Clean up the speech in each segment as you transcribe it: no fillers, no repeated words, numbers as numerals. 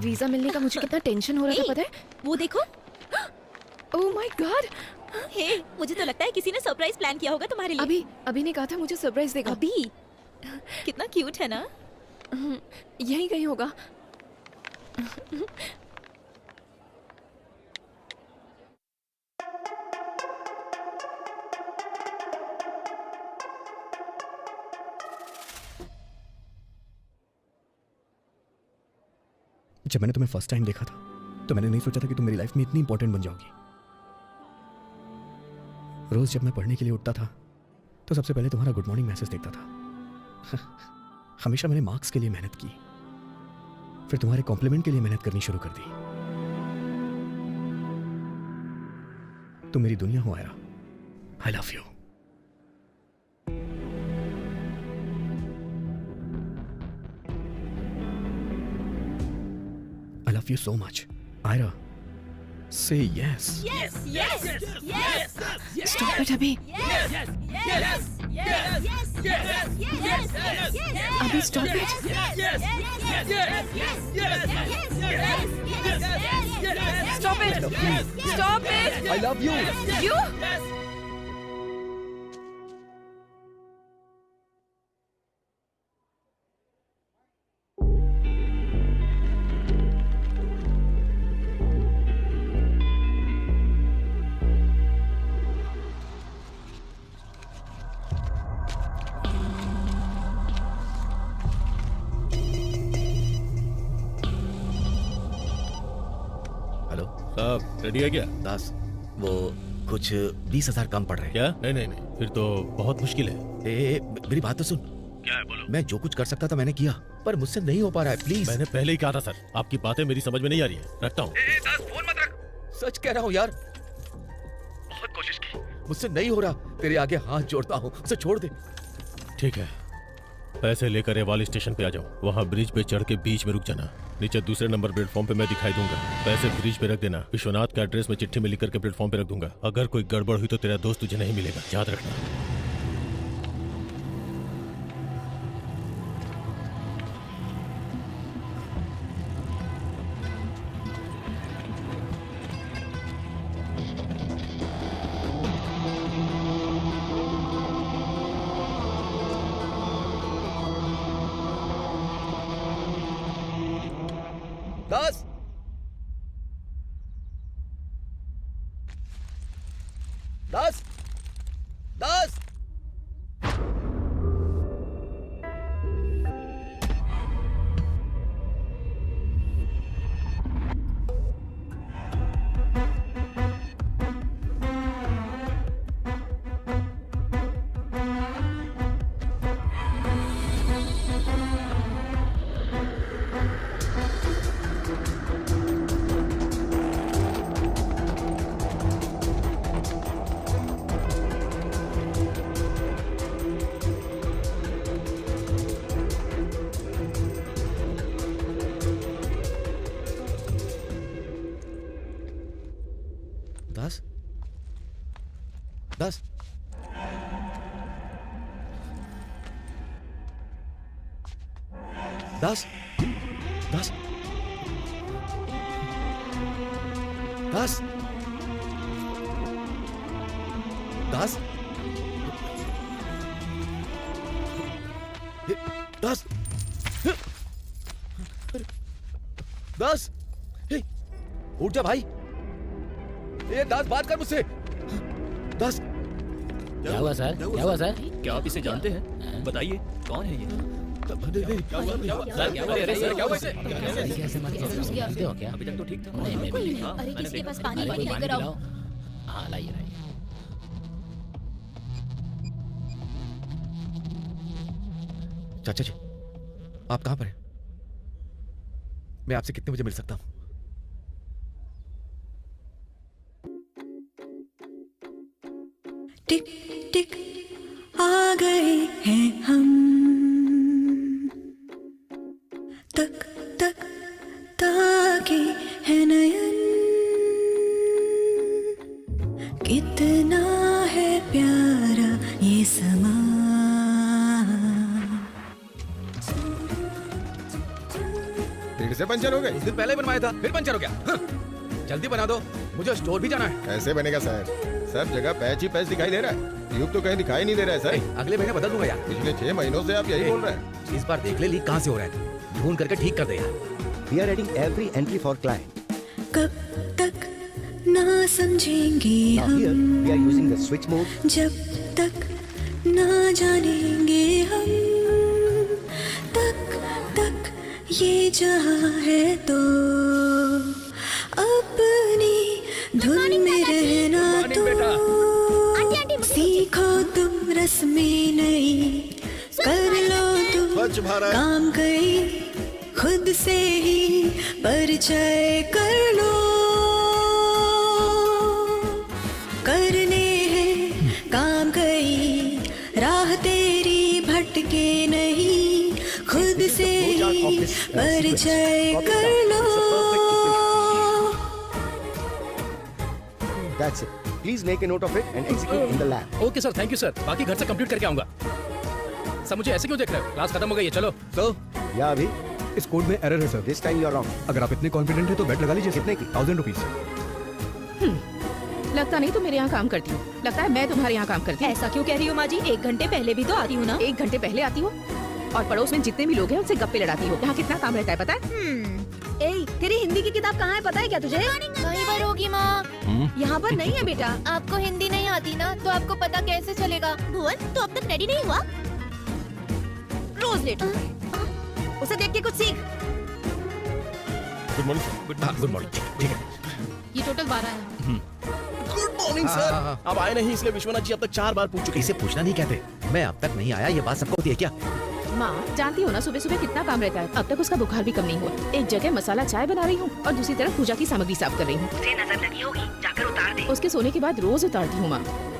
Visa मिलने का मुझे कितना टेंशन हो रहा था, पता है? वो देखो। Oh my God. हे, मुझे तो लगता है किसी ने सरप्राइज प्लान किया होगा तुम्हारे लिए। अभी ने कहा था मुझे सरप्राइज देगा। अभी कितना क्यूट है ना। यही कहीं होगा। जब मैंने तुम्हें फर्स्ट टाइम देखा था तो मैंने नहीं सोचा था कि तुम मेरी लाइफ में इतनी इंपॉर्टेंट बन जाओगी। रोज जब मैं पढ़ने के लिए उठता था तो सबसे पहले तुम्हारा गुड मॉर्निंग मैसेज देखता था। हमेशा मैंने मार्क्स के लिए मेहनत की, फिर तुम्हारे कॉम्प्लीमेंट के लिए मेहनत करनी शुरू कर दी। तुम मेरी दुनिया हो आया। आई love you. I love you so much. Ira, say yes. Yes, yes, yes, yes. Stop it अभी। Yes, yes, yes, yes, yes, yes, yes. अभी stop it. Stop it. Stop it. I love you. You? Hello साहब ready है क्या? दास, वो कुछ 20,000 कम पड़ रहे हैं। क्या? नहीं नहीं नहीं, फिर तो बहुत मुश्किल है। मेरी बात तो सुन। क्या है बोलो? मैं जो कुछ कर सकता था मैंने किया, पर मुझसे नहीं हो पा रहा है। प्लीज। मैंने पहले ही कहा था सर, आपकी बातें मेरी समझ में नहीं आ रही है। रखता हूँ। दास, फोन मत रख। सच कह रहा हूँ यार, बहुत कोशिश की, मुझसे नहीं हो रहा। तेरे आगे हाथ जोड़ता हूँ, उसे छोड़ दे। ठीक है, पैसे लेकर रेवाल स्टेशन पे आ जाओ। वहाँ ब्रिज पे चढ़ के बीच में रुक जाना। नीचे दूसरे नंबर प्लेटफॉर्म पे मैं दिखाई दूंगा। पैसे ब्रिज पे रख देना। विश्वनाथ का एड्रेस में चिट्ठी में लिख करके प्लेटफॉर्म पे रख दूंगा। अगर कोई गड़बड़ हुई तो तेरा दोस्त तुझे नहीं मिलेगा, याद रखना। दास, दास, दास। दास, दास, दास, दास, दास, दास, दास, दास, उठ जा भाई। ये दास, बात कर मुझसे। दास, क्या हुआ सर? क्या हुआ सर? क्या आप इसे जानते हैं? बताइए कौन है ये? क्या हो क्या? अभी तक तो ठीक था। नहीं, मैं भी नहीं। अरे किसी के पास पानी अरे कोई वानी पानी लेकर आओ। पिलाओ। हाँ लाइए लाइए। चाचा जी, आप कहाँ पर हैं? मैं आपसे कितने बजे मिल सकता हूँ? टिक टिक आ गए हैं हम, तक तक ताके है नयन, कितना है प्यारा ये समा। फिर से पंचर हो गई? कुछ दिन पहले बनवाया था, फिर पंचर हो गया। हाँ। जल्दी बना दो, मुझे स्टोर भी जाना है। कैसे बनेगा सर? सब जगह पैच ही पैच दिखाई दे रहा है, ट्यूब तो कहीं दिखाई नहीं दे रहा है सर। अगले महीने बदल दूंगा यार। पिछले 6 महीनों से आप यही बोल रहे हैं। इस बार देख ले लीक कहाँ से हो रहा है, ढूंढ करके ठीक कर दे यार। We are adding every entry for client. कब तक ना समझेंगे Now हम, here we are using the switch mode. जब तक ना जानेंगे हम, तक तक ये जहाँ है तो अपनी धुन में रहना तो सीखो तुम रस्में नई, कर लो तुम काम कई, खुद से ही परिचय कर लो, करने हैं काम कई, राह तेरी भटके नहीं, खुद से ही परिचय कर लो। That's it. Please make a note of it and execute in the lab. Okay sir, thank you sir. बाकी घर से कंप्लीट करके आऊंगा। सर मुझे ऐसे क्यों देख रहे हो? क्लास खत्म हो गई है, चलो। या अभी इस कोड में एरर है sir. this time you are wrong. अगर आप इतने कॉन्फिडेंट हैं तो बेट लगा लीजिए। कितने की? 1000 रुपीज। लगता नहीं तुम मेरे यहाँ काम करती हो, लगता है मैं तुम्हारे यहाँ काम करती हूँ। ऐसा क्यों कह रही हो माँ जी? 1 घंटे पहले भी तो आती हूँ ना। 1 घंटे पहले आती हो और पड़ोस में जितने भी लोग हैं उनसे गप्पे लड़ाती हो। यहाँ कितना काम रहता है पता है? ए, तेरी हिंदी की किताब कहाँ है पता है क्या तुझे? वहीं पर होगी माँ। यहाँ पर नहीं है बेटा। आपको हिंदी नहीं आती ना, तो आपको पता कैसे चलेगा? भुवन, तो अब तक रेडी नहीं हुआ? रोज लेट होता है। उसे देख के कुछ सीख। Good morning. Good morning. ठीक है। ये टोटल 12 है। Good morning sir. अब आए नहीं इसलिए विश्वनाथ जी अब तक 4 बार पूछ चुके हैं। इसे पूछना नहीं कहते, मैं अब तक नहीं आया, ये बात सबको होती है क्या? माँ जानती हो ना सुबह सुबह कितना काम रहता है। अब तक उसका बुखार भी कम नहीं हुआ। एक जगह मसाला चाय बना रही हूँ और दूसरी तरफ पूजा की सामग्री साफ कर रही हूँ। उसे नजर लगी होगी, जाकर उतार दे। उसके सोने के बाद रोज उतारती हूँ माँ।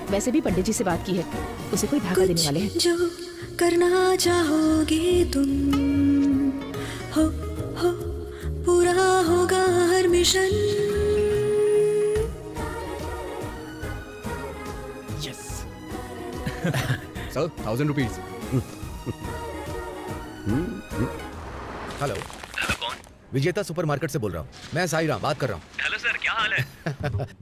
वैसे भी पंडित जी से बात की है, उसे कोई धागा देने वाले हैं। कुछ जो करना चाहोगे तुम, हो पूरा होगा हर मिशन। Sir 1000 rupees. हेलो। कौन? विजेता सुपरमार्केट से बोल रहा हूँ, मैं साई राम बात कर रहा हूँ। हेलो सर, क्या हाल है?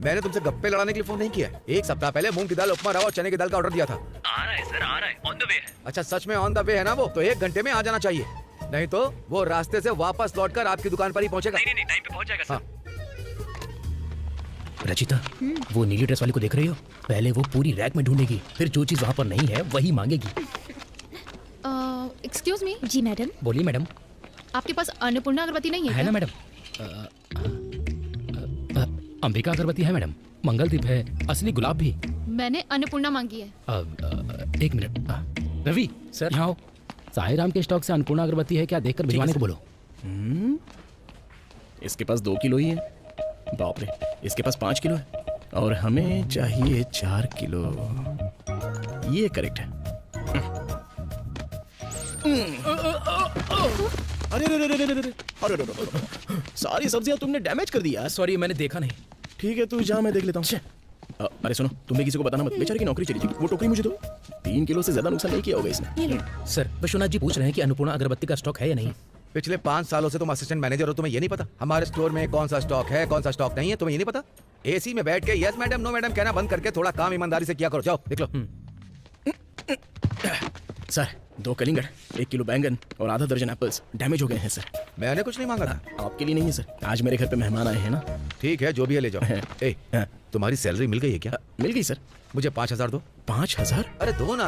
मैंने तुमसे गप्पे लड़ाने के लिए फोन नहीं किया है। 1 सप्ताह पहले मूंग की दाल, उपमा रवा और चने की दाल का ऑर्डर दिया था। आ रहा है सर, आ रहा है, ऑन द वे है। अच्छा सच में ऑन द वे है ना वो? तो 1 घंटे में आ जाना चाहिए, नहीं तो वो रास्ते से वापस लौटकर आपकी दुकान पर ही पहुंचेगा। नहीं, टाइम पे पहुंच जाएगा सर। रचिता, वो नीली ड्रेस वाली को देख रही हो? पहले वो पूरी रैक में ढूंढेगी, फिर जो चीज वहाँ पर नहीं है वही मांगेगी। Excuse me. जी मैडम। बोलिए मैडम। आपके पास अन्नपूर्णा अगरबत्ती नहीं है? है ना मैडम? अंबिका अगरबत्ती है मैडम, मंगलदीप है, असली गुलाब भी। मैंने अन्नपूर्णा मांगी है। 1 मिनट। रवि सर, यहाँ आओ। साई राम के स्टॉक से अन्नपूर्णा अगरबत्ती है क्या, देखकर भिजवाने को बोलो। इसके पास 2 किलो ही है। बाप रे, इसके पास 5 किलो है और हमें चाहिए 4 किलो। ये करेक्ट है। अरे सारी सब्जियां तुमने डैमेज कर दी यार। सॉरी, मैंने देखा नहीं। ठीक है, तू जा, मैं देख लेता हूँ। अरे सुनो, तुमने किसी को बताना मत, बेचारे की नौकरी चली जाएगी। वो टोकरी मुझे दो। 3 किलो से ज्यादा नुकसान नहीं किया होगा इसने। सर, विश्वनाथ जी पूछ रहे हैं कि अन्नपूर्णा अगरबत्ती का स्टॉक है या नहीं। पिछले 5 सालों से तुम असिस्टेंट मैनेजर हो, तुम्हें ये नहीं पता हमारे स्टोर में कौन सा स्टॉक है, कौन सा स्टॉक नहीं है? तुम्हें ये नहीं पता? एसी में बैठ के यस मैडम, नो मैडम कहना बंद करके थोड़ा काम ईमानदारी से किया करो। जाओ देख लो। सर, 2 कलिंगड़, 1 किलो बैंगन और आधा दर्जन एप्पल्स डैमेज हो गए हैं सर। मैंने कुछ नहीं मांगा था। आपके लिए नहीं है सर, आज मेरे घर पे मेहमान आए हैं ना। ठीक है, जो भी है ले जाओ। ए, तुम्हारी सैलरी मिल गई है क्या? मिल गई सर। मुझे 5000 दो। 5000? अरे दो ना,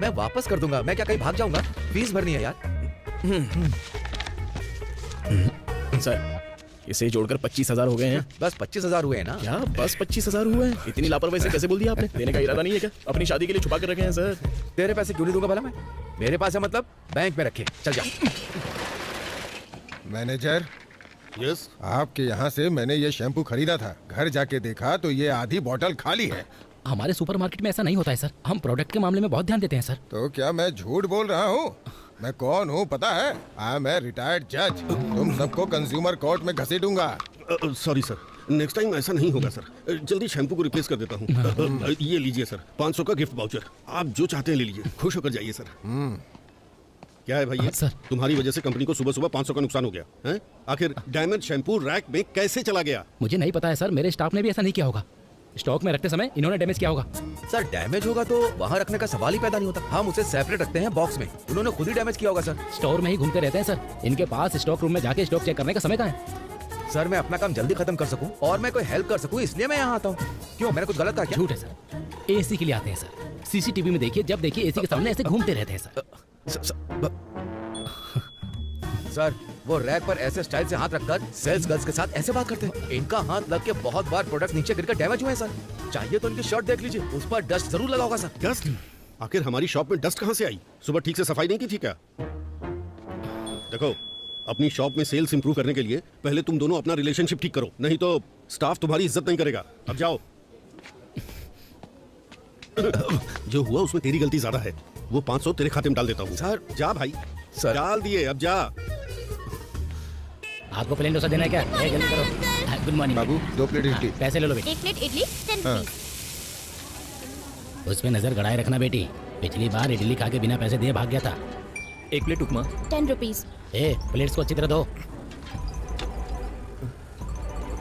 मैं वापस कर दूंगा। मैं क्या कहीं भाग जाऊंगा? फीस भरनी है यार। सर, इसे जोड़कर 25,000 हो गए हैं। बस 25,000 हुए हैं ना? क्या बस 25,000 हुए हैं? इतनी लापरवाही से कैसे बोल दिया आपने? देने का इरादा नहीं है क्या? अपनी शादी के लिए छुपा कर रखे हैं सर। तेरे पैसे क्यों नहीं दूंगा भला मैं? मेरे पास है मतलब बैंक में रखे। चल जा। मैनेजर, यस, आपके यहाँ से मैंने ये शैम्पू खरीदा था। घर जाके देखा तो ये आधी बोतल खाली है। हमारे सुपरमार्केट में ऐसा नहीं होता है सर, हम प्रोडक्ट के मामले में बहुत ध्यान देते हैं सर। तो क्या मैं झूठ बोल रहा हूँ? मैं कौन हूँ पता है? आई एम ए रिटायर्ड जज। तुम सबको कंज्यूमर कोर्ट में घसीटूंगा। सॉरी सर, नेक्स्ट टाइम ऐसा नहीं होगा सर। जल्दी शैम्पू को रिप्लेस कर देता हूँ। ये लीजिए सर, 500 का गिफ्ट वाउचर। आप जो चाहते हैं ले लीजिए, खुश होकर जाइए सर। क्या है भाई ये? सर। तुम्हारी वजह से कंपनी को सुबह सुबह 500 का नुकसान हो गया हैं? आखिर डैमेज शैम्पू रैक में कैसे चला गया? मुझे नहीं पता है सर, मेरे स्टाफ ने भी ऐसा नहीं किया होगा। स्टॉक में रखते समय इन्होंने डैमेज किया होगा। सर डैमेज होगा तो वहाँ रखने का सवाल ही पैदा नहीं होता। हम उसे सेपरेट रखते हैं बॉक्स में, उन्होंने खुद ही डैमेज किया होगा सर। स्टोर में ही घूमते रहते हैं सर, इनके पास स्टॉक रूम में जाके स्टॉक चेक करने का समय कहाँ है? सर मैं अपना काम जल्दी खत्म कर सकूं और मैं कोई हेल्प कर सकूं इसलिए मैं यहाँ आता हूँ। क्यों, मैंने कुछ गलत कहा क्या? झूठ है सर, एसी के लिए आते हैं सर। सीसीटीवी में देखिए, जब देखिए एसी के सामने ऐसे घूमते रहते हैं सर। सर वो रैक पर ऐसे स्टाइल से हाथ रखकर सेल्स गर्ल्स के साथ ऐसे बात करते हैं। इनका हाथ लग के बहुत बार प्रोडक्ट नीचे गिरकर डैमेज हुए हैं सर। चाहिए तो इनकी शर्ट देख लीजिए, उस पर डस्ट जरूर लगा होगा सर। डस्ट? आखिर हमारी शॉप में डस्ट कहाँ से आई? सुबह ठीक से सफाई नहीं की थी क्या? देखो, अपनी शॉप में सेल्स इंप्रूव करने के लिए पहले तुम दोनों अपना रिलेशनशिप ठीक करो, नहीं तो स्टाफ तुम्हारी इज्जत नहीं करेगा। अब जाओ। जो हुआ उसमें तेरी गलती ज्यादा है। वो 500 तेरे खाते में डाल देता हूँ। सर जा भाई, सर डाल दिए, अब जा। आपको प्लेन डोसा देना है क्या? जल्दी करो। गुड मॉर्निंग बाबू 2 प्लेट इडली। पैसे ले लो बेटी। 1 प्लेट इडली 10 हाँ। रुपीस। उसमें नजर गड़ाए रखना बेटी, पिछली बार इडली खा के बिना पैसे दिए भाग गया था। 1 प्लेट उपमा। 10 रुपीस। ए, प्लेट्स को अच्छी तरह धो।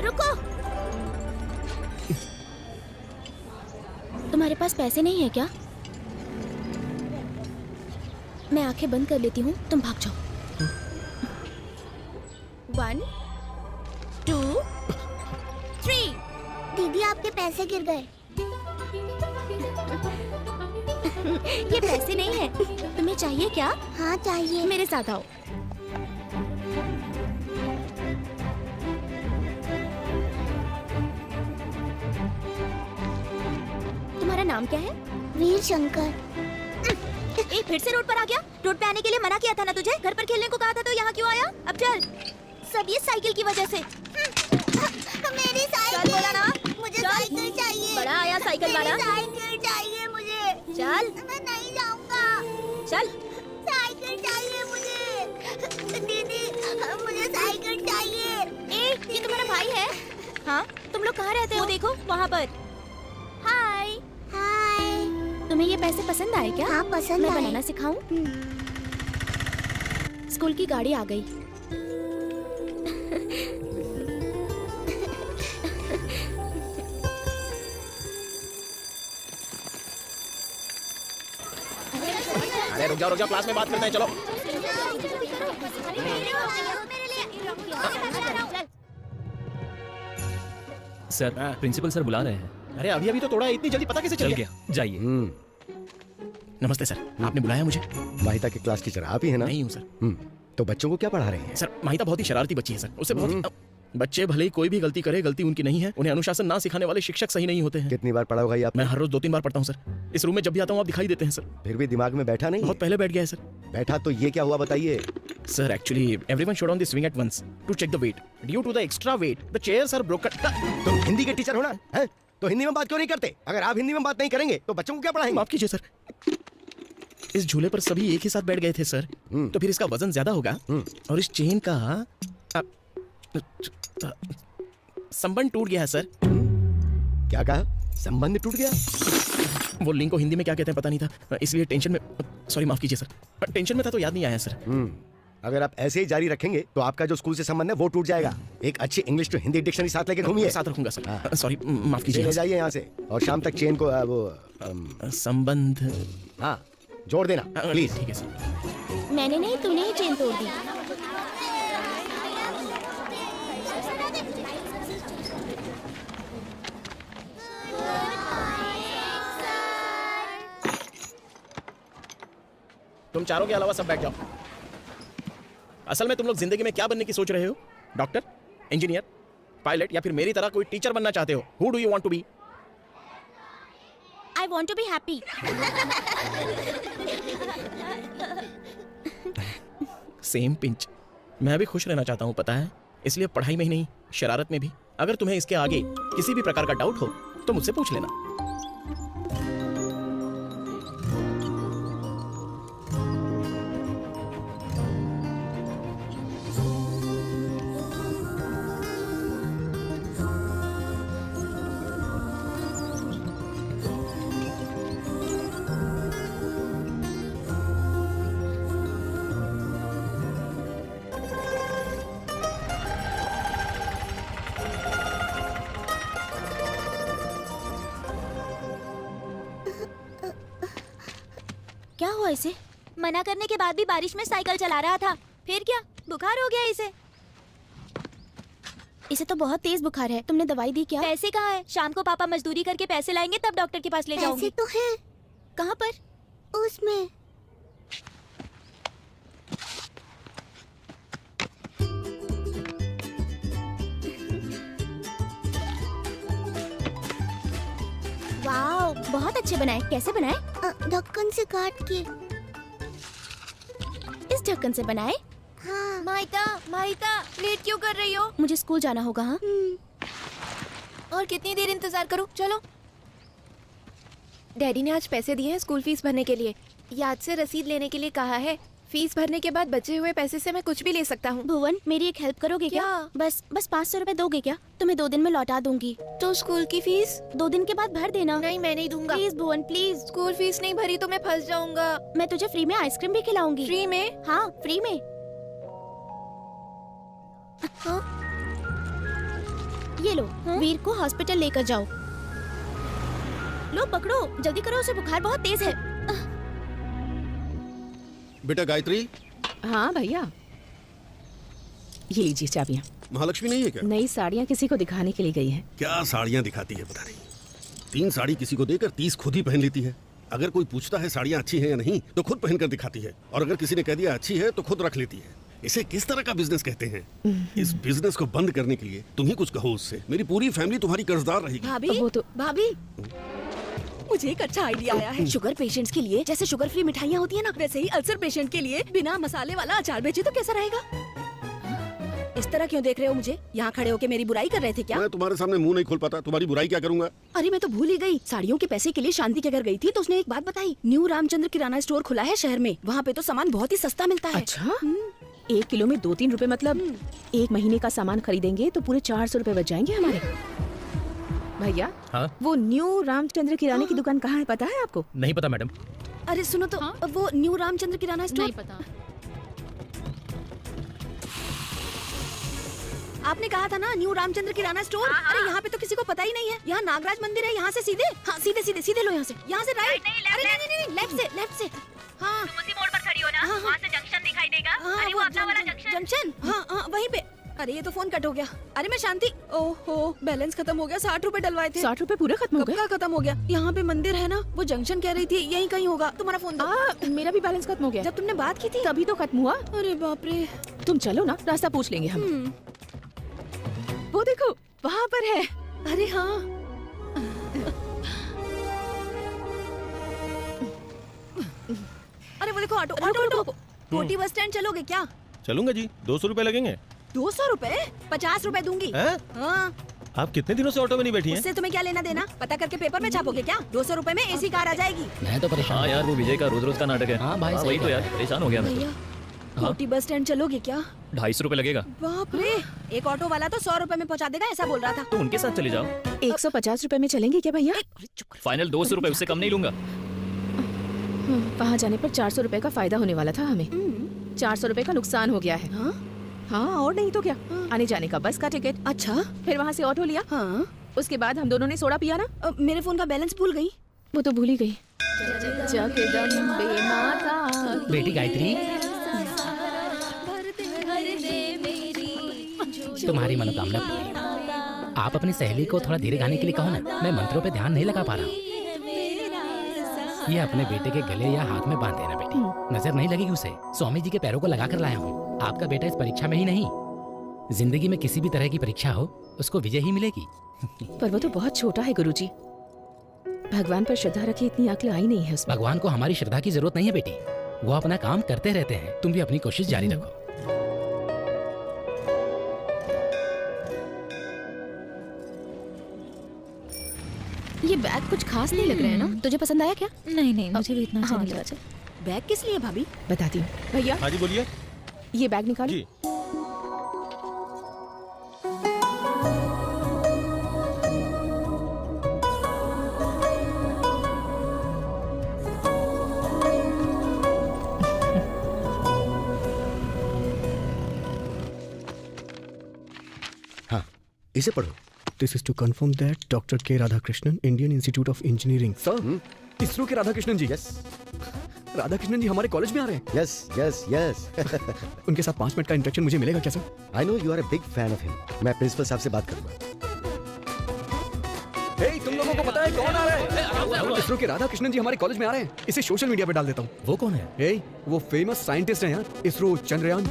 रुको, तुम्हारे पास पैसे नहीं है क्या? मैं आंखें बंद कर लेती हूँ, तुम भाग जाओ। 1 2 3। दीदी आपके पैसे गिर गए। ये पैसे नहीं है, तुम्हें चाहिए क्या? हाँ चाहिए। मेरे साथ आओ। तुम्हारा नाम क्या है? वीर शंकर। ए, फिर से रोड पर आ गया? रोड पे आने के लिए मना किया था ना तुझे? घर पर खेलने को कहा था तो यहाँ क्यों आया? अब चल। सब ये साइकिल की वजह से। मेरी चल साइकिल। बोला ना। मुझे चल। साइकिल चाहिए। बड़ा आया साइकिल वाला। मेरी साइकिल चाहिए मुझे। चल। मैं नहीं जाऊंगा। चल। साइकिल चाहिए मुझे। दीदी मुझे साइकिल चाहिए। ए, ये तुम्हारा भाई है? हाँ, तुम लोग कहाँ रहते हो? वो देखो वहाँ पर। हाय। हाय। तुम्हें ये पैसे पसंद आए क्या? हाँ पसंद मैं आए। बनाना सिखाऊं? स्कूल की गाड़ी आ गई। अरे रुक जाओ, क्लास में बात करते हैं, चलो। सर, प्रिंसिपल सर बुला रहे हैं। अरे अभी अभी तो तोड़ा है, इतनी जल्दी पता कैसे चल गया? जाइए। नमस्ते सर, आपने बुलाया मुझे? माहिता के क्लास टीचर आप ही है ना? नहीं हूँ सर। तो बच्चों को क्या पढ़ा रहे हैं? सर माहिता बहुत ही शरारती बच्ची है सर, उससे बहुत बच्चे भले ही कोई भी गलती करे, गलती उनकी नहीं है। उन्हें अनुशासन ना सिखाने वाले शिक्षक सही नहीं होते हैं। कितनी बार पढ़ा होगा ये आपने? मैं हर रोज 2-3 बार पढ़ता हूँ सर। इस रूम में जब भी आता हूँ आप दिखाई देते हैं सर। फिर भी दिमाग में बैठा नहीं? बहुत पहले बैठ गया है सर। बैठा तो ये क्या हुआ बताइए? Sir actually everyone should on the swing at once to check the weight. Due to the extra weight the chairs are broken. तुम हिंदी के टीचर हो ना? हैं? तो हिंदी में बात क्यों नहीं करते? अगर आप हिंदी में बात नहीं करेंगे तो बच्चों को क्या पढ़ाएंगे? माफ कीजिए सर, इस झूले पर सभी एक ही साथ बैठ गए थे सर, तो फिर इसका वजन ज्यादा होगा और इस चेन का संबंध टूट गया है सर। क्या कहा? संबंध टूट गया? वो लिंक को हिंदी में क्या कहते हैं पता नहीं था, इसलिए टेंशन में, सॉरी माफ कीजिए सर, टेंशन में था तो याद नहीं आया सर। अगर आप ऐसे ही जारी रखेंगे तो आपका जो स्कूल से संबंध है वो टूट जाएगा। एक अच्छी इंग्लिश टू हिंदी डिक्शनरी साथ लेके घूमिए। साथ रखूंगा सर, सॉरी माफ कीजिए। ले जाइए यहाँ से और शाम तक चेन को वो संबंध, हाँ जोड़ देना प्लीज। ठीक है सर। मैंने नहीं, तूने ही चेन तोड़ दी। तुम चारों के अलावा सब बैठ जाओ। असल में तुम लोग जिंदगी में क्या बनने की सोच रहे हो? डॉक्टर, इंजीनियर, पायलट या फिर मेरी तरह कोई टीचर बनना चाहते हो? Who do you want to be? I want to be happy. Same pinch. मैं भी खुश रहना चाहता हूँ पता है, इसलिए पढ़ाई में ही नहीं शरारत में भी। अगर तुम्हें इसके आगे किसी भी प्रकार का डाउट हो तो मुझसे पूछ लेना। हुआ इसे? मना करने के बाद भी बारिश में साइकिल चला रहा था। फिर क्या, बुखार हो गया इसे? इसे तो बहुत तेज बुखार है। तुमने दवाई दी क्या? पैसे कहाँ है? शाम को पापा मजदूरी करके पैसे लाएंगे तब डॉक्टर के पास ले जाऊंगी। पैसे तो हैं। कहाँ पर? उसमें। वाओ, बहुत अच्छे बनाए। कैसे बनाए? ढक्कन से काट के। इस ढक्कन से बनाए? हाँ। माहिता, लेट क्यों कर रही हो? मुझे स्कूल जाना होगा। हाँ। और कितनी देर इंतजार करूं? चलो। डैडी ने आज पैसे दिए हैं स्कूल फीस भरने के लिए। याद से रसीद लेने के लिए कहा है। फीस भरने के बाद बचे हुए पैसे से मैं कुछ भी ले सकता हूँ। भुवन, मेरी एक हेल्प करोगे क्या? बस 500 रुपए दोगे क्या? तुम्हें 2 दिन में लौटा दूंगी। तो स्कूल की फीस 2 दिन के बाद भर देना। नहीं, मैं नहीं दूंगा। Please Bhuvan, please. School fees नहीं भरी तो मैं फंस जाऊंगा। मैं तुझे फ्री में आइसक्रीम भी खिलाऊंगी। फ्री में? हाँ, फ्री में। ये लो, वीर को हॉस्पिटल लेकर जाओ। लो पकड़ो, जल्दी करो, उसे बुखार बहुत तेज है। बेटा गायत्री। हाँ भैया, ये लीजिए चाबियाँ। महालक्ष्मी नहीं है क्या? नई साड़ियाँ किसी को दिखाने के लिए गई है। क्या साड़ियाँ दिखाती है पता नहीं। 3 साड़ी किसी को देकर 30 खुद ही पहन लेती है। अगर कोई पूछता है साड़ियाँ अच्छी है या नहीं तो खुद पहनकर दिखाती है, और अगर किसी ने कह दिया अच्छी है तो खुद रख लेती है। इसे किस तरह का बिजनेस कहते हैं? इस बिजनेस को बंद करने के लिए तुम ही कुछ कहो उससे। मेरी पूरी फैमिली तुम्हारी कर्जदार रहेगी। भाभी, मुझे एक अच्छा आइडिया आया है। शुगर पेशेंट्स के लिए जैसे शुगर फ्री मिठाइयाँ होती है ना, वैसे ही अल्सर पेशेंट के लिए बिना मसाले वाला अचार बेचे तो कैसा रहेगा? इस तरह क्यों देख रहे हो मुझे? यहाँ खड़े होके मेरी बुराई कर रहे थे क्या? मैं तुम्हारे सामने मुंह नहीं खोल पाता, तुम्हारी बुराई क्या करूंगा? अरे मैं तो भूल ही गई। साड़ियों के पैसे के लिए शांति के घर गई थी तो उसने एक बात बताई। न्यू रामचंद्र किराना स्टोर खुला है शहर में। वहाँ पे तो सामान बहुत ही सस्ता मिलता है। अच्छा? 1 किलो में 2-3 रुपए, मतलब 1 महीने का सामान खरीदेंगे तो पूरे 400 रुपए बच जाएंगे हमारे। भैया, हाँ? वो न्यू रामचंद्र किराने की दुकान कहाँ है, पता है आपको? नहीं पता मैडम। अरे सुनो तो, वो न्यू रामचंद्र किराना स्टोर। नहीं पता। आपने कहा था ना न्यू रामचंद्र किराना स्टोर। अरे यहाँ पे तो किसी को पता ही नहीं है। यहाँ नागराज मंदिर है, यहाँ से सीधे। हाँ, सीधे लो यहाँ से राइट। अरे नहीं, लेफ्ट से। हाँ, तुम उसी मोड़ पर खड़ी हो ना? हाँ, वहाँ से जंक्शन दिखाई देगा। हाँ, अरे वो अपना वाला जंक्शन। हाँ, वहीं पे। अरे ये तो फोन कट हो गया। अरे मैं शांति। ओहो, बैलेंस खत्म हो गया। 60 रुपए डलवाए थे। 60 रुपए पूरा खत्म हो गया? खत्म हो गया। यहाँ पे मंदिर है ना, वो जंक्शन कह रही थी यहीं कहीं होगा। तुम्हारा फोन दो। मेरा भी बैलेंस खत्म हो गया। जब तुमने बात की थी तभी तो खत्म हुआ। अरे बाप रे। तुम चलो ना, रास्ता पूछ लेंगे हम। वो देखो, वहाँ पर है। अरे हाँ, अरे वो देखो, ऑटो। कोटी बस स्टैंड चलोगे क्या? चलूंगा जी। 200 रुपए लगेंगे। 200 रुपए? 50 रुपए दूंगी। हैं? हाँ। आप कितने दिनों से ऑटो में नहीं बैठी हैं? उससे तुम्हें क्या लेना देना? पता करके पेपर में छापोगे क्या? 200 रुपए में एसी कार आ जाएगी। मैं तो परेशान। हाँ यार, वो विजय का रोज रोज का नाटक है। हाँ भाई, वही तो यार, परेशान हो गया मैं भैया, तो। कोटी बस स्टैंड चलोगे क्या? 250 रुपए लगेगा। बाप रे, एक ऑटो वाला तो 100 रुपए में पहुंचा देगा, ऐसा बोल रहा था। तो उनके साथ चले जाओ। 150 रुपए में चलेंगे क्या भैया? फाइनल 200 रुपए, उससे कम नहीं लूंगा। वहाँ जाने पर 400 रुपए का फायदा होने वाला था हमें। 400 रुपए का नुकसान हो गया है। हाँ, और नहीं तो क्या। आने जाने का बस का टिकट। अच्छा, फिर वहाँ से ऑटो लिया। हाँ, उसके बाद हम दोनों ने सोडा पिया ना। मेरे फोन का बैलेंस भूल गई। वो तो भूल ही गई। बेटी गायत्री, तुम्हारी मनोकामना पूरी। आप अपनी सहेली को थोड़ा धीरे गाने के लिए कहो ना। मैं मंत्रों पे ध्यान नहीं लगा पा रहा हूँ। ये अपने बेटे के गले या हाथ में बांध देना बेटी, नजर नहीं लगेगी उसे। स्वामी जी के पैरों को लगा कर लाया हूँ। आपका बेटा इस परीक्षा में ही नहीं, जिंदगी में किसी भी तरह की परीक्षा हो उसको विजय ही मिलेगी। पर वो तो बहुत छोटा है गुरुजी। भगवान पर श्रद्धा रखी इतनी अक्ल आई नहीं है उसमें। भगवान को हमारी श्रद्धा की जरूरत नहीं है बेटी, वो अपना काम करते रहते हैं। तुम भी अपनी कोशिश जारी रखो। ये बैग कुछ खास नहीं लग रहा है ना? तुझे पसंद आया क्या? नहीं, मुझे भी इतना अच्छा नहीं लगा। बैग किस लिए भाभी? बताती हूँ भैया। हाँ जी बोलिए। ये बैग निकालो। जी। हाँ, इसे पढ़ो। This is to confirm that Dr. K. Radhakrishnan, Indian Institute of Engineering. सर, इसरो के राधाकृष्णन जी। यस। राधाकृष्णन जी हमारे कॉलेज में आ रहे हैं। Yes yes yes. उनके साथ 5 मिनट का इंटरेक्शन मुझे मिलेगा क्या sir? I know you are a big fan of him. मैं प्रिंसिपल साहब से बात करूंगा। तुम लोगों को पता है कौन आ रहा है? इसरो के राधाकृष्णन जी हमारे कॉलेज में आ रहे हैं। इसे सोशल मीडिया पे डाल देता हूँ। वो कौन है? वो फेमस साइंटिस्ट हैं यार, इसरो चंद्रयान।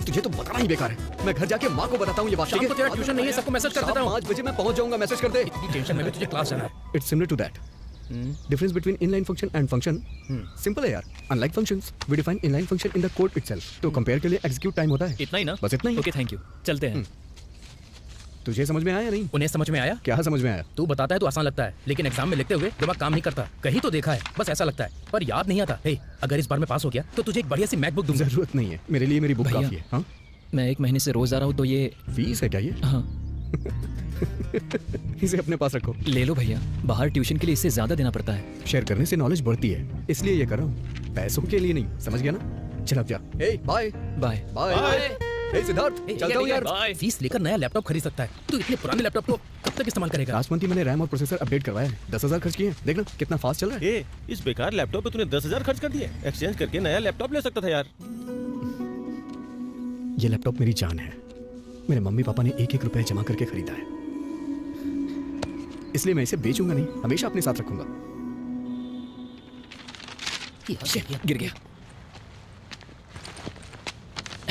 तुझे तो बताना ही बेकार है। मैं घर जाके माँ को बताता हूँ ये बात। शाम को तेरा ट्यूशन नहीं है, सबको मैसेज कर देता हूँ। 5 बजे मैं पहुंच जाऊंगा, मैसेज कर दे। इतनी टेंशन में भी तुझे क्लास जाना है। It's similar to that. Difference between inline function and function simple है यार। Unlike functions we define inline function in the code itself. तो कंपेयर के लिए एग्जीक्यूट टाइम होता है। इतना ही ना? बस इतना ही। ओके थैंक यू, चलते हैं। तुझे समझ में आया या नहीं? उन्हें समझ में आया? क्या समझ में आया? तू बताता है तो आसान लगता है, लेकिन एग्जाम में लिखते हुए दिमाग काम नहीं करता। कहीं तो देखा है, बस ऐसा लगता है, पर याद नहीं आता। अगर इस बार में पास हो गया तो तुझे एक बढ़िया सी मैकबुक दूंगा। जरूरत नहीं है, मेरे लिए मेरी बुक काफी है। हाँ? मैं 1 महीने से रोज आ रहा हूँ, तो ये फीस है क्या ये? हाँ। इसे अपने पास रखो। ले लो भैया, बाहर ट्यूशन के लिए इससे ज्यादा देना पड़ता है। शेयर करने से नॉलेज बढ़ती है, इसलिए ये कर रहा हूँ, पैसों के लिए नहीं। समझ गया ना? चल अब जा। Bye bye bye. सिद्धार्थ चलता हूँ यार। फीस लेकर नया लैपटॉप खरीद सकता है, तू इतने पुराने लैपटॉप को कब तक इस्तेमाल करेगा? लास्ट मंथ ही मैंने रैम और प्रोसेसर अपडेट करवाया है। 10,000 खर्च किए। देखना कितना फास्ट चल रहा है। इस बेकार लैपटॉप पे तूने 10,000 खर्च कर दिए। एक्सचेंज करके नया लैपटॉप ले सकता था यार। ये लैपटॉप मेरी जान है। मेरे मम्मी पापा ने 1-1 रुपया जमा करके खरीदा है, इसलिए मैं इसे बेचूंगा नहीं, हमेशा अपने साथ रखूंगा। गिर गया।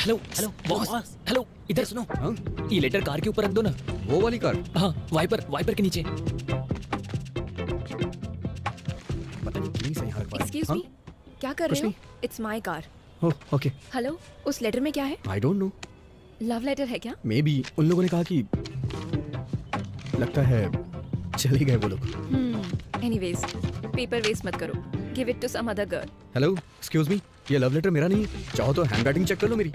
हेलो हेलो बॉस, हेलो इधर सुनो। हाँ? ये लेटर कार के ऊपर रख दो ना। वो वाली कार? हाँ, वाइपर के नीचे। पता नहीं क्यों से यहाँ रखवा है। एक्सक्यूज मी, क्या कर रहे हो? It's my car. Oh okay. Hello, उस लेटर में क्या है? I don't know. Love letter है क्या? मे बी उन लोगों ने कहा कि लगता है चले गए वो लोग। एनीवेज, पेपर वेस्ट मत करो, give it to some other girl. Hello excuse me, ये लव लेटर मेरा नहीं है, चाहो तो हैंडराइटिंग चेक कर लो मेरी।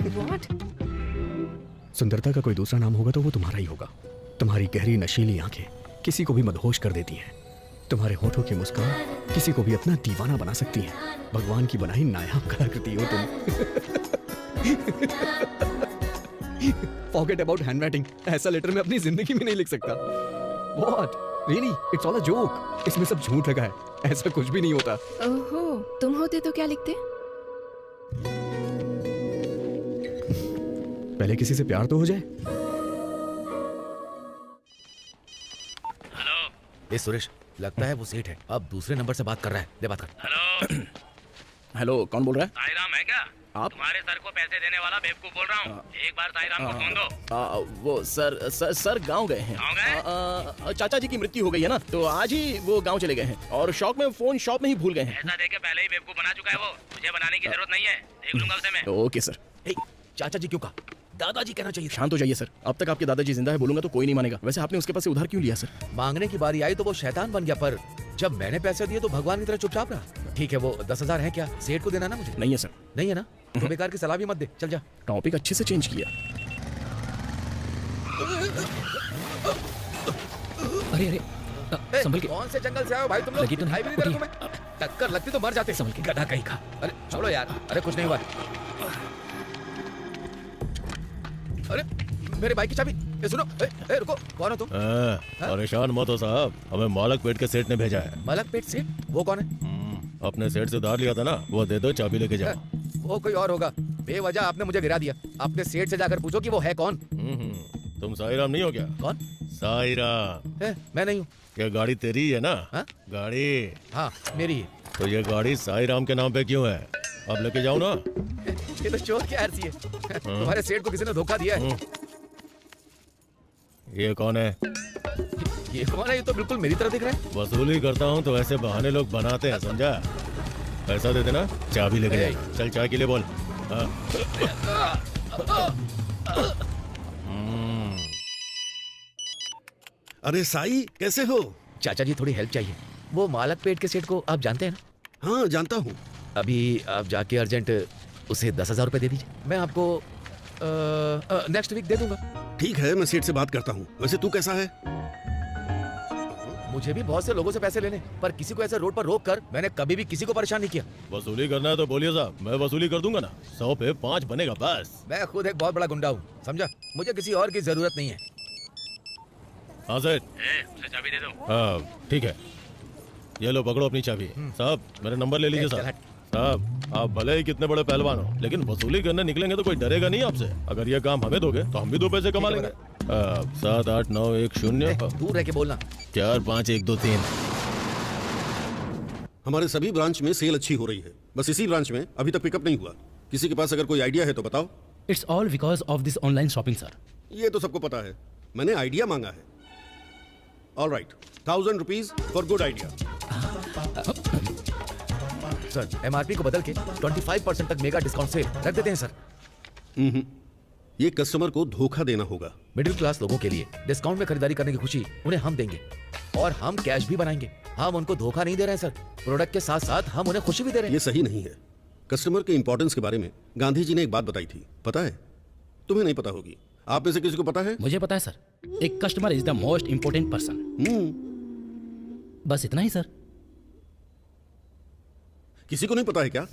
व्हाट? सुंदरता का कोई दूसरा नाम होगा तो वो तुम्हारा ही होगा। तुम्हारी गहरी नशीली आंखें किसी को भी मदहोश कर देती हैं। तुम्हारे होठों की मुस्कान किसी को भी अपना दीवाना बना सकती है। भगवान की बनाई नायाब कलाकृति हो तुम। Forget about handwriting. ऐसा लेटर मैं अपनी जिंदगी में नहीं लिख सकता। What? Really? It's all a joke. इसमें सब झूठ लगा है, ऐसा कुछ भी नहीं होता। ओहो, तुम होते तो क्या लिखते? पहले किसी से प्यार तो हो जाए। हेलो सुरेश, लगता है वो सेठ है, अब दूसरे नंबर से बात कर रहा है। दे बात कर। हेलो हेलो, कौन बोल रहा है? साईराम है क्या? आप? तुम्हारे सर को पैसे देने वाला बेवकूफ बोल रहा हूँ। एक बार साईराम को फोन दो। वो सर गांव गए हैं। चाचा जी की मृत्यु हो गई है ना, तो आज ही वो गांव चले गए हैं और शौक में फोन शॉप में ही भूल गए हैं। ऐसा देखे पहले ही बेवकूफ बना चुका है वो, मुझे बनाने की जरूरत नहीं है, देख लूंगा उसे मैं। Okay sir. चाचा जी क्यों कहा? दादाजी कहना चाहिए। शांत हो जाइए सर, अब तक आपके दादाजी जिंदा है बोलूंगा तो कोई नहीं मानेगा। वैसे आपने उसके पास से उधार क्यों लिया सर? मांगने की बारी आई तो वो शैतान बन गया, पर जब मैंने पैसे दिए तो भगवान की तरह चुपचाप रहा। ठीक है, वो 10,000 है क्या? सेठ को देना ना मुझे? नहीं है सर। नहीं है ना? तो बेकार की सलाह भी मत दे, चल जा। टॉपिक अच्छे से चेंज किया। अरे संभल के। कौन से जंगल से आए हो भाई तुम लोग? लगी तो नहीं, दिखाई भी नहीं दे रहा तुम्हें? टक्कर लगती तो मर जाते। संभल के। गधा कहीं का। अरे छोड़ो यार, अरे कुछ नहीं हुआ। अरे मेरे बाइक की चाबी। ये सुनो, रुको, कौन हो तुम? परेशान मत हो साहब, हमें मालक पेट के सेठ ने भेजा है। मालक पेट सेठ? वो कौन है? अपने सेठ से उधार लिया था ना, वो दे दो, चाबी लेके जाओ। वो कोई और होगा, बेवजह आपने मुझे गिरा दिया। अपने सेठ से जाकर पूछो कि वो है कौन। तुम साईराम नहीं हो क्या? कौन? साईराम। मैं नहीं हूँ। ये गाड़ी तेरी ही है ना? गाड़ी? हाँ मेरी है। तो ये गाड़ी साईराम के नाम पे क्यों है? अब लेके जाओ ना। ये तो चोर की आरसी है। तुम्हारे सेठ को किसी ने धोखा दिया है। ये कौन है? ये कौन है? ये तो बिल्कुल मेरी तरह दिख रहा है। वसूली करता हूँ तो ऐसे बहाने लोग बनाते हैं, समझा? पैसा दे देना, चाबी लेके जा। चल चाय के लिए बोल। अरे साई, कैसे हो? चाचा जी थोड़ी हेल्प चाहिए। वो मालक पेट के सेठ को आप जानते हैं ना? हाँ जानता हूँ। अभी आप जाके अर्जेंट उसे 10,000 रुपए दे दीजिए, मैं आपको नेक्स्ट वीक दे दूंगा। ठीक है, मैं सेठ से बात करता हूँ। वैसे तू कैसा है? मुझे भी बहुत से लोगों से पैसे लेने, पर किसी को ऐसे रोड पर रोक कर मैंने कभी भी किसी को परेशान नहीं किया। वसूली करना है तो बोलिए साहब, मैं वसूली कर दूंगा ना। 100 पे 5 बनेगा बस। मैं खुद एक बहुत बड़ा गुंडा हूँ, समझा? मुझे किसी और की जरूरत नहीं है। हाँ सेठ, उसे चाबी दे दो। हाँ ठीक है। ये लो पकड़ो अपनी चाबी। साहब मेरा नंबर ले लीजिए साहब। साहब आप भले ही कितने बड़े पहलवान हो, लेकिन वसूली करने निकलेंगे तो कोई डरेगा नहीं आपसे। अगर ये काम हमें दोगे तो हम भी 2 पैसे कमा लेंगे। 7 8 9 1 0 दूर रह के बोलना। 4 5 1 2 3। हमारे सभी ब्रांच में सेल अच्छी हो रही है, बस इसी ब्रांच में अभी तक पिकअप नहीं हुआ। किसी के पास अगर कोई आइडिया है तो बताओ। It's all because of this online shopping sir. ये तो सबको पता है, मैंने आइडिया मांगा है। All right, 1000 rupees for good idea. Sir MRP को बदल के 25% तक मेगा डिस्काउंट सेल रख देते हैं सर। ये कस्टमर को धोखा देना होगा। मिडिल क्लास लोगों के लिए डिस्काउंट में खरीदारी करने की खुशी उन्हें हम देंगे, और हम कैश भी बनाएंगे। हम उनको धोखा नहीं दे रहे हैं सर, प्रोडक्ट के साथ साथ हम उन्हें खुशी भी दे रहे हैं। ये सही नहीं है। कस्टमर के इंपॉर्टेंस के बारे में गांधी जी ने एक बात बताई थी, पता है? तुम्हें नहीं पता होगी, आप में से किसी को पता है? मुझे पता है सर। एक customer is the most important person. बस इतना ही सर। किसी को नहीं पता है क्या?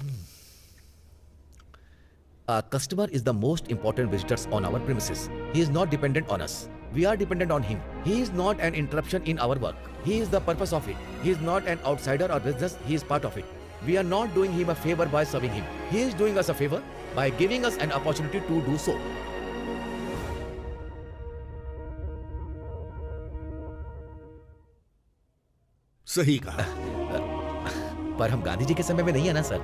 Customer is the most important visitors on our premises. He is not dependent on us. We are dependent on him. He is not an interruption in our work. He is the purpose of it. He is not an outsider or business. He is part of it. We are not doing him a favor by serving him. He is doing us a favor by giving us an opportunity to do so. सही कहा। पर हम गांधी जी के समय में नहीं है ना सर।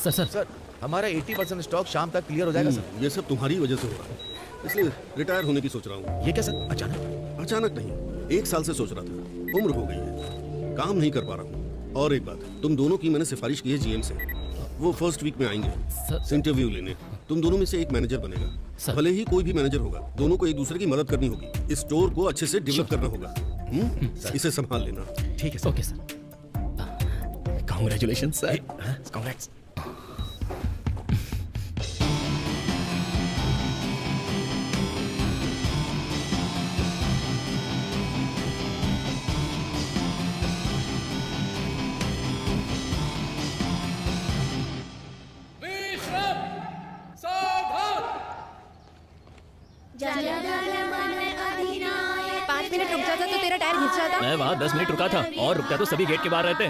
सर सर हमारा 80% स्टॉक शाम तक क्लियर हो जाएगा सर। ये सब तुम्हारी वजह से हो रहा है, इसलिए रिटायर होने की सोच रहा हूँ। ये क्या सर अचानक? अचानक नहीं, 1 साल से सोच रहा था। उम्र हो गई है, काम नहीं कर पा रहा हूँ। और एक बात, तुम दोनों की मैंने सिफारिश की है जीएम से। वो फर्स्ट वीक में आएंगे इंटरव्यू लेने। तुम दोनों में से एक मैनेजर बनेगा। भले ही कोई भी मैनेजर होगा, दोनों को एक दूसरे की मदद करनी होगी। इस स्टोर को अच्छे से डेवलप करना होगा। इसे संभाल लेना। ठीक है sir. Okay sir. Congratulation sir. Congrats. मैं वहाँ 10 मिनट रुका था और रुकता तो सभी गेट के बाहर रहते।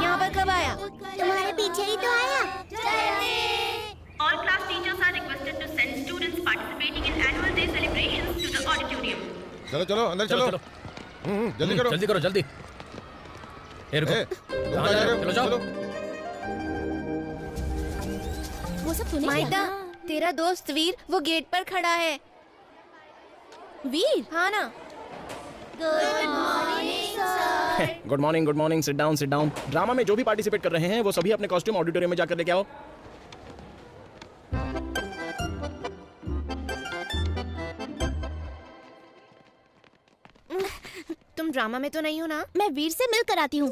यहाँ पर कब आया? तुम्हारे पीछे ही तो आया। All class teachers are requested to send students participating in annual day celebrations to the auditorium. चलो चलो अंदर चलो। जल्दी करो। जल्दी करो जल्दी। कहाँ जा रहे हो? चलो। वो सब तूने माइदा, तेरा दोस्त वीर वो गेट पर खड़ा है। वीर? हाँ ना। Good morning, sit down. Drama में जो भी पार्टिसिपेट कर रहे हैं वो सभी अपने कॉस्ट्यूम ऑडिटोरियम में जाकर लेके आओ। तुम ड्रामा में तो नहीं हो ना? मैं वीर से मिल कर आती हूँ।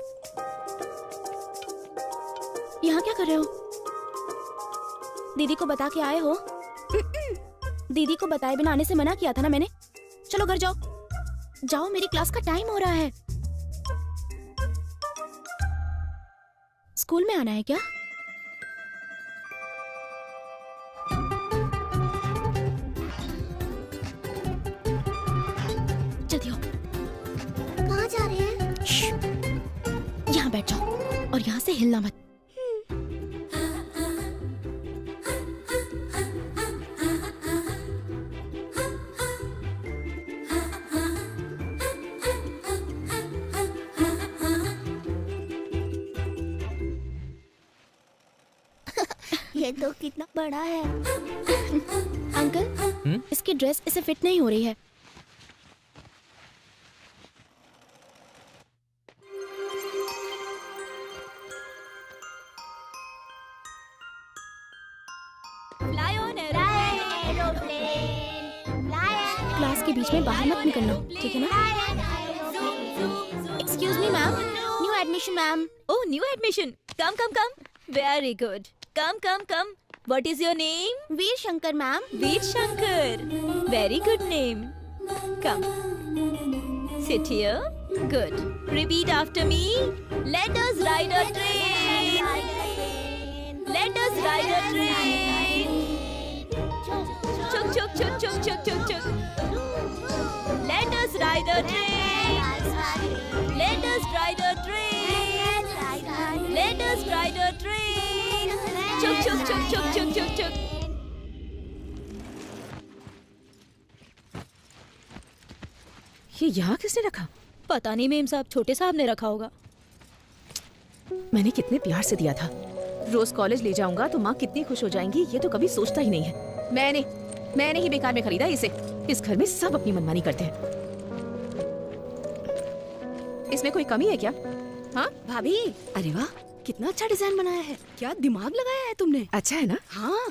यहाँ क्या कर रहे हो? दीदी को बता के आए हो? दीदी को बताए बिना आने से मना किया था ना मैंने। चलो घर जाओ। जाओ, मेरी क्लास का टाइम हो रहा है। स्कूल में आना है क्या? जल्दी आओ। कहाँ जा रहे हैं? यहाँ बैठ जाओ और यहाँ से हिलना मत। ये तो कितना बड़ा है। अंकल, इसकी ड्रेस इसे फिट नहीं हो रही है। क्लास के बीच में बाहर मत निकलना, ठीक है ना? Excuse me ma'am, new admission ma'am. Oh, new admission. Come. Very good. Come. What is your name? Veer Shankar ma'am. Veer Shankar. Very good name. Come. Sit here. Good. Repeat after me. Let us ride a train. Let us ride a train. Chuk chuk chuk chuk chuk chuk chuk. Let us ride a train. Let us ride a train. Let us ride a train. Chuk chuk chuk chuk chuk chuk chuk. ये यहाँ किसने रखा? पता नहीं ma'am साहब, छोटे साहब ने रखा होगा। मैंने कितने प्यार से दिया था। रोज कॉलेज ले जाऊंगा तो माँ कितनी खुश हो जाएंगी, ये तो कभी सोचता ही नहीं है। मैंने ही बेकार में खरीदा इसे। इस घर में सब अपनी मनमानी करते हैं। इसमें कोई कमी है क्या? हाँ भाभी, अरे वाह, कितना अच्छा डिजाइन बनाया है। क्या दिमाग लगाया है तुमने। अच्छा है ना? हाँ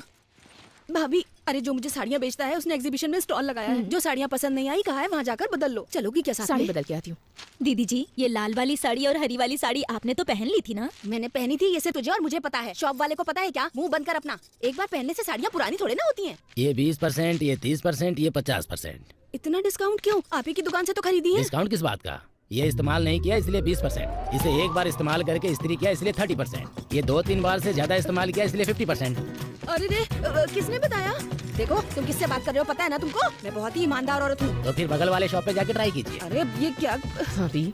भाभी, अरे जो मुझे साड़ियाँ बेचता है उसने एग्जीबिशन में स्टॉल लगाया है। जो साड़ियाँ पसंद नहीं आई कहा है वहाँ जाकर बदल लो। चलोगी क्या साथ साड़ी में? बदल के आती हूँ। दीदी जी, ये लाल वाली साड़ी और हरी वाली साड़ी आपने तो पहन ली थी ना? मैंने पहनी थी, ये सिर्फ तुझे और मुझे पता है। शॉप वाले को पता है क्या? मुंह बंद कर अपना। एक बार पहनने से साड़ियाँ पुरानी थोड़े ना होती हैं। ये 20%, ये 30%, ये 50%। इतना डिस्काउंट क्यों? आप ही की दुकान से तो खरीदी है। डिस्काउंट किस बात का? ये इस्तेमाल नहीं किया इसलिए 20%। इसे एक बार इस्तेमाल करके इस्त्री किया इसलिए 30%। ये 2-3 बार से ज्यादा इस्तेमाल किया इसलिए 50%। अरे रे, किसने बताया? देखो तुम किससे बात कर रहे हो पता है ना तुमको? मैं बहुत ही ईमानदार औरत हूँ। तो फिर बगल वाले शॉप पे जाके ट्राई कीजिए। अरे ये क्या? भाभी,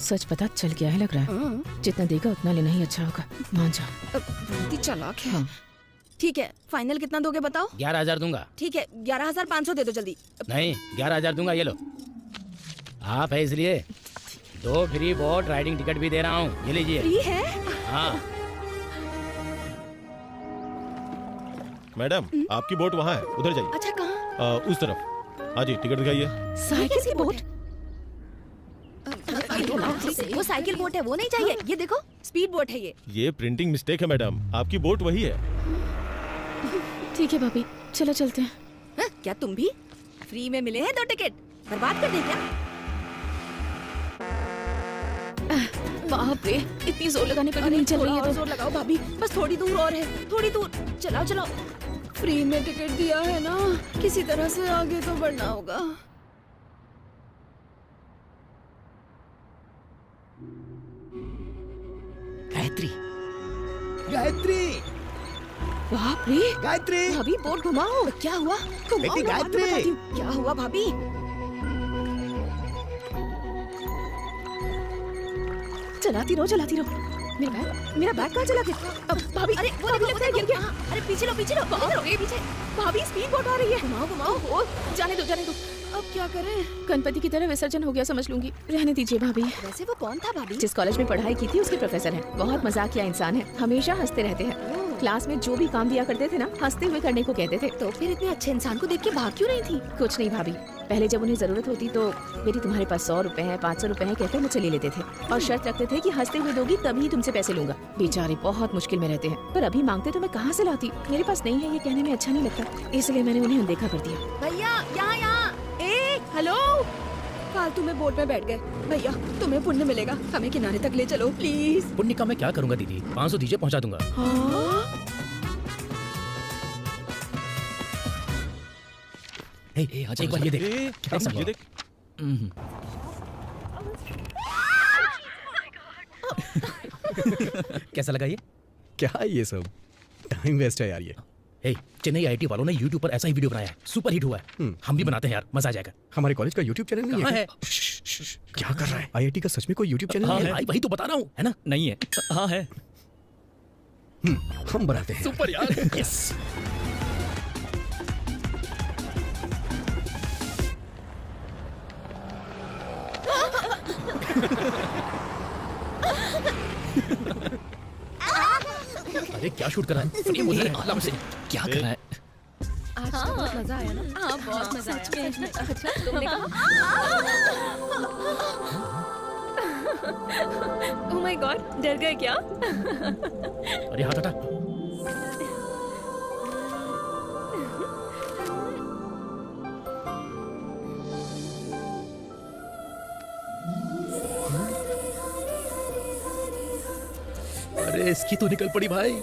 सच पता चल गया है लग रहा है। जितना देगा उतना लेना ही अच्छा होगा। मान जा। बहुत ही चालाक है। हाँ। ठीक है, फाइनल कितना दोगे बताओ? 11,000 दूंगा। ठीक है, 11,500 दे दो जल्दी। नहीं, 11,000 दूंगा। ये लो, आप है इसलिए 2 फ्री बोट राइडिंग टिकट भी दे रहा हूँ। ये लीजिए। फ्री है? हाँ। मैडम, आपकी बोट वहाँ है, उधर जाइए। अच्छा, कहाँ? उस तरफ। हाँ जी, टिकट दिखाइए। साइकिल की बोट? वो साइकिल बोट है, वो नहीं चाहिए। ये देखो, स्पीड बोट है ये। ये प्रिंटिंग मिस्टेक है मैडम, आपकी बोट वही है। ठीक है भाभी, चलो चलते हैं। हाँ, क्या तुम भी फ्री में मिले हैं 2 टिकट? बर्बाद कर दे क्या? बाप रे, इतनी जोर लगाने पर भी नहीं चल रही है। तो जोर लगाओ भाभी, बस थोड़ी दूर और है, थोड़ी दूर। चलाओ चलाओ। फ्री में टिकट दिया है ना, किसी तरह से आगे तो बढ़ना होगा। गायत्री, गायत्री, बाप रे, गायत्री, भाभी बोट घुमाओ। क्या हुआ? घुमाओ, बेटी, मैं बाद में गायत्री। बताती हूँ। क्या हुआ भाभी? चलाती रहो। मेरा बैग कहाँ चला गया? अब भाभी, अरे वो भाभी देखो, लगता है गिर गया। अरे पीछे लो, पीछे लो, पीछे। भाभी, स्पीड बोट आ रही है। घुमाओ। जाने दो। अब क्या करें? गणपति की तरह विसर्जन हो गया समझ लूंगी। रहने दीजिए भाभी। वैसे वो कौन था भाभी? जिस कॉलेज में पढ़ाई की थी उसके प्रोफेसर हैं। बहुत मजाकिया इंसान है, हमेशा हंसते रहते हैं। क्लास में जो भी काम दिया करते थे ना, हंसते हुए करने को कहते थे। तो फिर इतने अच्छे इंसान को देख के भाग क्यों रही थी? कुछ नहीं भाभी, पहले जब उन्हें जरूरत होती तो बेटी तुम्हारे पास 100 रुपए हैं, 500 रुपए हैं कहकर मुझसे ले लेते थे और शर्त रखते थे कि हंसते हुए दोगी तभी तुमसे पैसे लूंगा। बेचारे बहुत मुश्किल में रहते हैं, पर अभी मांगते तो मैं कहाँ से लाती? मेरे पास नहीं है ये कहने में अच्छा नहीं लगता, इसलिए मैंने उन्हें अनदेखा कर दिया। भैया यहाँ। हेलो, फालतू में बोट में बैठ गए। भैया तुम्हें पुण्य मिलेगा, हमें किनारे तक ले चलो प्लीज। पुण्य का मैं क्या करूंगा दीदी? 500 दीजिए, पहुंचा दूंगा। एक बार ये देख। कैसा लगा ये? क्या है ये सब? टाइम वेस्ट है यार ये। चेन्नई आईआईटी वालों ने यूट्यूब पर ऐसा ही वीडियो बनाया है, सुपर हिट हुआ है। हम भी बनाते हैं यार, मजा आ जाएगा। हमारे कॉलेज का यूट्यूब चैनल नहीं है? क्या कर रहा है? आईआईटी का सच में कोई यूट्यूब चैनल है? भाई वही तो बता रहा हूँ, है ना? नहीं है। हाँ है। हम बनाते हैं। सुपर यार। यस। अरे क्या शूट कर रहा है? फ्रेम उधर है, आराम से। क्या कर रहा है? आज तो बहुत मजा आया ना? हाँ बहुत मजा आया। अच्छा तुमने कहा? ओह माय गॉड, डर गए क्या? अरे हाथ हटा। अरे इसकी तो निकल पड़ी भाई।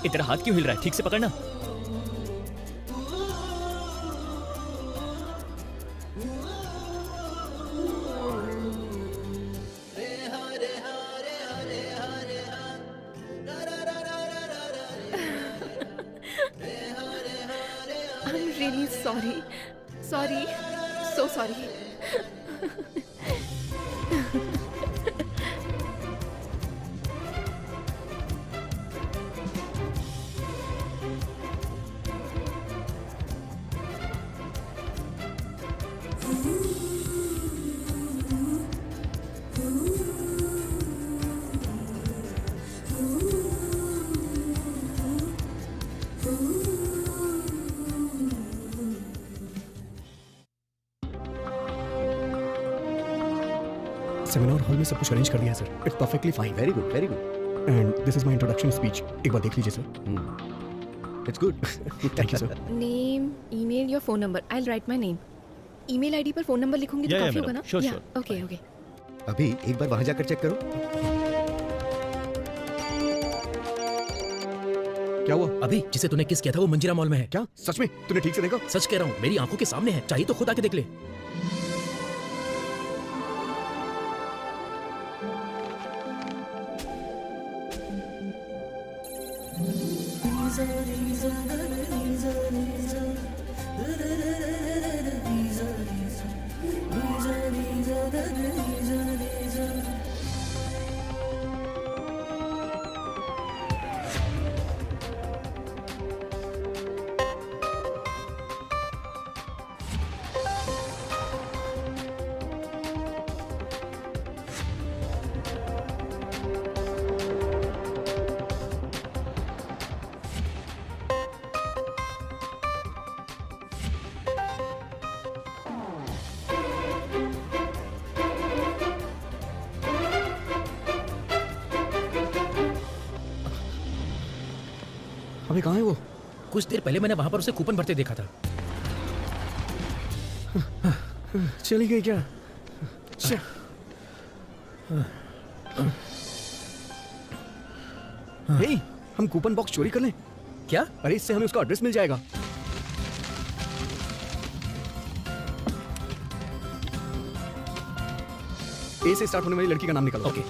ये तेरा हाथ क्यों हिल रहा है? ठीक से पकड़ना। I'm really sorry. Sorry. So sorry. Seminar hall में सब कुछ अरेंज कर दिया है sir. It's perfectly fine. Very good, very good. And this is my introduction speech. एक बार देख लीजिए sir. It's good. Thank you sir. Name, email, your phone number. I will write my name. Email ID पर phone number लिखूंगी तो काफी होगा ना? Sure, sure. Okay okay. अभी एक बार वहां जाकर चेक करो. क्या हुआ? अभी जिसे तूने किस किया था वो मंजीरा मॉल में है. क्या सच में? तूने ठीक से देखा? सच कह रहा हूँ, मेरी आंखों के सामने है. चाहिए तो खुद आके देख ले. अभी कहाँ है वो? कुछ देर पहले मैंने वहां पर उसे कूपन भरते देखा था. चली गई क्या? हे, हम कूपन बॉक्स चोरी कर लें क्या? अरे इससे हमें उसका एड्रेस मिल जाएगा. ए से स्टार्ट होने वाली लड़की का नाम निकालो. ओके.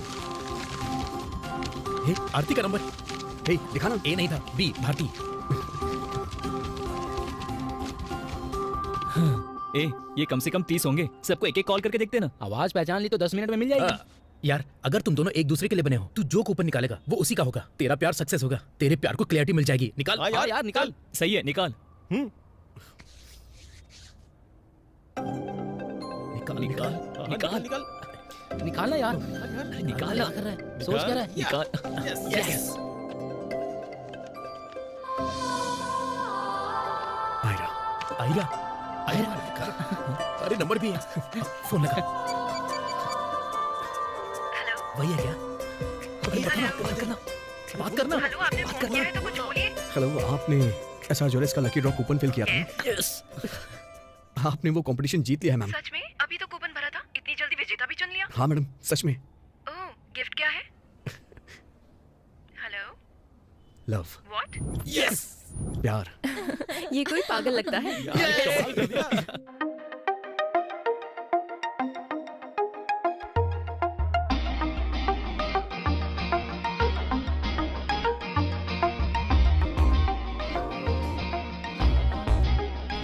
हे, आरती का नंबर. हे, दिखा ना. ए नहीं था, बी, भारती. ए, ये कम से कम 30 होंगे. सबको एक एक कॉल करके देखते ना. आवाज पहचान ली तो 10 मिनट में मिल जाएगी. यार अगर तुम दोनों एक दूसरे के लिए बने हो, तू जो कूपन निकालेगा वो उसी का होगा. तेरा प्यार सक्सेस होगा. तेरे प्यार को क्लैरिटी मिल जाएगी. निकाल. हाँ यार निकाल. सही है, निकाल. निकाल निकाल निकाल निकाल. निकालना यार. निकाल. क्या कर रहा है? सोच क्या रहा है? निकाल. यस. आयरा. आयरा. आयरा. अरे नंबर भी है. फोन लगा. वही है क्या? बात करना. बात करना. बात करना. हेलो, आपने एसआर ज्वेलर्स का लकी ड्रॉ कूपन फिल किया था? यस. आपने वो कंपटीशन जीत लिया है मैम. सच में? अभी तो कूपन भरा था. इतनी जल्दी विजेता भी चुन लिया? हाँ मैडम, सच में. ओह, गिफ्ट क्या है? हेलो. लव. व्हाट? यस. प्यार. ये कोई पागल लगता है. कमाल कर दिया.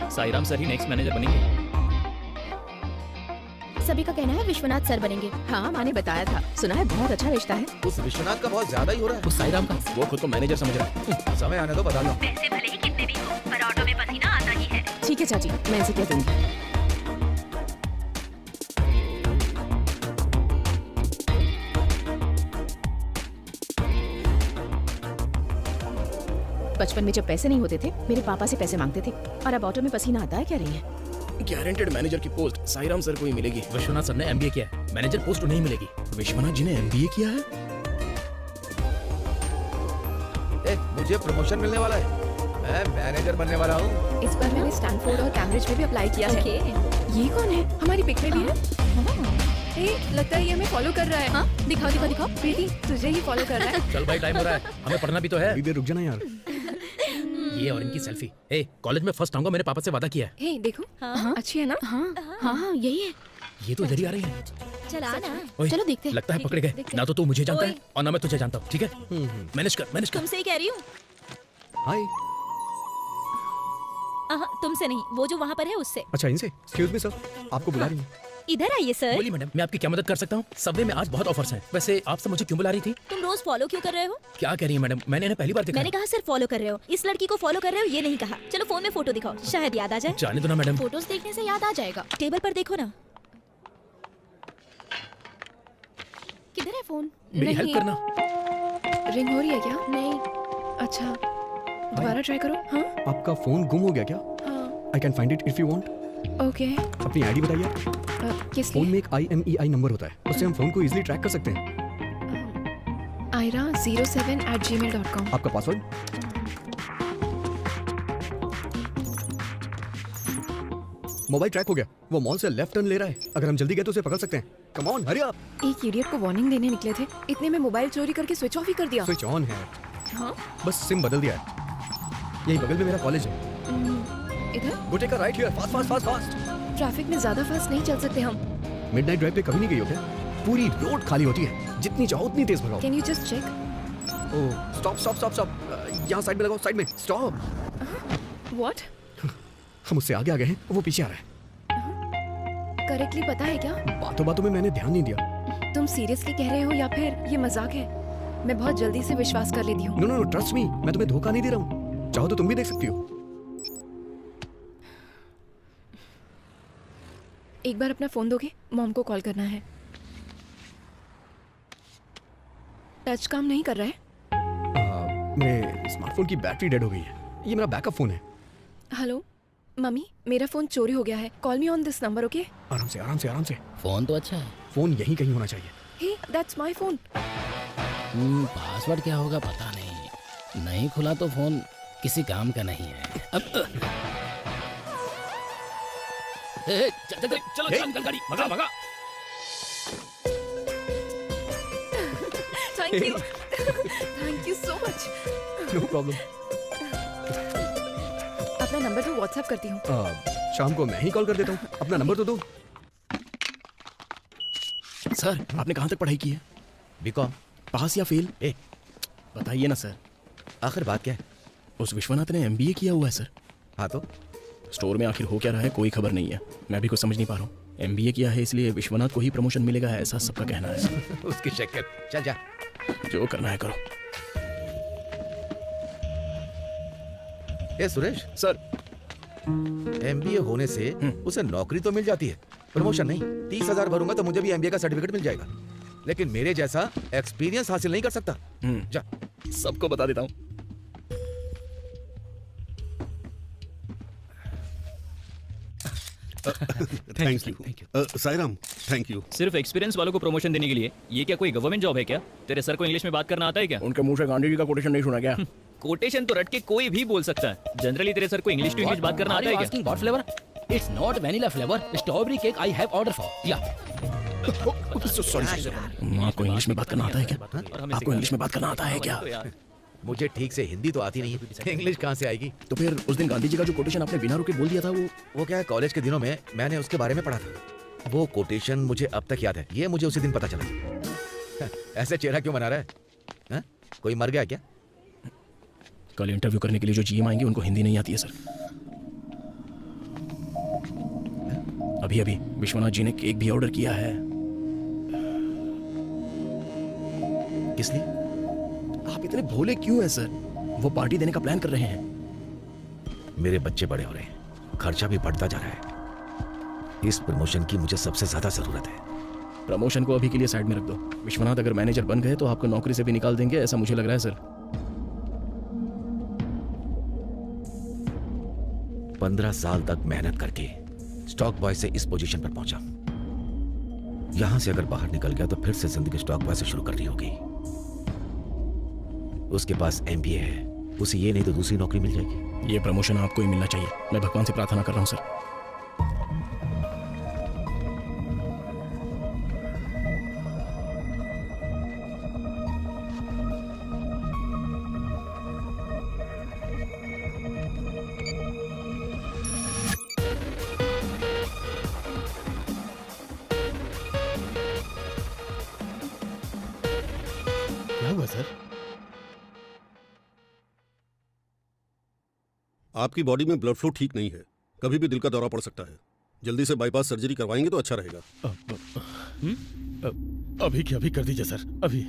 साईराम सर ही नेक्स्ट मैनेजर बनेंगे. सभी का कहना है विश्वनाथ सर बनेंगे. हाँ, माँ ने बताया था. सुना है बहुत अच्छा रिश्ता है. उस विश्वनाथ का बहुत ज्यादा ही हो रहा उस साईराम का. वो खुद को मैनेजर समझ रहा है. है. समय आने दो, बता दो. पैसे भले ही कितने भी हो, पर ऑटो में पसीना आता ही है. ठीक है चाची, मैं इसे कह दूंगी. बचपन में जब पैसे नहीं होते थे, मेरे पापा से पैसे मांगते थे, और अब ऑटो में पसीना आता है. क्या रही है? गारंटेड मैनेजर की पोस्ट साईराम सर को ही मिलेगी. विश्वनाथ सर ने एमबीए किया है. मैनेजर पोस्ट नहीं मिलेगी. विश्वनाथ जी ने एमबीए किया है? मुझे प्रमोशन मिलने वाला है. मैं मैनेजर बनने वाला हूँ. इस बार मैंने स्टैनफोर्ड और कैम्ब्रिज में भी अप्लाई किया है. ये कौन है? हमारी पिक में भी है. लगता है ये हमें फॉलो कर रहा है. हाँ, दिखाओ दिखाओ दिखाओ. प्रीति, तुझे ही फॉलो कर रहा है. चल भाई, टाइम हो रहा है. हमें पढ़ना भी तो है. थोड़ी देर रुक जाना यार. ये और इनकी सेल्फी। ए, कॉलेज में फर्स्ट आऊंगा, मैंने पापा से वादा किया है। हे देखो, अच्छी है ना? हाँ यही है। ये तो इधर ही आ रही है। चला ना। ओए, चलो देखते हैं। लगता है पकड़े गए। ना तो तू मुझे जानता है और ना मैं तुझे जानता हूँ। ठीक है, मैनेज कर, मैनेज कर। तुमसे ही कह रही हूँ। हाय। तुमसे नहीं, वो जो वहाँ पर है उससे। अच्छा, इनसे। एक्सक्यूज मी सर, आपको बुला रही हूँ। इधर आइए सर। बोलिए मैडम, मैं आपकी क्या मदद कर सकता हूँ? सबवे में आज बहुत ऑफर्स हैं। वैसे आपसे मुझे क्यों बुला रही थी? तुम रोज फॉलो क्यों कर रहे हो? क्या कह रही है मैडम? मैंने इन्हें पहली बार देखा। मैंने कहा सिर्फ फॉलो कर रहे हो, इस लड़की को फॉलो कर रहे हो ये नहीं कहा। चलो फोन में फोटो दिखाओ, शायद याद आ जाए। जाने दो ना मैडम। फोटोज देखने से याद आ जाएगा। टेबल पर देखो ना। किधर है फोन? मेरी हेल्प करना। रिंग हो रही है क्या? नहीं। अच्छा, दोबारा ट्राई करो। हाँ आपका फोन गुम हो गया क्या? I can find it if you want. Okay. अपनी आईडी बताइए। किस फोन में एक IMEI नंबर होता है, उससे हम फोन को इजीली ट्रैक कर सकते हैं। ira07@gmail.com। आपका पासवर्ड? मोबाइल ट्रैक हो गया। वो मॉल से लेफ्ट टर्न ले रहा है। अगर हम जल्दी गए तो उसे पकड़ सकते हैं। Come on, hurry up. एक इडियट को वार्निंग देने निकले थे, इतने में मोबाइल चोरी करके स्विच ऑफ ही कर दिया। स्विच ऑन है। हाँ? बस सिम बदल दिया है। यही बगल में मेरा कॉलेज है। इधर? Go take a right here, fast fast fast fast. Traffic में ज्यादा फास्ट नहीं चल सकते हम। मिडनाइट ड्राइव पे कभी नहीं गई हो क्या? पूरी रोड खाली होती है, जितनी चाहो उतनी तेज भगाओ। Can you just check? Oh, stop stop stop stop. यहाँ साइड में लगाओ, साइड में। स्टॉप। व्हाट? हम उससे आगे आ गए हैं, वो पीछे आ रहा है। करेक्टली पता है क्या? बातों बातों में मैंने ध्यान नहीं दिया। तुम सीरियसली कह रहे हो या फिर ये मजाक है? मैं बहुत जल्दी से विश्वास कर लेती हूँ। No no no, trust me, मैं तुम्हें धोखा नहीं दे रहा हूँ। चाहो तो तुम भी देख सकती हो। एक बार अपना फोन दोगे? मॉम को कॉल करना है। टच काम नहीं कर रहा है। मेरे स्मार्टफोन की बैटरी डेड हो गई है। ये मेरा बैकअप फोन है। हेलो मम्मी, मेरा फोन चोरी हो गया है। Call me on this number, okay? आराम से आराम से आराम से। फोन तो अच्छा है। फोन यहीं कहीं होना चाहिए। हे, दैट्स माय फोन। पासवर्ड क्या होगा पता नहीं। नहीं खुला तो फोन किसी काम का नहीं है। अब चलो निकल गाड़ी, भगा भगा। Thank you so much. No problem. अपना नंबर तो व्हाट्सएप करती हूँ। शाम को मैं ही कॉल कर देता हूँ। अपना नंबर तो दो। सर, आपने कहाँ तक पढ़ाई की है? बीकॉम। पास या फेल? बताइए ना सर। आखिर बात क्या है? उस विश्वनाथ ने MBA किया हुआ है सर। हाँ तो? स्टोर में आखिर हो क्या रहा है कोई खबर नहीं है। मैं भी कुछ समझ नहीं पा रहा हूँ। MBA किया है इसलिए विश्वनाथ को ही प्रमोशन मिलेगा, ऐसा सबका कहना है। उसकी शक्कर। चल जा, जो करना है करो। ए सुरेश सर, MBA होने से उसे नौकरी तो मिल जाती है, प्रमोशन नहीं। 30,000 भरूंगा तो मुझे भी MBA का सर्टिफिकेट मिल जाएगा, लेकिन मेरे जैसा एक्सपीरियंस हासिल नहीं कर सकता। जा, सबको बता देता हूँ। Thank you Sairam, thank you. सिर्फ एक्सपीरियंस वालों को प्रमोशन देने के लिए? ये क्या कोई गवर्नमेंट जॉब है क्या? तेरे सर को इंग्लिश में बात करना आता है क्या? उनके मुंह से गांधी जी का कोटेशन नहीं सुना क्या? कोटेशन तो रट के कोई भी बोल सकता है। जनरली तेरे सर को इंग्लिश टू इंग्लिश बात करना आता है क्या? What flavor? It's not vanilla flavor. Strawberry cake I have order for. Yeah. Sorry, आपको इंग्लिश में बात करना आता है क्या? आपको इंग्लिश में बात करना आता है क्या? मुझे ठीक से हिंदी तो आती नहीं है, इंग्लिश कहाँ से आएगी? तो फिर उस दिन गांधी जी का जो कोटेशन आपने बिना रुके बोल दिया था, वो क्या है, कॉलेज के दिनों में मैंने उसके बारे में पढ़ा था। वो कोटेशन मुझे अब तक याद है। ये मुझे उसी दिन पता चला। ऐसे चेहरा क्यों बना रहा है? हा? कोई मर गया क्या? कल इंटरव्यू करने के लिए जो GM आएंगे उनको हिंदी नहीं आती है सर। अभी अभी विश्वनाथ जी ने केक भी ऑर्डर किया है। किस लिए? आप इतने भोले क्यों हैं सर? वो पार्टी देने का प्लान कर रहे हैं। मेरे बच्चे बड़े हो रहे हैं, खर्चा भी बढ़ता जा रहा है। इस प्रमोशन की मुझे सबसे ज्यादा जरूरत है। प्रमोशन को अभी के लिए साइड में रख दो। विश्वनाथ अगर मैनेजर बन गए तो आपको नौकरी से भी निकाल देंगे, ऐसा मुझे लग रहा है सर। 15 साल तक मेहनत करके स्टॉक बॉय से इस पोजीशन पर पहुंचा। यहां से अगर बाहर निकल गया तो फिर से जिंदगी स्टॉक बॉय से शुरू करनी होगी। उसके पास MBA है, उसे ये नहीं तो दूसरी नौकरी मिल जाएगी। ये प्रमोशन आपको ही मिलना चाहिए। मैं भगवान से प्रार्थना कर रहा हूं सर। क्या हुआ सर? आपकी बॉडी में ब्लड फ्लो ठीक नहीं है, कभी भी दिल का दौरा पड़ सकता है। जल्दी से बाईपास सर्जरी करवाएंगे तो अच्छा रहेगा। अभी क्या अभी कर दीजिए सर, अभी।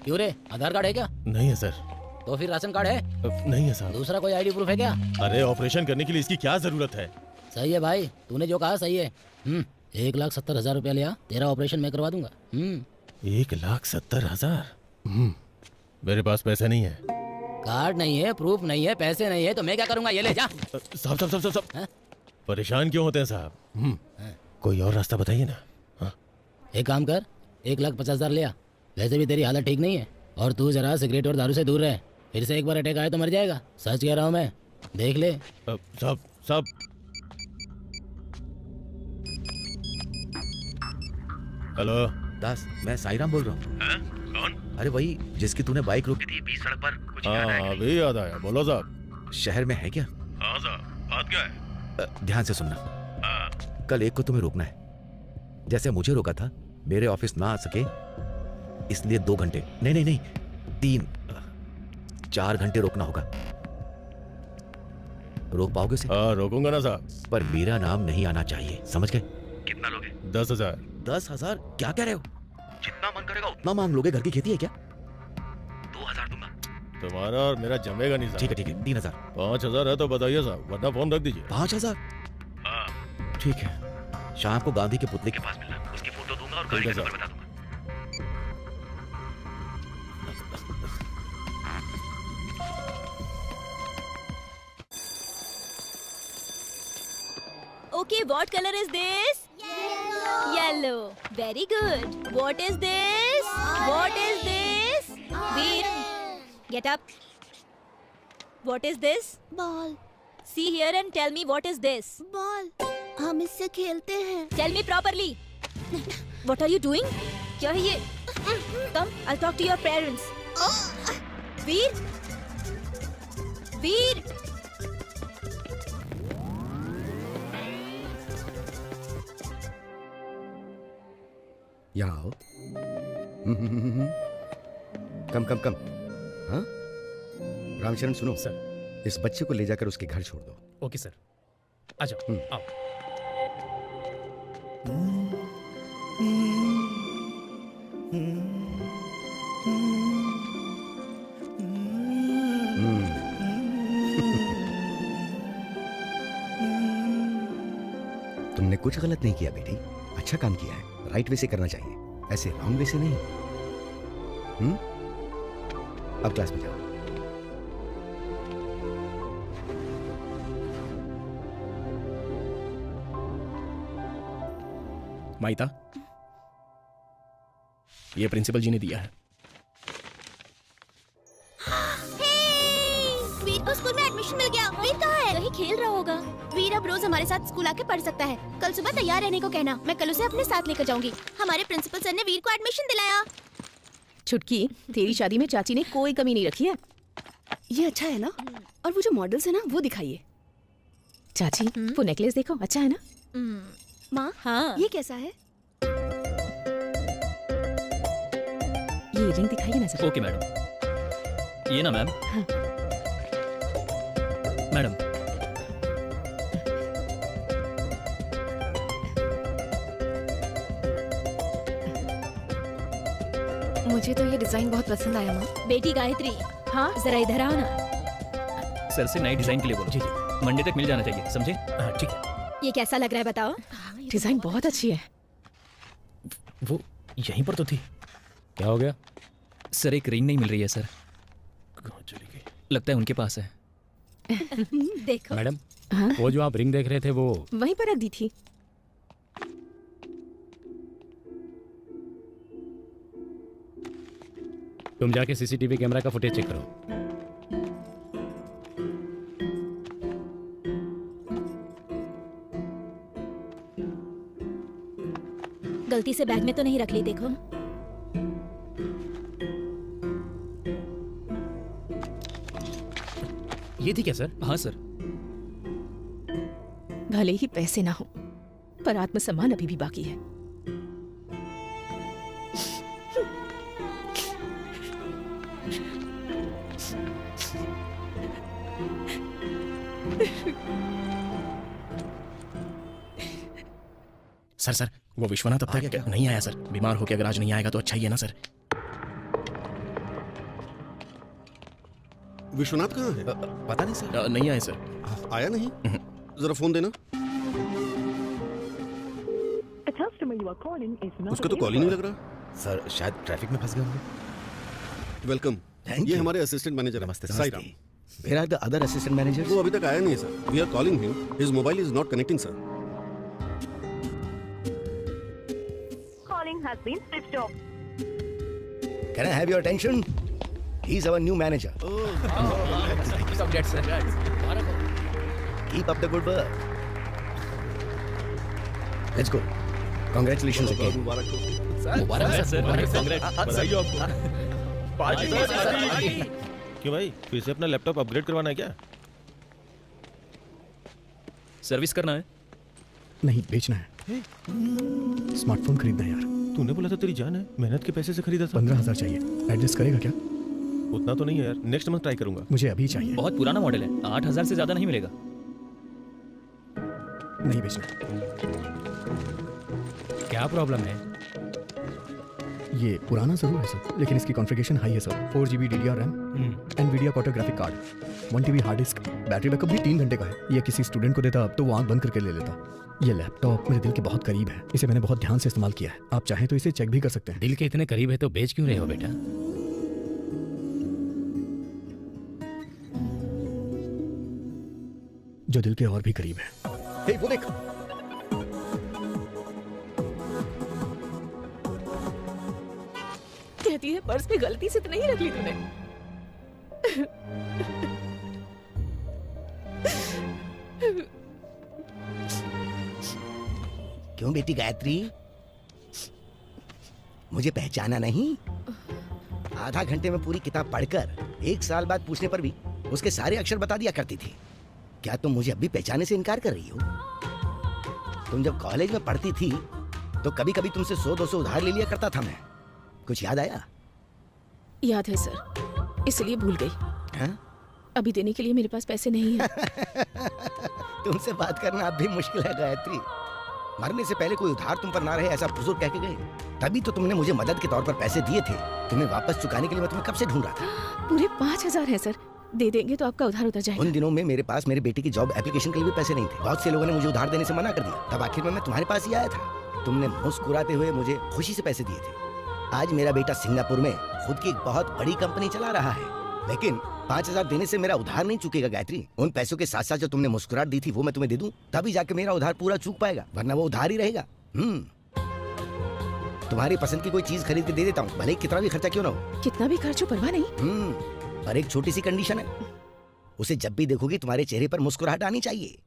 क्यों रे, आधार कार्ड है क्या? नहीं है सर। तो फिर राशन कार्ड है? नहीं है साहब। दूसरा कोई आईडी प्रूफ है क्या? अरे ऑपरेशन करने के लिए इसकी क्या जरूरत है? सही है भाई, तूने जो कहा सही है। 1,70,000 रुपया लिया, तेरा ऑपरेशन मैं करवा दूंगा। 1,70,000? मेरे पास पैसे नहीं है। कार्ड नहीं है, प्रूफ नहीं है, पैसे नहीं है, तो मैं क्या करूंगा? ये ले जा। साहब परेशान क्यों होते हैं साहब? कोई और रास्ता बताइए ना। एक काम कर, 1,50,000 लिया। वैसे भी तेरी हालत ठीक नहीं है, और तू जरा सिगरेट और दारू से दूर रहे। फिर से एक बार अटैक आए तो मर जाएगा, सच कह रहा हूँ मैं, देख ले। साहब हेलो दास, मैं साईराम बोल रहा हूँ। कौन? अरे वही जिसकी तूने बाइक रोकी थी बीच सड़क पर। कुछ याद आया? अभी याद आया, बोलो साहब। शहर में है क्या? हाँ साहब, बात क्या है? ध्यान से सुनना। कल एक को तुम्हें रोकना है, जैसे मुझे रोका था। मेरे ऑफिस ना आ सके इसलिए 2 घंटे, नहीं 3 4 घंटे रोकना होगा। रोक पाओगे उसे? रोकूंगा ना साहब, पर मेरा नाम नहीं आना चाहिए, समझ गए? कितना लोगे? 10,000। 10,000? क्या कह रहे हो? जितना मन करेगा उतना मांग लोगे, घर की खेती है क्या? 2,000 दूंगा। तुम्हारा और मेरा जमेगा नहीं साहब। ठीक है 3,000। 5,000 है तो बताइए साहब, वरना फोन रख दीजिए। 5,000? ठीक है, शाम को गांधी के पुतले के पास मिलना, उसकी फोटो दूंगा और गाड़ी का नंबर बता दूंगा। Okay, what color is this? Yellow. Very good. What is this? What is this? Veer, get up. What is this? Ball. See here and tell me what is this? Ball. हम इससे खेलते हैं। Tell me properly. What are you doing? क्या है ये? Come, I'll talk to your parents. Veer. Veer. यहाँ आओ। कम। हाँ रामचरण, सुनो सर। इस बच्चे को ले जाकर उसके घर छोड़ दो। ओके सर, आ जाओ। आओ। तुमने कुछ गलत नहीं किया बेटी, अच्छा काम किया है। राइट वे से करना चाहिए, ऐसे रॉन्ग वे से नहीं। अब क्लास में जाओ। माइता, ये प्रिंसिपल जी ने दिया है। वीर को स्कूल में एडमिशन मिल गया। वीर कहाँ है? कहीं खेल रहा होगा। वीर अब रोज हमारे साथ स्कूल आके पढ़ सकता है। कल सुबह तैयार रहने को कहना, मैं कल उसे अपने साथ लेकर जाऊंगी। हमारे प्रिंसिपल सर ने वीर को एडमिशन दिलाया। छुटकी, तेरी शादी में चाची ने कोई कमी नहीं रखी है। ये अच्छा है ना? और वो जो मॉडल्स है ना, वो दिखाइए। चाची, वो नेकलेस देखो, अच्छा है ना? माँ, हाँ। ये कैसा है? ये रिंग दिखाइए ना सर। Okay madam. ये ना मैम। हाँ। मैडम, मुझे तो ये डिजाइन बहुत पसंद आया माँ। बेटी गायत्री, हाँ जरा इधर आओ ना। सर से नई डिजाइन के लिए बोलो। जी। मंडे तक मिल जाना चाहिए, समझे? हाँ ठीक है। ये कैसा लग रहा है बताओ? डिजाइन बहुत अच्छी है। वो यहीं पर तो थी। क्या हो गया? सर एक रिंग नहीं मिल रही है सर। कहाँ चली गई? लगता है उनके पास है। देखो। मैडम, हाँ? वो जो आप रिंग देख रहे थे वो वहीं पर रख दी थी। तुम जाके सीसीटीवी कैमरा का फुटेज चेक करो। गलती से बैग में तो नहीं रख ली, देखो। ये थी क्या सर? हाँ सर। भले ही पैसे ना हो, पर आत्मसम्मान अभी भी बाकी है। सर वो विश्वनाथ अब तक नहीं आया सर। बीमार होकर अगर आज नहीं आएगा तो अच्छा ही है ना सर। विश्वनाथ कहाँ है? पता नहीं सर। नहीं आए सर। आया नहीं? जरा फोन देना। उसका तो कॉल ही नहीं लग रहा। सर शायद ट्रैफिक में फंस गए होंगे। वेलकम। Thank ये you. हमारे असिस्टेंट मैनेजर। नमस्ते Sai Ram. Where are the other assistant managers? वो अभी तक आया नहीं sir. We are calling him. His mobile is not connecting sir. Calling has been switched off. Can I have your attention? He's our new manager. Keep up the good work. Let's go. Congratulations again. क्यों भाई, फिर से अपना laptop upgrade करवाना है क्या? Service करना है? नहीं, बेचना है। स्मार्टफोन खरीदना है यार। तूने बोला था तेरी जान है, मेहनत के पैसे से खरीदा था। 15,000 चाहिए। एडजस्ट करेगा क्या? उतना तो नहीं है यार, नेक्स्ट मंथ ट्राई करूंगा। मुझे अभी चाहिए। बहुत पुराना मॉडल है, 8,000 से ज्यादा नहीं मिलेगा। नहीं बेचना। क्या प्रॉब्लम है? ये पुराना जरूर है सर, लेकिन इसकी कॉन्फ़िगरेशन हाई है sir. 4GB DDR RAM, NVIDIA quarter graphic card, 1 TB hard disk, battery backup भी 3 घंटे का है। ये किसी स्टूडेंट को देता अब तो वो आंख बंद करके ले लेता। ये लैपटॉप मेरे दिल के बहुत करीब है, इसे मैंने बहुत ध्यान से इस्तेमाल किया है। आप चाहें तो इसे चेक भी कर सकते हैं। दिल के इतने करीब है तो बेच क्यों रहे हो बेटा? जो दिल के और भी करीब है। हे वो देख। कहती है पर्स में गलती से तो नहीं रख ली तूने। क्यों बेटी गायत्री, मुझे पहचाना नहीं? आधा घंटे में पूरी किताब पढ़कर 1 साल बाद पूछने पर भी उसके सारे अक्षर बता दिया करती थी। क्या तुम मुझे अब भी पहचानने से इनकार कर रही हो? तुम जब कॉलेज में पढ़ती थी तो कभी कभी तुमसे 100-200 उधार ले लिया करता था मैं। कुछ याद आया? याद है सर, इसलिए भूल गई। हाँ? अभी देने के लिए मेरे पास पैसे नहीं है। तुमसे बात करना अब भी मुश्किल है गायत्री। मरने से पहले कोई उधार तुम पर ना रहे ऐसा बुजुर्ग कह के गए। तभी तो तुमने मुझे मदद के तौर पर पैसे दिए थे। तुम्हें वापस चुकाने के लिए मैं तुम्हें कब से ढूंढ रहा था। पूरे 5,000 है सर, दे देंगे तो आपका उधार उतर जाएगा। उन दिनों में मेरे पास मेरे बेटी की जॉब एप्लीकेशन के लिए भी पैसे नहीं थे। बहुत से लोगों ने मुझे उधार देने से मना कर दिया। तब आखिर में मैं तुम्हारे पास ही आया था। तुमने मुस्कुराते हुए मुझे खुशी से पैसे दिए थे। आज मेरा बेटा सिंगापुर में खुद की एक बहुत बड़ी कंपनी चला रहा है, लेकिन 5,000 देने से मेरा उधार नहीं चुकेगा गायत्री। उन पैसों के साथ साथ जो तुमने मुस्कुराहट दी थी वो मैं तुम्हें दे दूं, तभी जाके मेरा उधार पूरा चूक पाएगा, वरना वो उधार ही रहेगा। तुम्हारी पसंद की कोई चीज खरीद के दे देता हूँ, भले कितना भी खर्चा क्यों ना हो। कितना भी खर्च हो परवाह नहीं। पर एक छोटी सी कंडीशन है, उसे जब भी देखोगी तुम्हारे चेहरे पर मुस्कुराहट आनी चाहिए।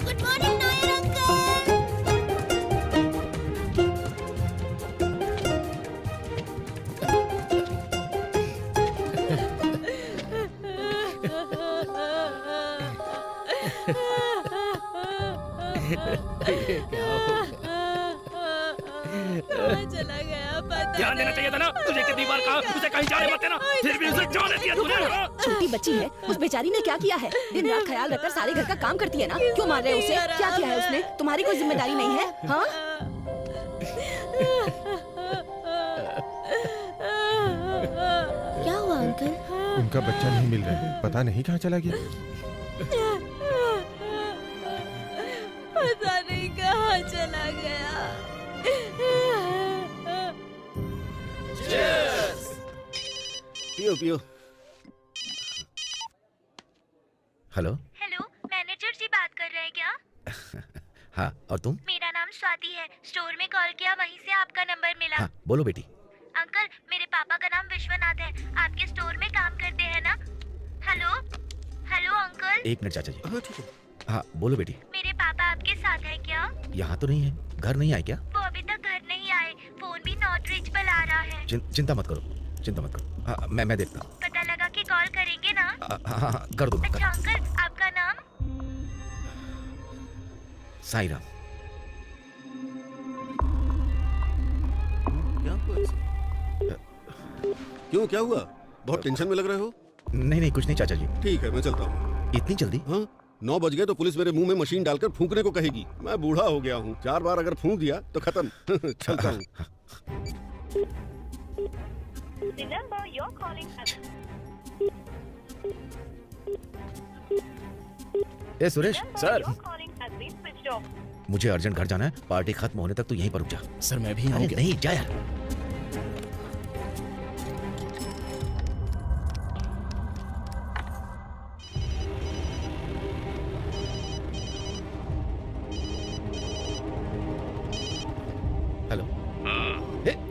Good morning Nair uncle. चला गया पता ध्यान देना चाहिए था ना, तुझे कितनी बार कहा उसे कहीं जाने मत देना, फिर भी उसे जाने दिया तूने। छोटी बच्ची है, उस बेचारी ने क्या किया है? दिन रात ख्याल रखकर सारे घर का काम करती है ना, क्यों मार रहे हो उसे? क्या किया है उसने? तुम्हारी कोई जिम्मेदारी नहीं है? हाँ? क्या हुआ अंकल? उनका बच्चा नहीं मिल रहा है, पता नहीं कहाँ चला गया। पता नहीं कहाँ चला गया। पियो पियो। हेलो। हेलो, मैनेजर जी बात कर रहे हैं क्या? हाँ, और तुम? मेरा नाम स्वाति है, स्टोर में कॉल किया, वहीं से आपका नंबर मिला। हाँ, बोलो बेटी। अंकल, मेरे पापा का नाम विश्वनाथ है, आपके स्टोर में काम करते हैं ना? Hello hello uncle. 1 मिनट चाचा जी। हाँ ठीक है। हाँ बोलो बेटी। मेरे पापा आपके साथ है क्या? यहाँ तो नहीं है, घर नहीं आए क्या? वो अभी तक घर नहीं आए, फोन भी नॉट रीचेबल आ रहा है। चिंता मत करो, चिंता मत करो। हाँ, मैं देखता हूँ। पता लगा कि कॉल करेंगे ना? हाँ कर दो। अच्छा अंकल, आपका नाम? साई राम। क्यों, क्या हुआ? बहुत टेंशन में लग रहे हो। नहीं नहीं कुछ नहीं चाचा जी। ठीक है, मैं चलता हूँ। इतनी जल्दी? हाँ, 9 बज गए तो पुलिस मेरे मुंह में मशीन डालकर फूंकने को कहेगी। मैं बूढ़ा हो गया हूँ, 4 बार अगर फूंक दिया तो खत्म। चलता हूँ। The number you're calling has A Suresh sir, been switched off. मुझे अर्जेंट घर जाना है, पार्टी खत्म होने तक तू यहीं पर रुक जा। सर मैं भी अरे नहीं जा यार। हेलो।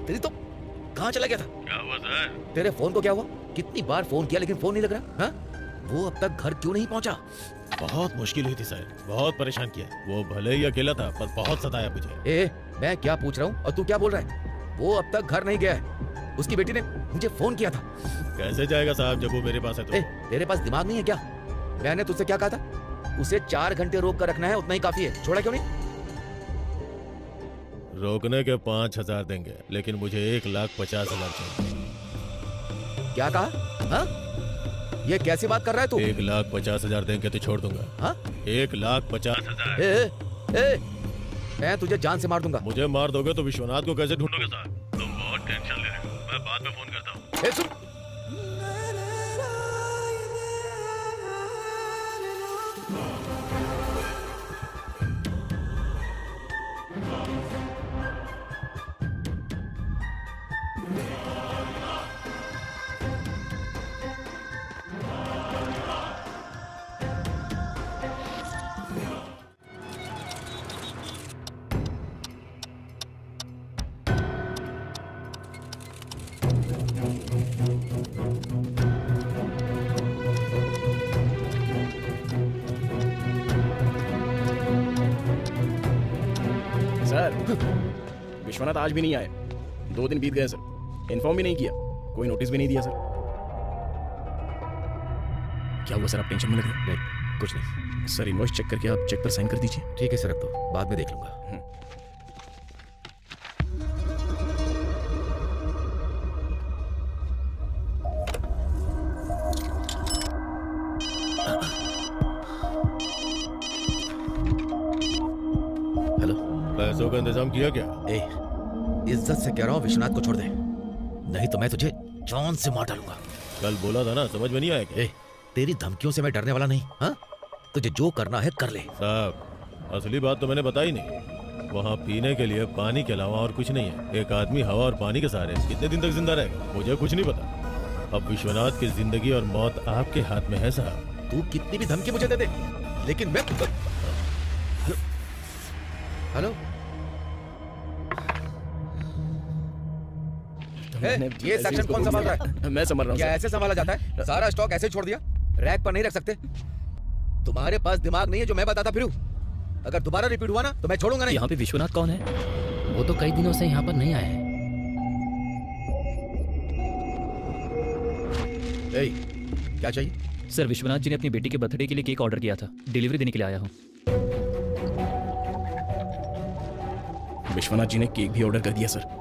तेरी तो कहाँ चला गया था? क्या हुआ सर? तेरे फोन को क्या हुआ? कितनी बार फोन किया लेकिन फोन नहीं लग रहा। हाँ? वो अब तक घर क्यों नहीं पहुंचा? बहुत मुश्किल हुई थी सर, बहुत परेशान किया। वो भले ही अकेला था पर बहुत सताया मुझे। ए, मैं क्या पूछ रहा हूँ और तू क्या बोल रहा है? वो अब तक घर नहीं गया है। उसकी बेटी ने मुझे फोन किया था। कैसे जाएगा साहब जब वो मेरे पास है तो? ए, तेरे पास दिमाग नहीं है क्या? मैंने तुझसे क्या कहा था? उसे 4 घंटे रोक कर रखना है, उतना ही काफी है। छोड़ा क्यों नहीं? रोकने के 5,000 देंगे, लेकिन मुझे 1,50,000 चाहिए। क्या कहा? हाँ? ये कैसी बात कर रहा है तू? 1,50,000 देंगे तो छोड़ दूंगा। हाँ? 1,50,000। मैं तुझे जान से मार दूंगा। मुझे मार दोगे तो विश्वनाथ को कैसे ढूंढोगे साहब? तुम बहुत टेंशन ले रहे हो, मैं बाद में फोन करता हूँ। सुन। सर, विश्वनाथ आज भी नहीं आए। 2 दिन बीत गए सर, इन्फॉर्म भी नहीं किया, कोई नोटिस भी नहीं दिया सर। क्या हुआ सर, आप टेंशन में लग रहे हैं? नहीं कुछ नहीं सर। इनवॉइस चेक करके आप चेक पर साइन कर दीजिए। ठीक है सर, रख दो, बाद में देख लूंगा। हेलो। पैसों का इंतजाम किया क्या? ए, इज्जत से कह रहा हूँ विश्वनाथ को छोड़ दे, नहीं तो मैं तुझे जान से मार डालूंगा। कल बोला था ना, समझ में नहीं आया क्या? ए, तेरी धमकियों से मैं डरने वाला नहीं। हाँ? तुझे जो करना है कर ले। साहब, असली बात तो मैंने बताई नहीं। वहाँ पीने के लिए पानी के अलावा और कुछ नहीं है। एक आदमी हवा और पानी के सहारे कितने दिन तक जिंदा रहेगा, मुझे कुछ नहीं पता। अब विश्वनाथ की जिंदगी और मौत आपके हाथ में है साहब। तू कितनी भी धमकी मुझे दे दे, लेकिन मैं हेलो। ये सेक्शन कौन संभाल रहा है? मैं संभाल रहा हूँ। क्या ऐसे संभाला जाता है? सारा स्टॉक ऐसे छोड़ दिया? रैक पर नहीं रख सकते? तुम्हारे पास दिमाग नहीं है जो मैं बताता फिरूं? अगर दोबारा रिपीट हुआ ना तो मैं छोड़ूंगा नहीं। यहाँ पे विश्वनाथ कौन है? वो तो कई दिनों से यहाँ पर नहीं आए हैं। क्या चाहिए? सर, विश्वनाथ जी ने अपनी बेटी के बर्थडे के लिए केक ऑर्डर किया था, डिलीवरी देने के लिए आया हूँ। विश्वनाथ जी ने केक भी ऑर्डर कर दिया सर।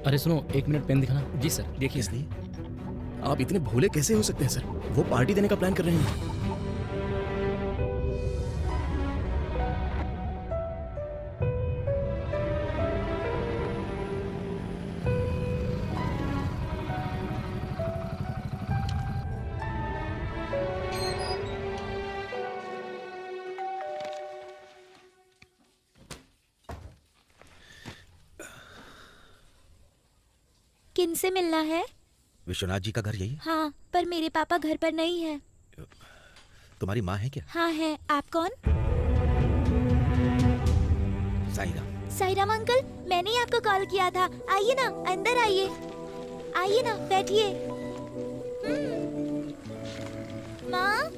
अरे सुनो, 1 मिनट पेन दिखाना। जी सर, देखिए। इसलिए आप इतने भोले कैसे हो सकते हैं सर? वो पार्टी देने का प्लान कर रहे हैं। किनसे मिलना है? विश्वनाथ जी का घर यही? हाँ, पर मेरे पापा घर पर नहीं है। तुम्हारी माँ है क्या? हाँ है। आप कौन? साईराम। साईराम अंकल, मैंने ही आपको कॉल किया था। आइए ना, अंदर आइए। आइए ना, बैठिए। माँ,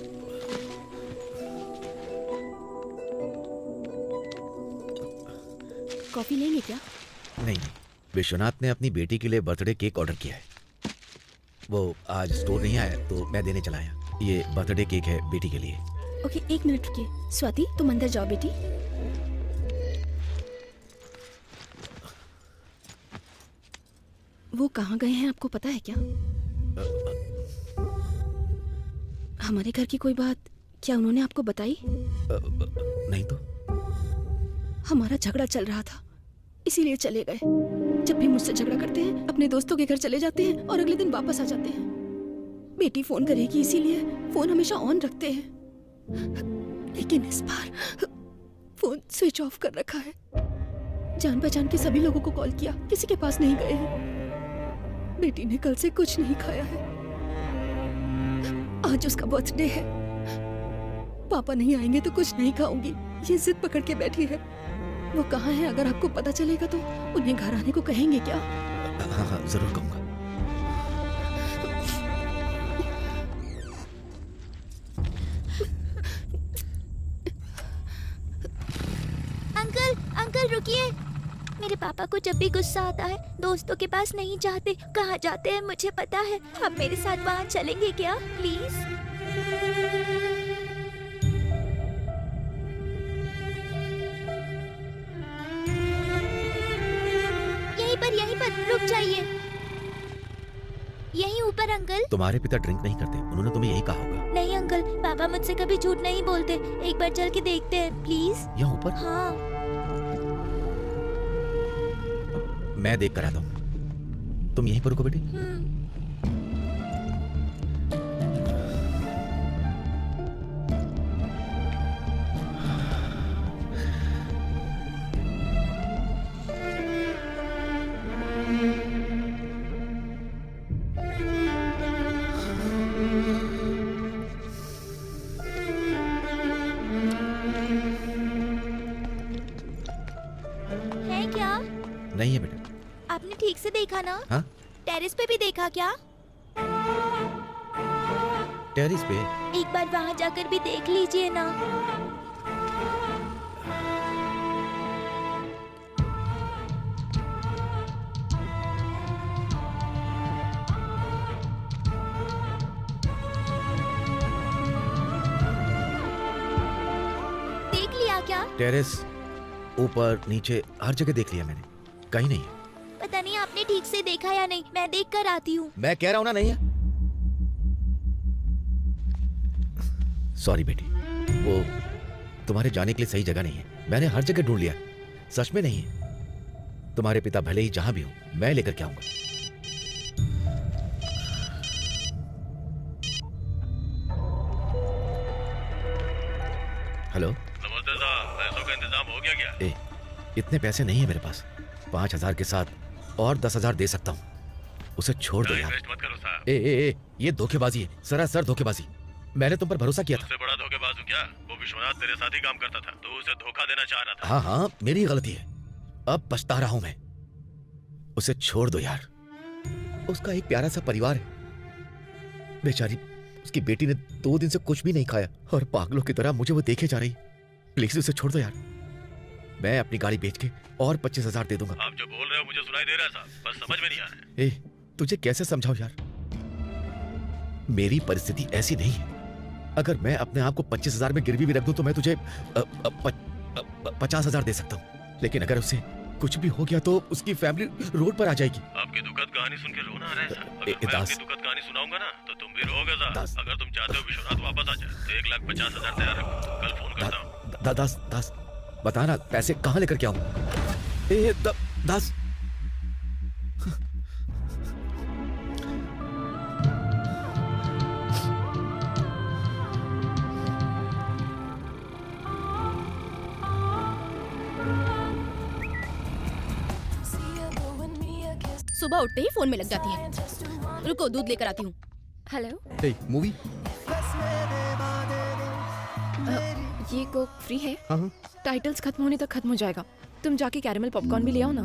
कॉफी लेंगे क्या? नहीं, विश्वनाथ ने अपनी बेटी के लिए बर्थडे केक ऑर्डर किया है। वो आज स्टोर नहीं आया तो मैं देने चला आया। ये बर्थडे केक है बेटी के लिए। ओके, 1 मिनट रुकिए। स्वाति, तुम अंदर जाओ बेटी। वो कहाँ गए हैं आपको पता है क्या? हमारे घर की कोई बात क्या उन्होंने आपको बताई? नहीं तो। हमारा झगड़ा चल रहा था, इसीलिए चले गए। जब भी मुझसे झगड़ा करते हैं अपने दोस्तों के घर चले जाते हैं और अगले दिन वापस आ जाते हैं। बेटी फोन करेगी इसीलिए फोन हमेशा ऑन रखते हैं, लेकिन इस बार फोन स्विच ऑफ कर रखा है। जान पहचान के सभी लोगों को कॉल किया, किसी के पास नहीं गए हैं। बेटी ने कल से कुछ नहीं खाया है। आज उसका बर्थडे है। पापा नहीं आएंगे तो कुछ नहीं खाऊंगी, ये जिद पकड़ के बैठी है। वो कहाँ है? अगर आपको पता चलेगा तो उन्हें घर आने को कहेंगे क्या? हाँ, जरूर कहूंगा। अंकल, अंकल रुकिए। मेरे पापा को जब भी गुस्सा आता है दोस्तों के पास नहीं जाते। कहाँ जाते हैं मुझे पता है। आप मेरे साथ वहाँ चलेंगे क्या प्लीज? यहीं पर रुक जाइए। यहीं ऊपर अंकल। तुम्हारे पिता ड्रिंक नहीं करते, उन्होंने तुम्हें यही कहा होगा। नहीं अंकल, पापा मुझसे कभी झूठ नहीं बोलते। एक बार चल के देखते हैं प्लीज। यहाँ ऊपर? हाँ। मैं देख कर आता हूँ, तुम यहीं पर रुको बेटी। है क्या? नहीं है बेटा। आपने ठीक से देखा ना? हाँ? टेरेस पे भी देखा क्या? टेरेस पे? एक बार वहाँ जाकर भी देख लीजिए ना। देख लिया क्या? टेरेस, ऊपर, नीचे, हर जगह देख लिया मैंने, कहीं नहीं है। पता नहीं आपने ठीक से देखा या नहीं। मैं देख कर आती हूँ। मैं कह रहा हूँ ना, नहीं है। सॉरी बेटी, वो तुम्हारे जाने के लिए सही जगह नहीं है। मैंने हर जगह ढूंढ लिया, सच में नहीं है। तुम्हारे पिता भले ही जहां भी हो, मैं लेकर के आऊंगा। हेलो। नमस्ते साहब, पैसों का इंतजाम हो गया क्या? ए, इतने पैसे नहीं है मेरे पास। 5,000 के साथ और 10,000 दे सकता हूँ। उसे छोड़ दो यार। मत करो साहब। ए, ये धोखेबाजी है, सरासर धोखेबाजी। मैंने तुम पर भरोसा किया था। उससे बड़ा धोखेबाज हूँ क्या? वो विश्वनाथ तेरे साथ ही काम करता था, तो उसे धोखा देना चाह रहा था। हाँ हाँ, मेरी गलती है। अब पछता रहा हूं मैं। उसे छोड़ दो यार। उसका एक प्यारा सा परिवार है। बेचारी उसकी बेटी ने 2 दिन से कुछ भी नहीं खाया और पागलों की तरह मुझे वो देखे जा रही। प्लीज उसे छोड़ दो यार। मैं अपनी गाड़ी बेच के और 25,000 दे दूंगा। आप जो बोल रहे हो मुझे सुनाई दे रहा है साहब, बस समझ में नहीं आ रहा है। तुझे कैसे समझाऊं यार? मेरी परिस्थिति ऐसी नहीं है। अगर मैं अपने आप को 25,000 में गिरवी भी रख दूं तो मैं तुझे 50,000 दे सकता हूं। लेकिन अगर उसे कुछ भी हो गया तो उसकी फैमिली रोड पर आ जाएगी। आपकी दुखद कहानी सुन के रोना आ रहा है साहब। अगर मैं आपकी दुखद कहानी सुनाऊंगा ना तो तुम भी रोओगे साहब। अगर तुम चाहते हो विश्वनाथ वापस आ जाए तो 1,50,000 तैयार रखो। कल फोन करता हूँ। दास बता ना, पैसे कहाँ लेकर के आऊं? दास, सुबह उठते ही फोन में लग जाती है। रुको, दूध लेकर आती हूँ। हेलो। मूवी? ये कोक फ्री है? हाँ। टाइटल्स खत्म होने तक खत्म हो जाएगा। तुम जाके कैरेमल पॉपकॉर्न भी ले आओ ना।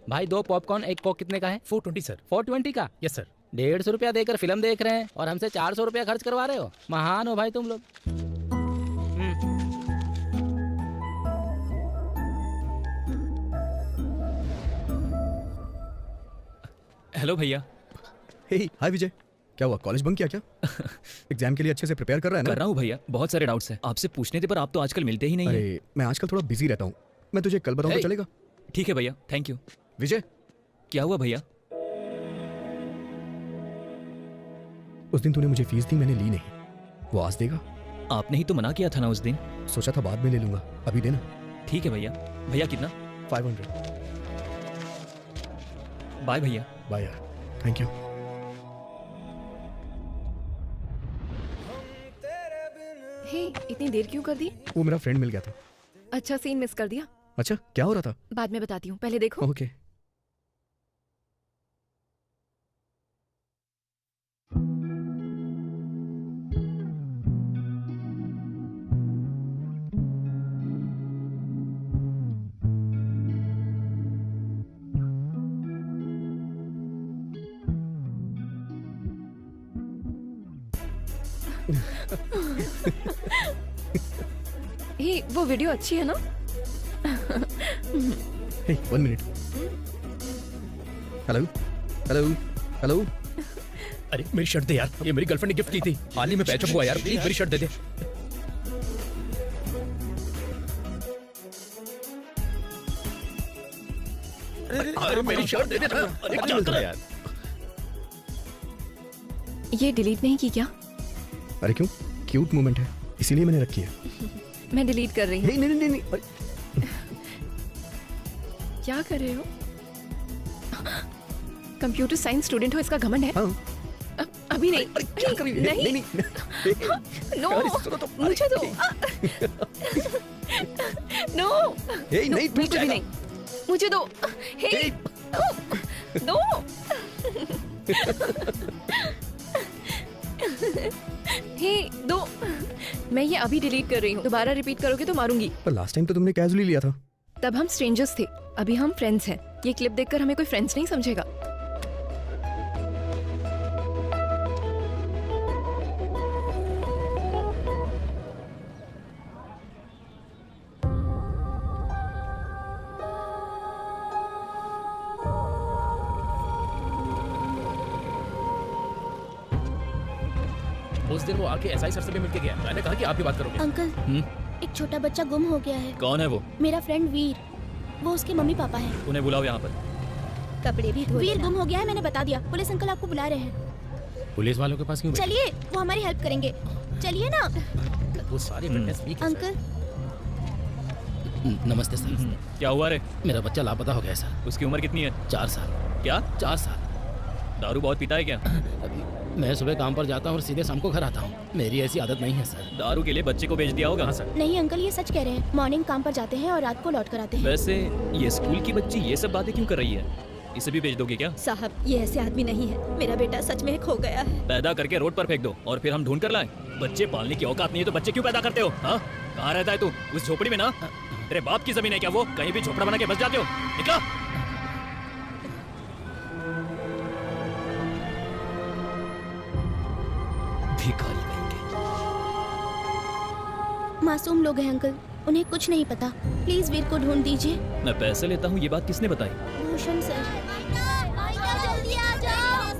भाई 2 पॉपकॉर्न 1 कोक कितने का है? 420 सर। 420 का? Yes sir. 150 रुपया देकर फिल्म देख रहे हैं और हमसे 400 रुपया खर्च करवा रहे हो। महान हो भाई तुम लोग। हेलो भैया। हे हाय विजय, क्या हुआ, कॉलेज बंक किया क्या? एग्जाम के लिए अच्छे से प्रिपेयर कर रहा है ना? कर रहा हूँ भैया, बहुत सारे डाउट्स हैं। आपसे पूछने थे पर आप तो आजकल मिलते ही नहीं हैं। अरे मैं आजकल थोड़ा बिजी रहता हूँ, मैं तुझे कल बताऊँ तो चलेगा? ठीक है भैया, थैंक यू। विजय, क्या हुआ भैया? उस दिन तूने मुझे फीस दी, मैंने ली नहीं, वो आज देगा? आपने ही तो मना किया था ना उस दिन। सोचा था बाद में ले लूंगा, अभी देना। ठीक है भैया। भैया कितना? 500। बाय भैया। बाय यार, थैंक यू। हे, इतनी देर क्यों कर दी? वो मेरा फ्रेंड मिल गया था। अच्छा, सीन मिस कर दिया। अच्छा, क्या हो रहा था? बाद में बताती हूँ, पहले देखो। ओके। हे, वो वीडियो अच्छी है ना? हे, 1 मिनट। Hello hello hello. अरे मेरी शर्ट दे यार, ये मेरी गर्लफ्रेंड ने गिफ्ट की थी, हाल ही में पैचअप हुआ यार, प्लीज मेरी शर्ट दे दे। अरे मेरी शर्ट दे दे ना। अरे क्या कर रहा है यार? ये डिलीट नहीं की क्या? अरे क्यों, क्यूट मोमेंट है इसीलिए मैंने रखी है। मैं डिलीट कर रही हूँ। नहीं नहीं नहीं नहीं। क्या कर रहे हो? कंप्यूटर साइंस स्टूडेंट हो, इसका घमंड है? हाँ। अभी नहीं। क्या कर रही है? नहीं नहीं नो, मुझे दो। नो, नहीं, बिल्कुल भी नहीं, मुझे दो। हे, दो। हे, दो। मैं ये अभी डिलीट कर रही हूँ, दोबारा रिपीट करोगे तो मारूंगी। पर लास्ट टाइम तो तुमने कैजुअली लिया था। तब हम स्ट्रेंजर्स थे, अभी हम फ्रेंड्स हैं। ये क्लिप देखकर हमें कोई फ्रेंड्स नहीं समझेगा। उस दिन वो आके एसआई सर से भी मिलके गया, मैंने कहा कि आप भी बात करोगे। अंकल, एक छोटा बच्चा गुम हो गया है। कौन है वो? मेरा फ्रेंड वीर, वो उसके मम्मी पापा हैं। उन्हें बुलाओ यहाँ पर। कपड़े भी धो वीर गुम हो गया है, मैंने बता दिया। पुलिस अंकल आपको बुला रहे हैं। पुलिस वालों के पास क्यों? चलिए, वो हमारी हेल्प करेंगे। चलिए ना। वो सारी फिटनेस वीक है। अंकल, नमस्ते सर। क्या हुआ रे? मेरा बच्चा लापता हो गया सर। उसकी उम्र कितनी है? 4 साल। क्या? 4 साल। दारू बहुत पीता है क्या? मैं सुबह काम पर जाता हूँ और सीधे शाम को घर आता हूँ, मेरी ऐसी आदत नहीं है सर। दारू के लिए बच्चे को बेच दिया होगा? सर नहीं अंकल, ये सच कह रहे हैं। मॉर्निंग काम पर जाते हैं और रात को लौट कर आते हैं। वैसे ये स्कूल की बच्ची ये सब बातें क्यों कर रही है? इसे भी बेच दोगे क्या? साहब, ये ऐसे आदमी नहीं है। मेरा बेटा सच में खो गया है। पैदा करके रोड पर फेंक दो और फिर हम ढूंढ कर लाएं। बच्चे पालने की औकात नहीं है तो बच्चे क्यों पैदा करते हो? हाँ, कहाँ रहता है तू? उस झोपड़ी में ना? तेरे बाप की जमीन है क्या वो? कहीं भी झोपड़ा बना के बस जाते हो? निकला। भिखारी मासूम लोग हैं अंकल, उन्हें कुछ नहीं पता। प्लीज वीर को ढूंढ दीजिए। मैं पैसे लेता हूँ, ये बात किसने बताई? भूषण सर। जल्दी आ जाओ,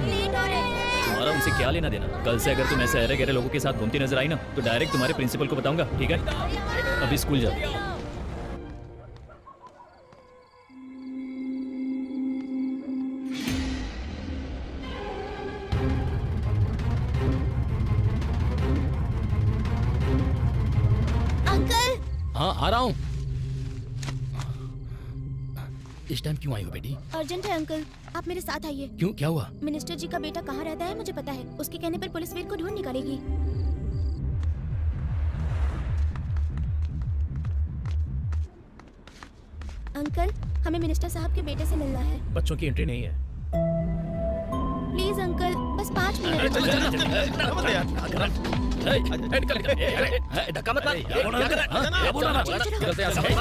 लेट हो रहे हैं। तुम्हारा उनसे क्या लेना देना? कल से अगर तुम ऐसे अरे गहरे लोगों के साथ घूमती नजर आई ना तो डायरेक्ट तुम्हारे प्रिंसिपल को बताऊंगा, ठीक है? अभी स्कूल जाओ। हाँ, आ रहा हूँ। इस टाइम क्यों आई हो बेटी? अर्जेंट है अंकल, आप मेरे साथ आइए। क्यों, क्या हुआ? मिनिस्टर जी का बेटा कहाँ रहता है मुझे पता है। उसके कहने पर पुलिस वीर को ढूंढ निकालेगी। अंकल, हमें मिनिस्टर साहब के बेटे से मिलना है। बच्चों की एंट्री नहीं है। प्लीज अंकल, बस 5 मिनट। धक्का मत मार। क्या कर रहा है? क्या बोल रहा है? चलते हैं सामने।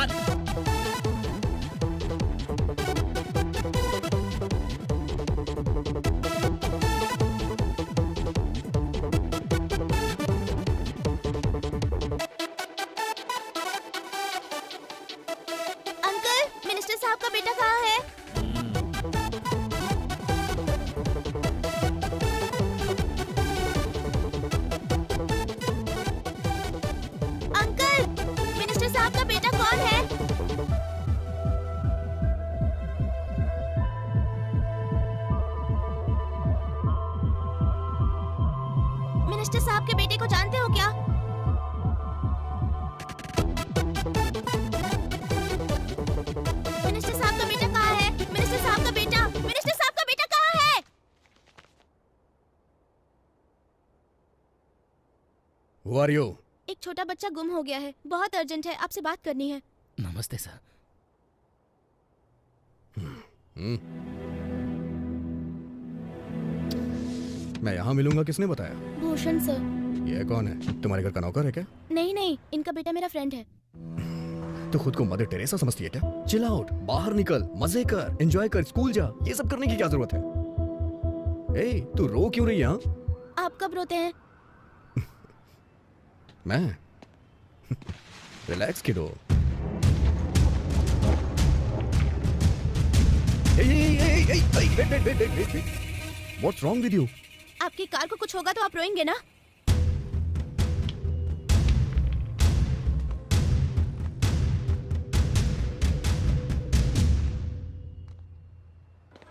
अंकल, मिनिस्टर साहब का बेटा कहाँ है? मिनिस्टर साहब के बेटे को जानते हो क्या? मिनिस्टर साहब का बेटा कहाँ है? मिनिस्टर साहब का बेटा, मिनिस्टर साहब का बेटा कहाँ है? Who are you? एक छोटा बच्चा गुम हो गया है, बहुत अर्जेंट है, आपसे बात करनी है। नमस्ते सर। मैं यहाँ मिलूंगा, किसने बताया? भूषण सर। ये कौन है? तुम्हारे घर का नौकर है क्या? नहीं नहीं, इनका बेटा मेरा फ्रेंड है। तो खुद को मदर टेरेसा समझती है क्या? चिल आउट, बाहर निकल, मजे कर, एंजॉय कर, स्कूल जा, ये सब करने की क्या जरूरत है? ए, तू रो क्यों रही है? आप कब रोते हैं? मैं रिलैक्स किडो। What's wrong with you? आपकी कार को कुछ होगा तो आप रोएंगे ना?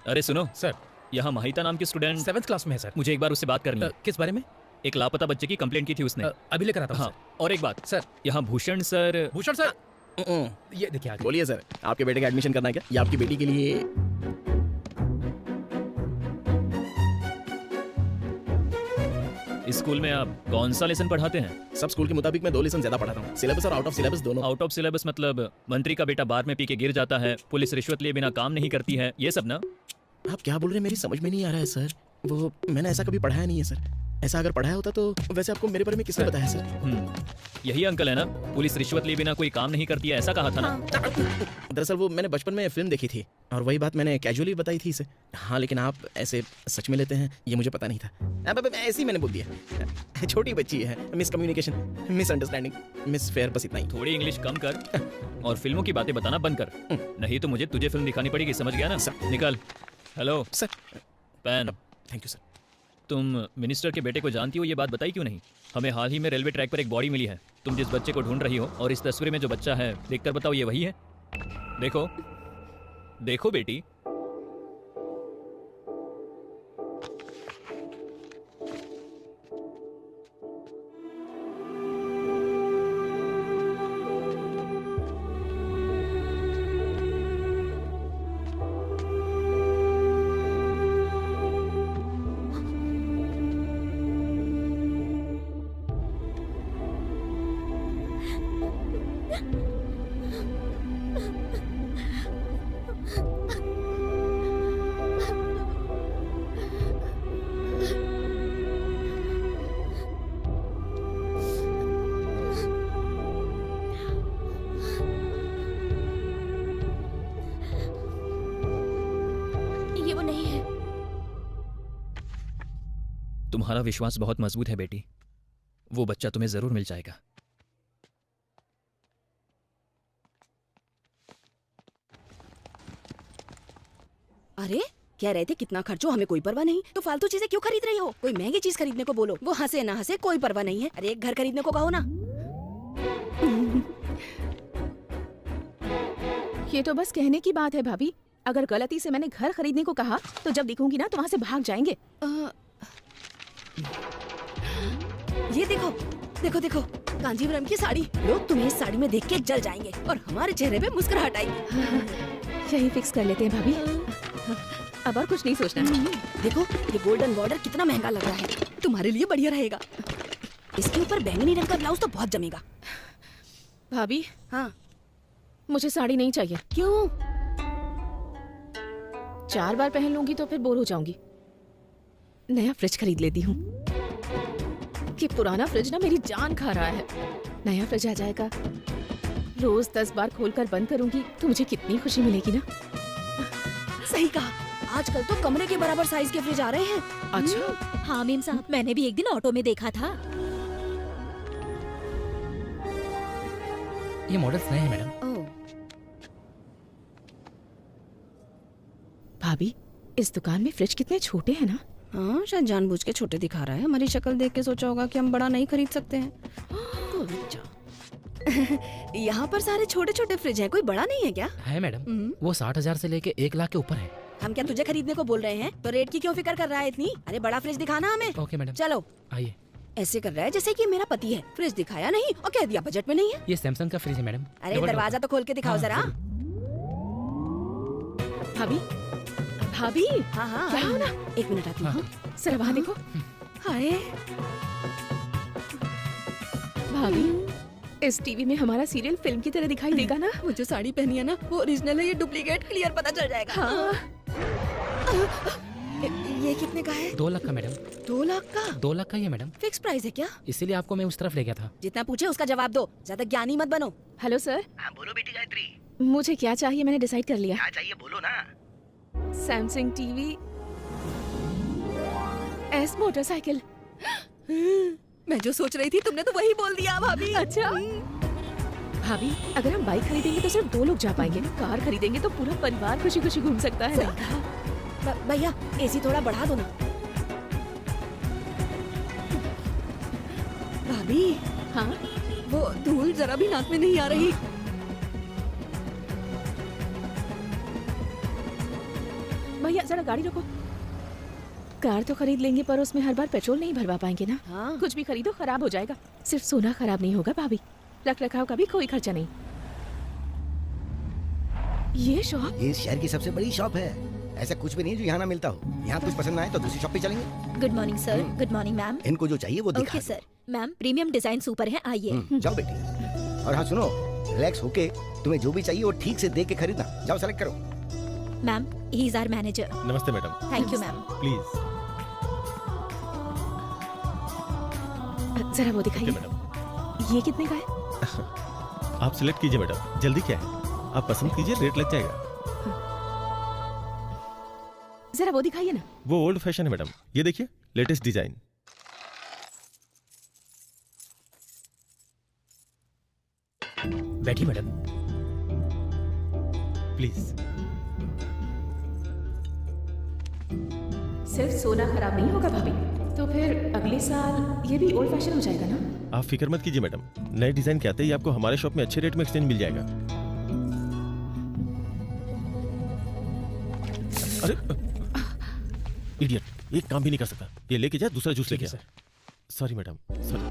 अरे सुनो सर, यहाँ महिता नाम की स्टूडेंट 7th क्लास में है सर। मुझे एक बार उससे बात करनी है। किस बारे में? एक लापता बच्चे की कंप्लेंट की थी उसने। अभी लेकर आता हूं हाँ, और एक बात सर, यहाँ भूषण सर। भूषण सर, ये देखिए आगे। बोलिए सर, आपके बेटे का एडमिशन करना है क्या? या आपकी बेटी के लिए? इस स्कूल में आप कौन सा लेसन पढ़ाते हैं? सब स्कूल के मुताबिक मैं 2 लेसन ज्यादा पढ़ाता हूँ, सिलेबस और आउट ऑफ सिलेबस दोनों। आउट ऑफ सिलेबस मतलब मंत्री का बेटा बार में पी के गिर जाता है, पुलिस रिश्वत लिए बिना काम नहीं करती है, ये सब ना? आप क्या बोल रहे हैं, मेरी समझ में नहीं आ रहा है सर। वो मैंने ऐसा कभी पढ़ाया नहीं है सर। ऐसा अगर पढ़ाया होता तो वैसे आपको मेरे बारे में किसने बताया सर? यही अंकल है ना, पुलिस रिश्वत लिए बिना कोई काम नहीं करती है, ऐसा कहा था ना? दरअसल वो मैंने बचपन में फिल्म देखी थी और वही बात मैंने कैजुअली बताई थी इसे। हाँ, लेकिन आप ऐसे सच में लेते हैं ये मुझे पता नहीं था। अब ऐसे ही मैंने बोल दिया। छोटी बच्ची है, मिसकम्युनिकेशन, मिसअंडरस्टैंडिंग, मिसफेयर, बस इतना ही। थोड़ी इंग्लिश कम कर और फिल्मों की बातें बताना बंद कर, नहीं तो मुझे तुझे फिल्म दिखानी पड़ेगी, समझ गया ना? निकल। Hello sir. Pen. Thank you sir. तुम मिनिस्टर के बेटे को जानती हो, ये बात बताई क्यों नहीं? हमें हाल ही में रेलवे ट्रैक पर एक बॉडी मिली है। तुम जिस बच्चे को ढूंढ रही हो और इस तस्वीर में जो बच्चा है, देखकर बताओ ये वही है? देखो देखो बेटी। तुम्हारा विश्वास बहुत मजबूत है बेटी, वो बच्चा तुम्हें जरूर मिल जाएगा। अरे कह रहे थे कितना खर्चो, हमें कोई परवाह नहीं, तो फालतू चीजें क्यों खरीद रही हो? कोई महंगी चीज खरीदने को बोलो, वो हंसे ना हंसे कोई परवाह नहीं है। अरे एक घर खरीदने को कहो ना। ये तो बस कहने की बात है भाभी। अगर गलती से मैंने घर खरीदने को कहा तो जब दिखूंगी ना तो वहाँ से भाग जाएंगे। ये देखो देखो देखो, कांजीवरम की साड़ी। लोग तुम्हें इस साड़ी में देख के जल जाएंगे और हमारे चेहरे पे मुस्कुराहट आएगी। यही फिक्स कर लेते हैं भाभी, अब और कुछ नहीं सोचना। देखो ये गोल्डन बॉर्डर कितना महंगा लग रहा है, तुम्हारे लिए बढ़िया रहेगा। इसके ऊपर बैंगनी रंग का ब्लाउज तो बहुत जमेगा। भाभी हाँ, मुझे साड़ी नहीं चाहिए। क्यों? 4 बार पहन लूंगी तो फिर बोर हो जाऊंगी। नया फ्रिज खरीद लेती हूँ। कि पुराना फ्रिज ना मेरी जान खा रहा है। नया फ्रिज आ जाएगा, रोज 10 बार खोलकर बंद करूंगी तो मुझे कितनी खुशी मिलेगी ना। सही कहा, आजकल तो कमरे के बराबर साइज के फ्रिज आ रहे हैं। अच्छा हाँ मीम साहब, मैंने भी एक दिन ऑटो में देखा था। ये मॉडल्स नए हैं मैडम। भाभी इस दुकान में फ्रिज कितने छोटे हैं ना। हाँ, शायद जानबूझ के छोटे दिखा रहा है। हमारी शक्ल देख के सोचा होगा कि हम बड़ा नहीं खरीद सकते हैं। यहाँ पर सारे छोटे छोटे फ्रिज हैं, कोई बड़ा नहीं है क्या? है मैडम, वो 60,000 से लेके 1 लाख के ऊपर है। हम क्या तुझे खरीदने को बोल रहे हैं? तो रेट की क्यों फिक्र कर रहा है इतनी? अरे बड़ा फ्रिज दिखाना हमें। Okay madam. चलो आइए। ऐसे कर रहा है जैसे कि मेरा पति है। फ्रिज दिखाया नहीं और कह दिया बजट में नहीं है। ये सैमसंग का फ्रिज है मैडम। अरे डबल दरवाजा तो खोल के दिखाओ हाँ, जरा। भाभी भाभी हाँ हाँ क्या हो ना? एक मिनट आती हूँ। जरा वहाँ देखो। हाय भाभी इस टीवी में हमारा सीरियल फिल्म की तरह दिखाई देगा ना? वो जो साड़ी पहनी है ना वो ओरिजिनल है, ये डुप्लीकेट क्लियर पता चल जाएगा। हाँ। ये कितने का है? 2 लाख का मैडम। 2 लाख का? 2 लाख का ही है मैडम। फिक्स प्राइस है क्या? इसीलिए आपको मैं उस तरफ ले गया था। जितना पूछे उसका जवाब दो, ज्यादा ज्ञानी मत बनो। Hello sir. हाँ बोलो बेटी गायत्री। मुझे क्या चाहिए मैंने डिसाइड कर लिया। क्या चाहिए बोलो ना। Samsung TV, S motorcycle. मैं जो सोच रही थी तुमने तो वही बोल दिया भाभी। अच्छा भाभी, अगर हम बाइक खरीदेंगे तो सिर्फ 2 लोग जा पाएंगे, कार खरीदेंगे तो पूरा परिवार खुशी खुशी घूम सकता है ना? भैया एसी थोड़ा बढ़ा दो ना। भाभी हाँ वो धूल जरा भी नाक में नहीं आ रही। भैया जरा गाड़ी रोको। कार तो खरीद लेंगे पर उसमें हर बार पेट्रोल नहीं भरवा पाएंगे ना। हाँ। कुछ भी खरीदो खराब हो जाएगा। सिर्फ सोना खराब नहीं होगा भाभी, रख रखाव का भी कोई खर्चा नहीं। ये शॉप ये शहर की सबसे बड़ी शॉप है। ऐसा कुछ भी नहीं जो यहाँ ना मिलता हो। यहाँ कुछ पसंद ना आए तो दूसरी शॉप पे चलेंगे। Good morning sir. Good morning ma'am. इनको जो चाहिए वो दिखा okay sir. Ma'am premium design super है, आइए। जाओ बेटी। और हाँ सुनो, रिलैक्स होके तुम्हें जो भी चाहिए वो ठीक से देख के खरीदना। जाओ सेलेक्ट करो। Ma'am he is our manager. नमस्ते madam. Thank you ma'am. Please. जरा वो दिखाइए। मैडम ये कितने का है? आप सिलेक्ट कीजिए मैडम, जल्दी क्या है, आप पसंद कीजिए, रेट लग जाएगा। जरा वो दिखाइए ना। वो ओल्ड फैशन है मैडम, ये देखिए लेटेस्ट डिजाइन। बैठी मैडम प्लीज। सिर्फ सोना खराब नहीं होगा भाभी, तो फिर अगले साल ये भी ओल्ड फैशन हो जाएगा ना? आप फिक्र मत कीजिए मैडम, नए डिजाइन के आते ही आपको हमारे शॉप में अच्छे रेट में एक्सचेंज मिल जाएगा। अरे इडियट, एक काम भी नहीं कर सकता। ये लेके जा, दूसरा जूस लेके आ। Sorry madam, sorry.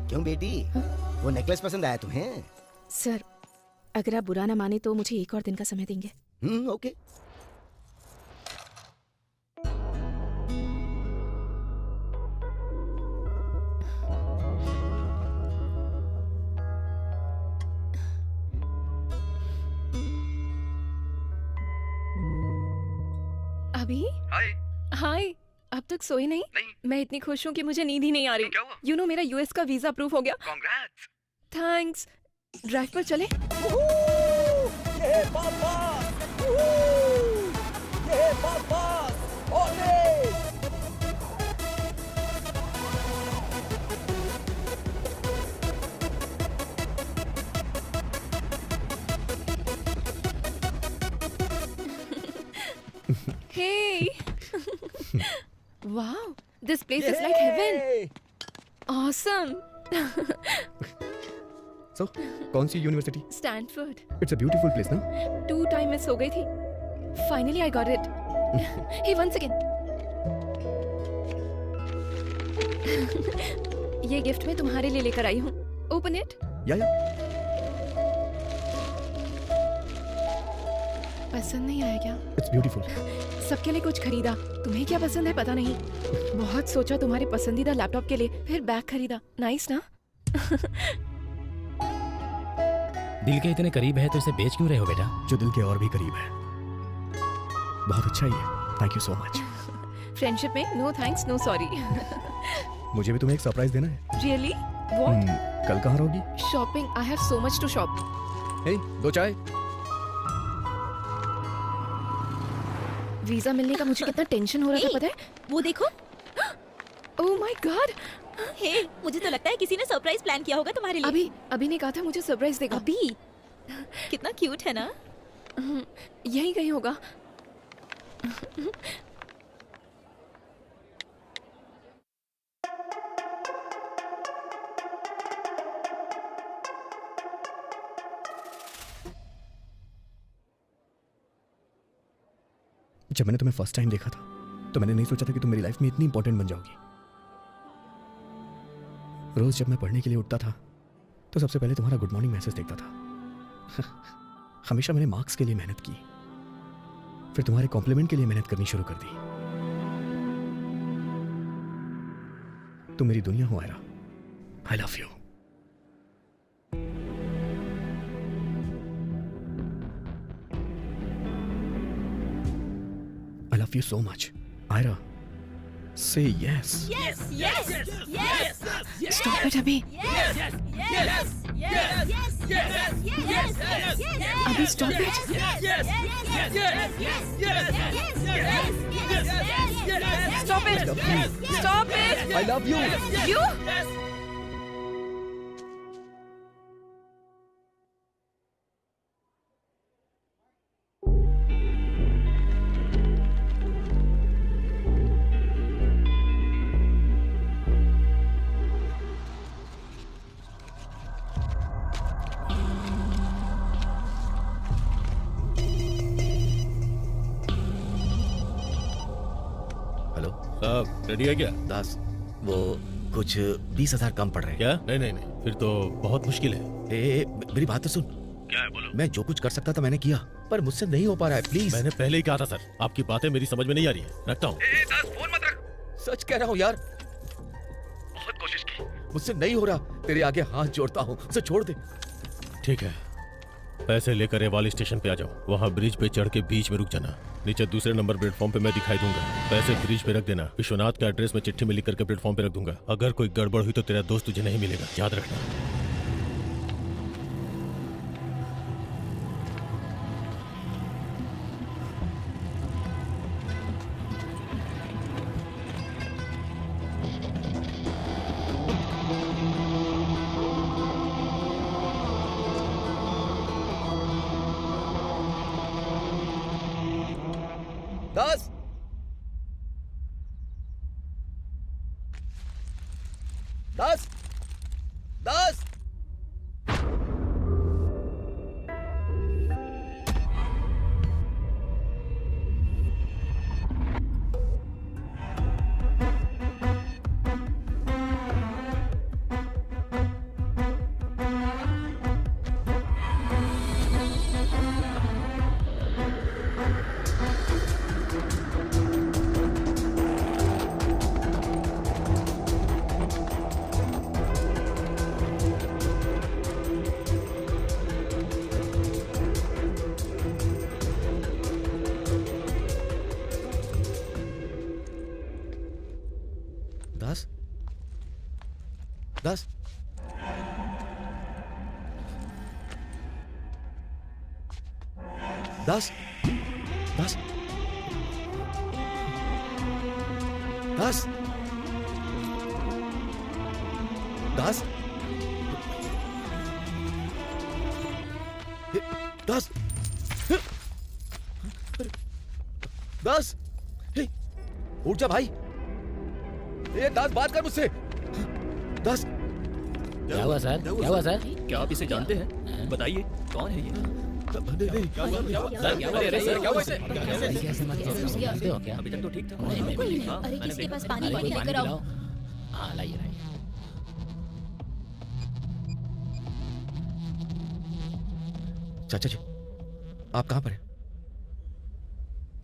क्यों बेटी, वो नेकलेस पसंद आया तुम्हें? सर अगर आप बुरा ना माने तो मुझे एक और दिन का समय देंगे। ओके। अभी हाय, अब तक सोए नहीं? मैं इतनी खुश हूँ कि मुझे नींद ही नहीं आ रही। यू नो मेरा यूएस का वीजा अप्रूव हो गया। Congrats! थैंक्स। ड्राइव पर चले? ये पापा! ये पापा! ओले! Hey! Wow, this place is like heaven. Awesome. So, कौन सी university? Stanford. It's a beautiful place ना? 2 टाइम मिस हो गई थी। Finally I got it. Hey, one second. ये गिफ्ट मैं तुम्हारे लिए लेकर आई हूँ। Open it. या पसंद नहीं आया क्या? It's beautiful. सबके लिए कुछ खरीदा, तुम्हें क्या पसंद है पता नहीं। बहुत सोचा तुम्हारे पसंदीदा लैपटॉप के लिए, फिर बैग खरीदा। नाइस ना? दिल के इतने करीब है तो इसे बेच क्यों रहे हो बेटा? जो दिल के और भी करीब है। बहुत अच्छा ही है, thank you so much. Friendship में नो थैंक्स नो सॉरी। मुझे भी तुम्हें एक सरप्राइज देना है। रियली? व्हाट? कल कहाँ रहोगी? Shopping, I have so much to shop. Hey, 2 चाय। वीजा मिलने का मुझे कितना टेंशन हो रहा था पता है? वो देखो। Oh my God. हे, मुझे तो लगता है किसी ने सरप्राइज प्लान किया होगा तुम्हारे लिए। अभी ने कहा था मुझे सरप्राइज देगा। अभी? कितना क्यूट है ना? यही कहीं होगा। जब मैंने तुम्हें फर्स्ट टाइम देखा था तो मैंने नहीं सोचा था कि तुम मेरी लाइफ में इतनी इंपॉर्टेंट बन जाओगी। रोज जब मैं पढ़ने के लिए उठता था तो सबसे पहले तुम्हारा गुड मॉर्निंग मैसेज देखता था। हमेशा मैंने मार्क्स के लिए मेहनत की, फिर तुम्हारे कॉम्प्लीमेंट के लिए मेहनत करनी शुरू कर दी। तुम मेरी दुनिया हो Ayra. I love you. I love you so much. Ira, say yes. Yes, yes, yes, yes. Stop it, Abhi. Yes, yes, yes, yes, yes, yes, yes, yes. Abhi, stop it. Yes, yes, yes, yes, yes, yes, yes, yes. Stop it. Stop it. I love you. You? साहब ready है क्या? दास, वो कुछ 20,000 कम पड़ रहे हैं। क्या? नहीं नहीं नहीं, फिर तो बहुत मुश्किल है। ए, मेरी बात तो सुन। क्या है बोलो? मैं जो कुछ कर सकता था मैंने किया, पर मुझसे नहीं हो पा रहा है। प्लीज। मैंने पहले ही कहा था सर, आपकी बातें मेरी समझ में नहीं आ रही है। रखता हूँ। फोन मत रख। सच कह रहा हूँ यार, बहुत कोशिश की, मुझसे नहीं हो रहा। तेरे आगे हाथ जोड़ता हूँ, उसे छोड़ दे। ठीक है, पैसे लेकर रेवाड़ी स्टेशन पे आ जाओ। वहाँ ब्रिज पे चढ़ के बीच में रुक जाना। नीचे दूसरे नंबर प्लेटफॉर्म पे मैं दिखाई दूंगा। पैसे ब्रिज पे रख देना। विश्वनाथ का एड्रेस मैं चिट्ठी में लिख करके प्लेटफॉर्म पे रख दूंगा। अगर कोई गड़बड़ हुई तो तेरा दोस्त तुझे नहीं मिलेगा, याद रखना। दास, दास, दास। दास, दास, दास, दास, दास, दास, दास, दास, उठ जा भाई। ये दास, बात कर मुझसे। दास, क्या हुआ सर? क्या हुआ सर? क्या आप इसे जानते हैं? बताइए कौन है ये? क्या हुआ इसे? जानते हो क्या? अभी तक तो ठीक था। अरे किसके पास पानी लेकर आओ। हाँ लाइए लाइए। चाचा जी, आप कहाँ पर हैं?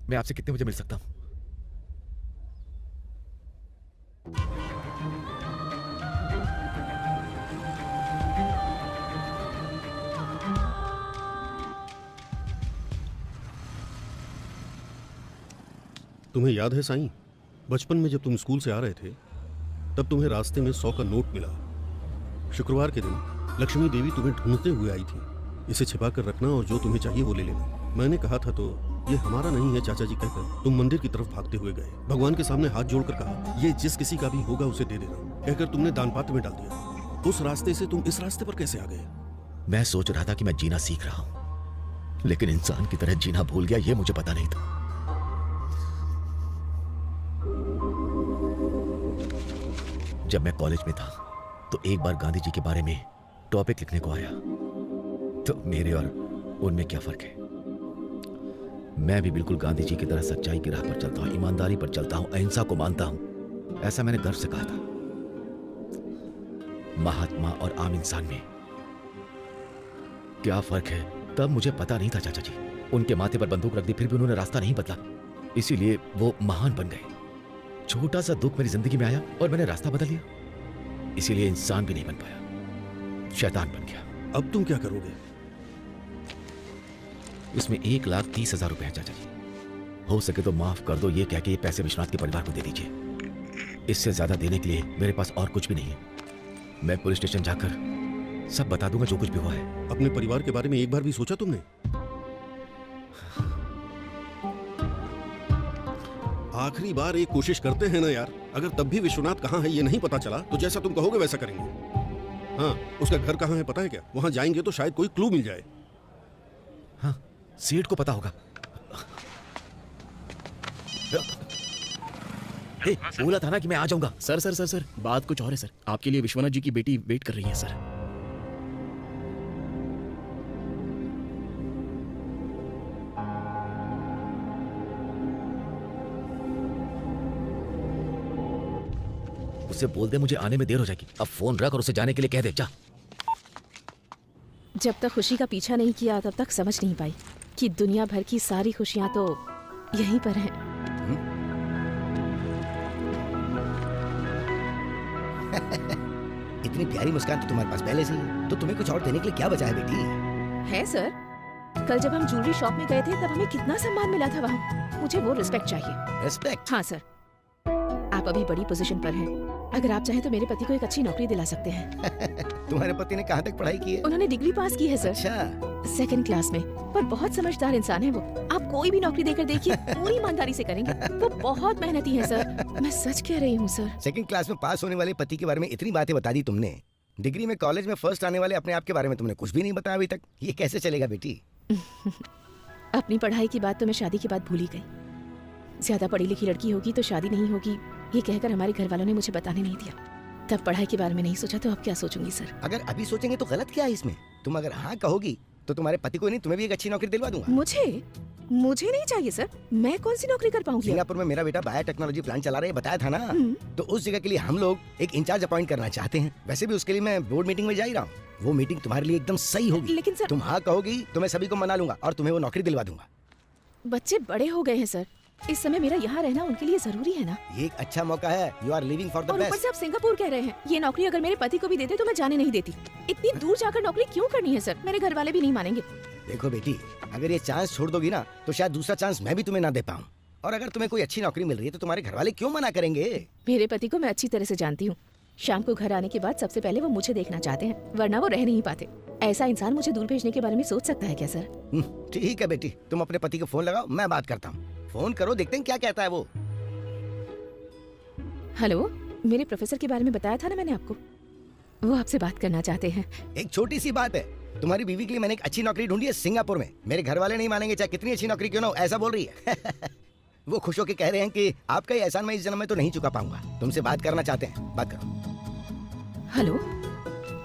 मैं आपसे कितने बजे मिल सकता हूँ? तुम्हें याद है साईं, बचपन में जब तुम स्कूल से आ रहे थे तब तुम्हें रास्ते में 100 का नोट मिला। शुक्रवार के दिन लक्ष्मी देवी तुम्हें ढूंढते हुए आई थी। इसे छिपा कर रखना और जो तुम्हें चाहिए वो ले लेना। मैंने कहा था तो ये हमारा नहीं है चाचा जी कहकर तुम मंदिर की तरफ भागते हुए गए। भगवान के सामने हाथ जोड़कर कहा, ये जिस किसी का भी होगा उसे दे देना, कहकर तुमने दान पात्र में डाल दिया। उस रास्ते से तुम इस रास्ते पर कैसे आ गए? मैं सोच रहा था कि मैं जीना सीख रहा हूं, लेकिन इंसान की तरह जीना भूल गया, ये मुझे पता नहीं था। जब मैं कॉलेज में था तो एक बार गांधी जी के बारे में टॉपिक लिखने को आया, तो मेरे और उनमें क्या फर्क है? मैं भी बिल्कुल गांधी जी की तरह सच्चाई की राह पर चलता हूँ, ईमानदारी पर चलता हूँ, अहिंसा को मानता हूँ। ऐसा मैंने गर्व से कहा था। महात्मा और आम इंसान में क्या फर्क है, तब मुझे पता नहीं था चाचा जी। उनके माथे पर बंदूक रख दी, फिर भी उन्होंने रास्ता नहीं बदला, इसीलिए वो महान बन गए। छोटा सा दुख मेरी जिंदगी में आया और मैंने रास्ता बदल लिया, इसीलिए इंसान भी नहीं बन पाया, शैतान बन गया। अब तुम क्या करोगे? इसमें 1,30,000 रुपए है चाचा जी। हो सके तो माफ कर दो, ये कह के ये पैसे विश्वनाथ के परिवार को दे दीजिए। इससे ज्यादा देने के लिए मेरे पास और कुछ भी नहीं है। मैं पुलिस स्टेशन जाकर सब बता दूंगा जो कुछ भी हुआ है। अपने परिवार के बारे में एक बार भी सोचा तुमने? आखिरी बार एक कोशिश करते हैं ना यार। अगर तब भी विश्वनाथ कहाँ है ये नहीं पता चला तो जैसा तुम कहोगे वैसा करेंगे। हाँ, उसका घर कहाँ है पता है क्या? वहां जाएंगे तो शायद कोई क्लू मिल जाए। हाँ, सेठ को पता होगा। बोला था ना कि मैं आ जाऊंगा। सर सर सर सर बात कुछ और है सर। आपके लिए विश्वनाथ जी की बेटी वेट कर रही है सर। उससे बोल दे मुझे आने में देर हो जाएगी। अब फोन रख और उसे जाने के लिए कह दे। जा। जब तक खुशी का पीछा नहीं किया तब तक समझ नहीं पाई कि दुनिया भर की सारी खुशियां तो यहीं पर हैं। इतनी प्यारी मुस्कान तो तुम्हारे पास पहले से ही, तो तुम्हें कुछ और देने के लिए क्या बचा है बेटी? है सर, कल जब हम ज्वेलरी शॉप में गए थे तब हमें कितना सम्मान मिला था वहाँ। मुझे वो रिस्पेक्ट चाहिए। रिस्पेक्ट? हाँ सर, आप अभी बड़ी पोजीशन पर हैं। अगर आप चाहें तो मेरे पति को एक अच्छी नौकरी दिला सकते हैं। तुम्हारे पति ने कहाँ तक पढ़ाई की है? उन्होंने डिग्री पास की है सर। अच्छा। 2nd क्लास में, पर बहुत समझदार इंसान है वो। आप कोई भी नौकरी देकर देखिए, पूरी ईमानदारी से करेंगे। वो बहुत मेहनती है सर, मैं सच कह रही हूँ सर। 2nd क्लास में पास होने वाले पति के बारे में इतनी बातें बता दी तुमने। डिग्री में कॉलेज में फर्स्ट आने वाले अपने आप के बारे में तुमने कुछ भी नहीं बताया अभी तक। ये कैसे चलेगा बेटी? अपनी पढ़ाई की बात तो मैं शादी के बाद भूल ही गई। ज्यादा पढ़ी लिखी लड़की होगी तो शादी नहीं होगी, ये कहकर हमारे घर वालों ने मुझे बताने नहीं दिया। तब पढ़ाई के बारे में नहीं सोचा तो अब क्या सोचूंगी सर? अगर अभी सोचेंगे तो गलत क्या है इसमें? तुम अगर हाँ कहोगी तो तुम्हारे पति को नहीं, तुम्हें भी एक अच्छी नौकरी दिलवा दूंगा। मुझे नहीं चाहिए सर, मैं कौन सी नौकरी कर पाऊंगी? सिंगापुर में मेरा बेटा बायोटेक्नोलॉजी प्लांट चला रहा है, बताया था ना। तो उस जगह के लिए हम लोग एक इंचार्ज अपॉइंट करना चाहते हैं। वैसे भी उसके लिए मैं बोर्ड मीटिंग में जा ही रहा हूँ। वो मीटिंग तुम्हारे लिए एकदम सही होगी। लेकिन सर, तुम हाँ कहोगी तो मैं सभी को मना लूंगा और तुम्हें वो नौकरी दिलवा दूंगा। बच्चे बड़े हो गए हैं सर, इस समय मेरा यहाँ रहना उनके लिए जरूरी है ना। ये एक अच्छा मौका है। You are living for the और ऊपर बेस्ट। से आप सिंगापुर कह रहे हैं। ये नौकरी अगर मेरे पति को भी देते तो मैं जाने नहीं देती। इतनी दूर जाकर नौकरी क्यों करनी है सर? मेरे घर वाले भी नहीं मानेंगे। देखो बेटी, अगर ये चांस छोड़ दोगी ना तो शायद दूसरा चांस मैं भी तुम्हें ना दे पाऊँ। और अगर तुम्हें कोई अच्छी नौकरी मिल रही है तो तुम्हारे घर वाले क्यों मना करेंगे? मेरे पति को मैं अच्छी तरह से जानती हूँ। शाम को घर आने के बाद सबसे पहले वो मुझे देखना चाहते हैं, वरना वो रह नहीं पाते। ऐसा इंसान मुझे दूर भेजने के बारे में सोच सकता है क्या सर? ठीक है बेटी, तुम अपने पति को फोन लगाओ, मैं बात करता हूँ। फोन करो, देखते हैं क्या कहता है वो। हेलो, मेरे प्रोफेसर के बारे में बताया था ना मैंने आपको, वो आपसे बात करना चाहते हैं। एक छोटी सी बात है, तुम्हारी बीवी के लिए मैंने एक अच्छी नौकरी ढूंढी है सिंगापुर में। मेरे घर वाले नहीं मानेंगे चाहे कितनी अच्छी नौकरी क्यों ना हो, ऐसा बोल रही है। वो खुश होकर कह रहे हैं कि आपका ये एहसान मैं इस जन्म में तो नहीं चुका पाऊंगा। तुमसे बात करना चाहते हैं, बात करो। हेलो,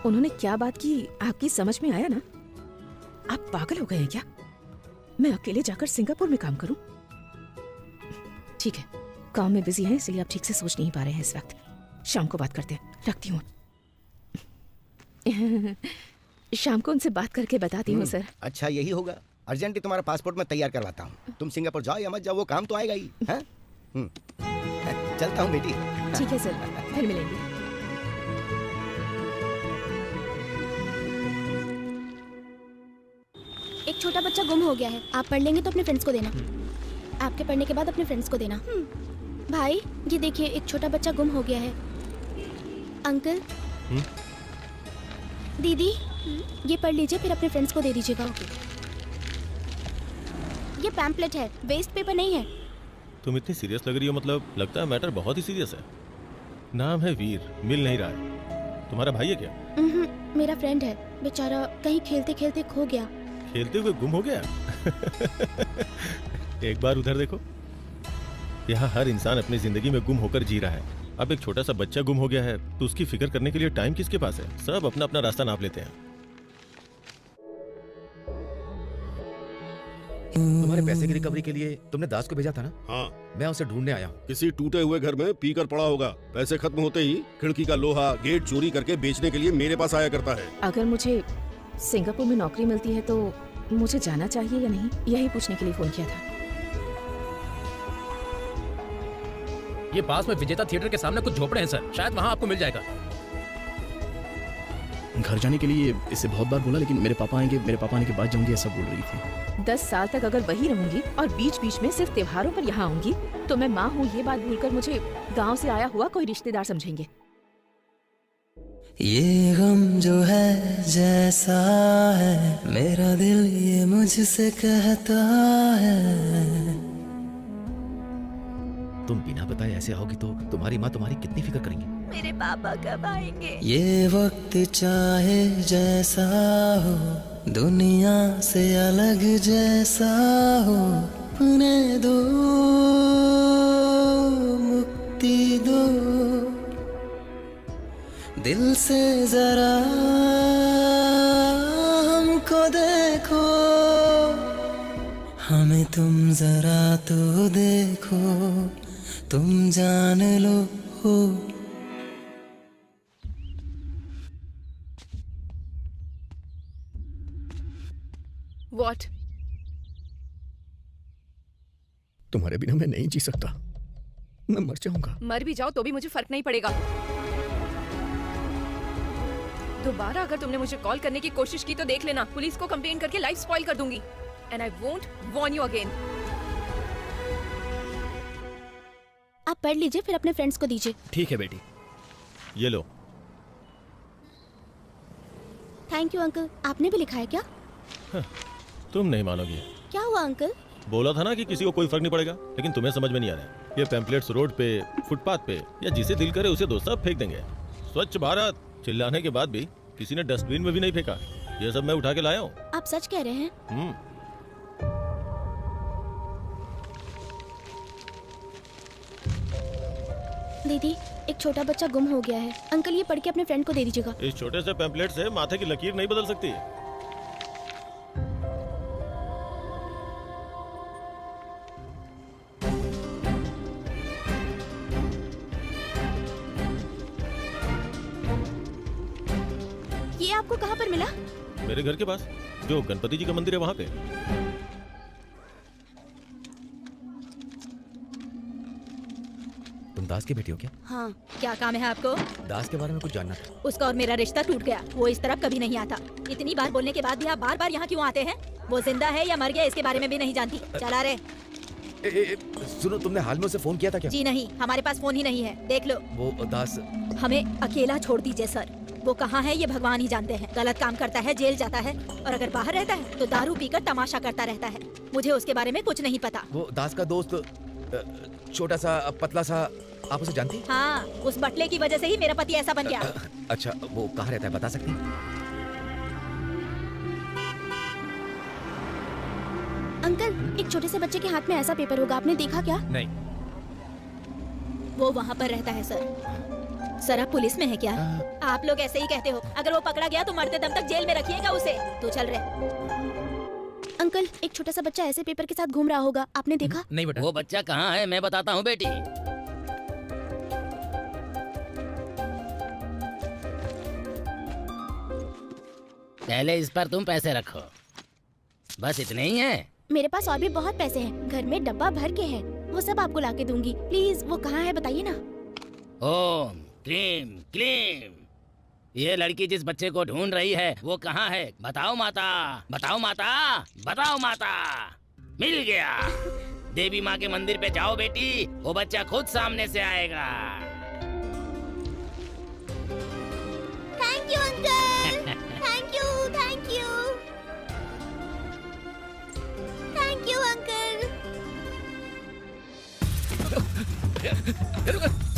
उन्होंने क्या बात की आपकी समझ में आया ना? आप पागल हो गए हैं क्या? मैं अकेले जाकर सिंगापुर में काम करूं? ठीक है, काम में बिजी हैं इसलिए आप ठीक से सोच नहीं पा रहे हैं इस वक्त। शाम को बात करते हैं, रखती हूँ। शाम को उनसे बात करके बताती हूँ सर। अच्छा यही होगा। अर्जेंटली तुम्हारा पासपोर्ट मैं तैयार करवाता हूँ। तुम सिंगापुर जाओ या मत जाओ, वो काम तो आएगा ही। हाँ? चलता हूँ बेटी। ठीक है सर, फिर मिलेंगे। एक छोटा बच्चा गुम हो गया है। आप पढ़ लेंगे तो अपने फ्रेंड्स को देना। आपके पढ़ने के बाद अपने फ्रेंड्स को देना। भाई ये देखिए, एक छोटा बच्चा गुम हो गया है। अंकल, दीदी, ये पढ़ लीजिए, फिर अपने फ्रेंड्स को दे दीजिएगा। ये पैम्पलेट है, वेस्ट पेपर नहीं है। तुम इतनी सीरियस लग रही हो, मतलब लगता है मैटर बहुत ही सीरियस है। नाम है वीर, मिल नहीं रहा है। तुम्हारा भाई है क्या? मेरा फ्रेंड है, बेचारा कहीं खेलते खेलते खो गया। खेलते हुए गुम हो गया? एक बार उधर देखो। यहाँ हर इंसान अपनी जिंदगी में गुम होकर जी रहा है। अब एक छोटा सा बच्चा गुम हो गया है तो उसकी फिक्र करने के लिए टाइम किसके पास है? सब अपना अपना रास्ता नाप लेते हैं। तुम्हारे पैसे की रिकवरी के लिए तुमने दास को भेजा था ना? हाँ, मैं उसे ढूंढने आया हूँ। किसी टूटे हुए घर में पीकर पड़ा होगा। पैसे खत्म होते ही खिड़की का लोहा गेट चोरी करके बेचने के लिए मेरे पास आया करता है। अगर मुझे सिंगापुर में नौकरी मिलती है तो मुझे जाना चाहिए या नहीं, यही पूछने के लिए फोन किया था। ये पास में विजेता थिएटर के सामने कुछ झोपड़े हैं सर, शायद वहाँ आपको मिल जाएगा। घर जाने के लिए इसे बहुत बार बोला, लेकिन मेरे पापा आने के बाद जाऊंगी ऐसा बोल रही थी। 10 साल तक अगर वही रहूंगी और बीच बीच में सिर्फ त्योहारों पर यहाँ आऊंगी तो मैं माँ हूँ ये बात भूलकर मुझे गांव से आया हुआ कोई रिश्तेदार समझेंगे। ये गम जो है जैसा है, मेरा दिल ये मुझसे कहता है। तुम बिना बताए ऐसे आओगी तो तुम्हारी माँ तुम्हारी कितनी फिक्र करेंगी। मेरे पापा कब आएंगे? ये वक्त चाहे जैसा हो, दुनिया से अलग जैसा हो, अपने दो मुक्ति दो, दिल से जरा हमको देखो, हमें तुम जरा तो देखो, तुम जान लो हो। What? तुम्हारे बिना मैं नहीं जी सकता, मैं मर जाऊंगा। मर भी जाओ तो भी मुझे फर्क नहीं पड़ेगा। दोबारा अगर तुमने मुझे कॉल करने की कोशिश की तो देख लेना, पुलिस को कंप्लेन करके लाइफ स्पॉइल कर दूंगी। And I won't Warne you again. आप पढ़ लीजिए फिर अपने फ्रेंड्स को दीजिए। ठीक है बेटी, ये लो। Thank you uncle. आपने भी लिखा है क्या? तुम नहीं मानोगे। क्या हुआ अंकल? बोला था ना कि किसी को कोई फर्क नहीं पड़ेगा, लेकिन तुम्हें समझ में नहीं आ रहा। ये पैम्पलेट्स रोड पे, फुटपाथ पे या जिसे दिल करे उसे दोस्त फेंक देंगे। स्वच्छ भारत चिल्लाने के बाद भी किसी ने डस्टबिन में भी नहीं फेंका। ये सब मैं उठा के लाया हूँ। आप सच कह रहे हैं? दीदी, एक छोटा बच्चा गुम हो गया है। अंकल ये पढ़ के अपने फ्रेंड को दे दीजिएगा। इस छोटे से पैम्पलेट से माथे की लकीर नहीं बदल सकती। ये आपको कहाँ पर मिला? मेरे घर के पास, जो गणपति जी का मंदिर है वहाँ पे। तुम दास की बेटी हो क्या? हाँ, क्या काम है आपको? दास के बारे में कुछ जानना था। उसका और मेरा रिश्ता टूट गया। वो इस तरफ कभी नहीं आता। इतनी बार बोलने के बाद भी आप बार बार यहाँ क्यों आते हैं? वो जिंदा है या मर गया इसके बारे में भी नहीं जानती। चला रे। सुनो, तुमने हाल में उसे फोन किया था क्या? जी नहीं, हमारे पास फोन ही नहीं है। देख लो। वो दास हमें अकेला छोड़ दीजिए सर। वो कहाँ है ये भगवान ही जानते हैं। गलत काम करता है, जेल जाता है, और अगर बाहर रहता है तो दारू पीकर तमाशा करता रहता है। मुझे उसके बारे में कुछ नहीं पता। वो दास का दोस्त छोटा सा पतला सा, आप उसे जानती? हाँ, उस बटले की वजह से ही मेरा पति ऐसा बन गया। अच्छा, वो कहाँ रहता है बता सकती हैं? अंकल, एक छोटे से बच्चे के हाथ में ऐसा पेपर होगा, आपने देखा क्या? नहीं। वो वहाँ पर रहता है सर। सर आप पुलिस में है क्या? आप लोग ऐसे ही कहते हो। अगर वो पकड़ा गया तो मरते दम तक जेल में रखिएगा उसे। तो चल रहे। अंकल, एक छोटा सा बच्चा ऐसे पेपर के साथ घूम रहा होगा, आपने देखा? नहीं बेटा। वो बच्चा कहाँ है मैं बताता हूँ बेटी। पहले इस पर तुम पैसे रखो। बस इतने ही हैं? मेरे पास और भी बहुत पैसे हैं, घर में डब्बा भर के हैं। वो सब आपको लाके दूंगी। प्लीज वो कहाँ है बताइए ना। ओम क्लीम क्लीम। ये लड़की जिस बच्चे को ढूंढ रही है वो कहाँ है? बताओ माता, बताओ माता, बताओ माता। मिल गया। देवी माँ के मंदिर पे जाओ बेटी, वो बच्चा खुद सामने से आएगा। Thank you uncle. Thank you, thank you, thank you uncle.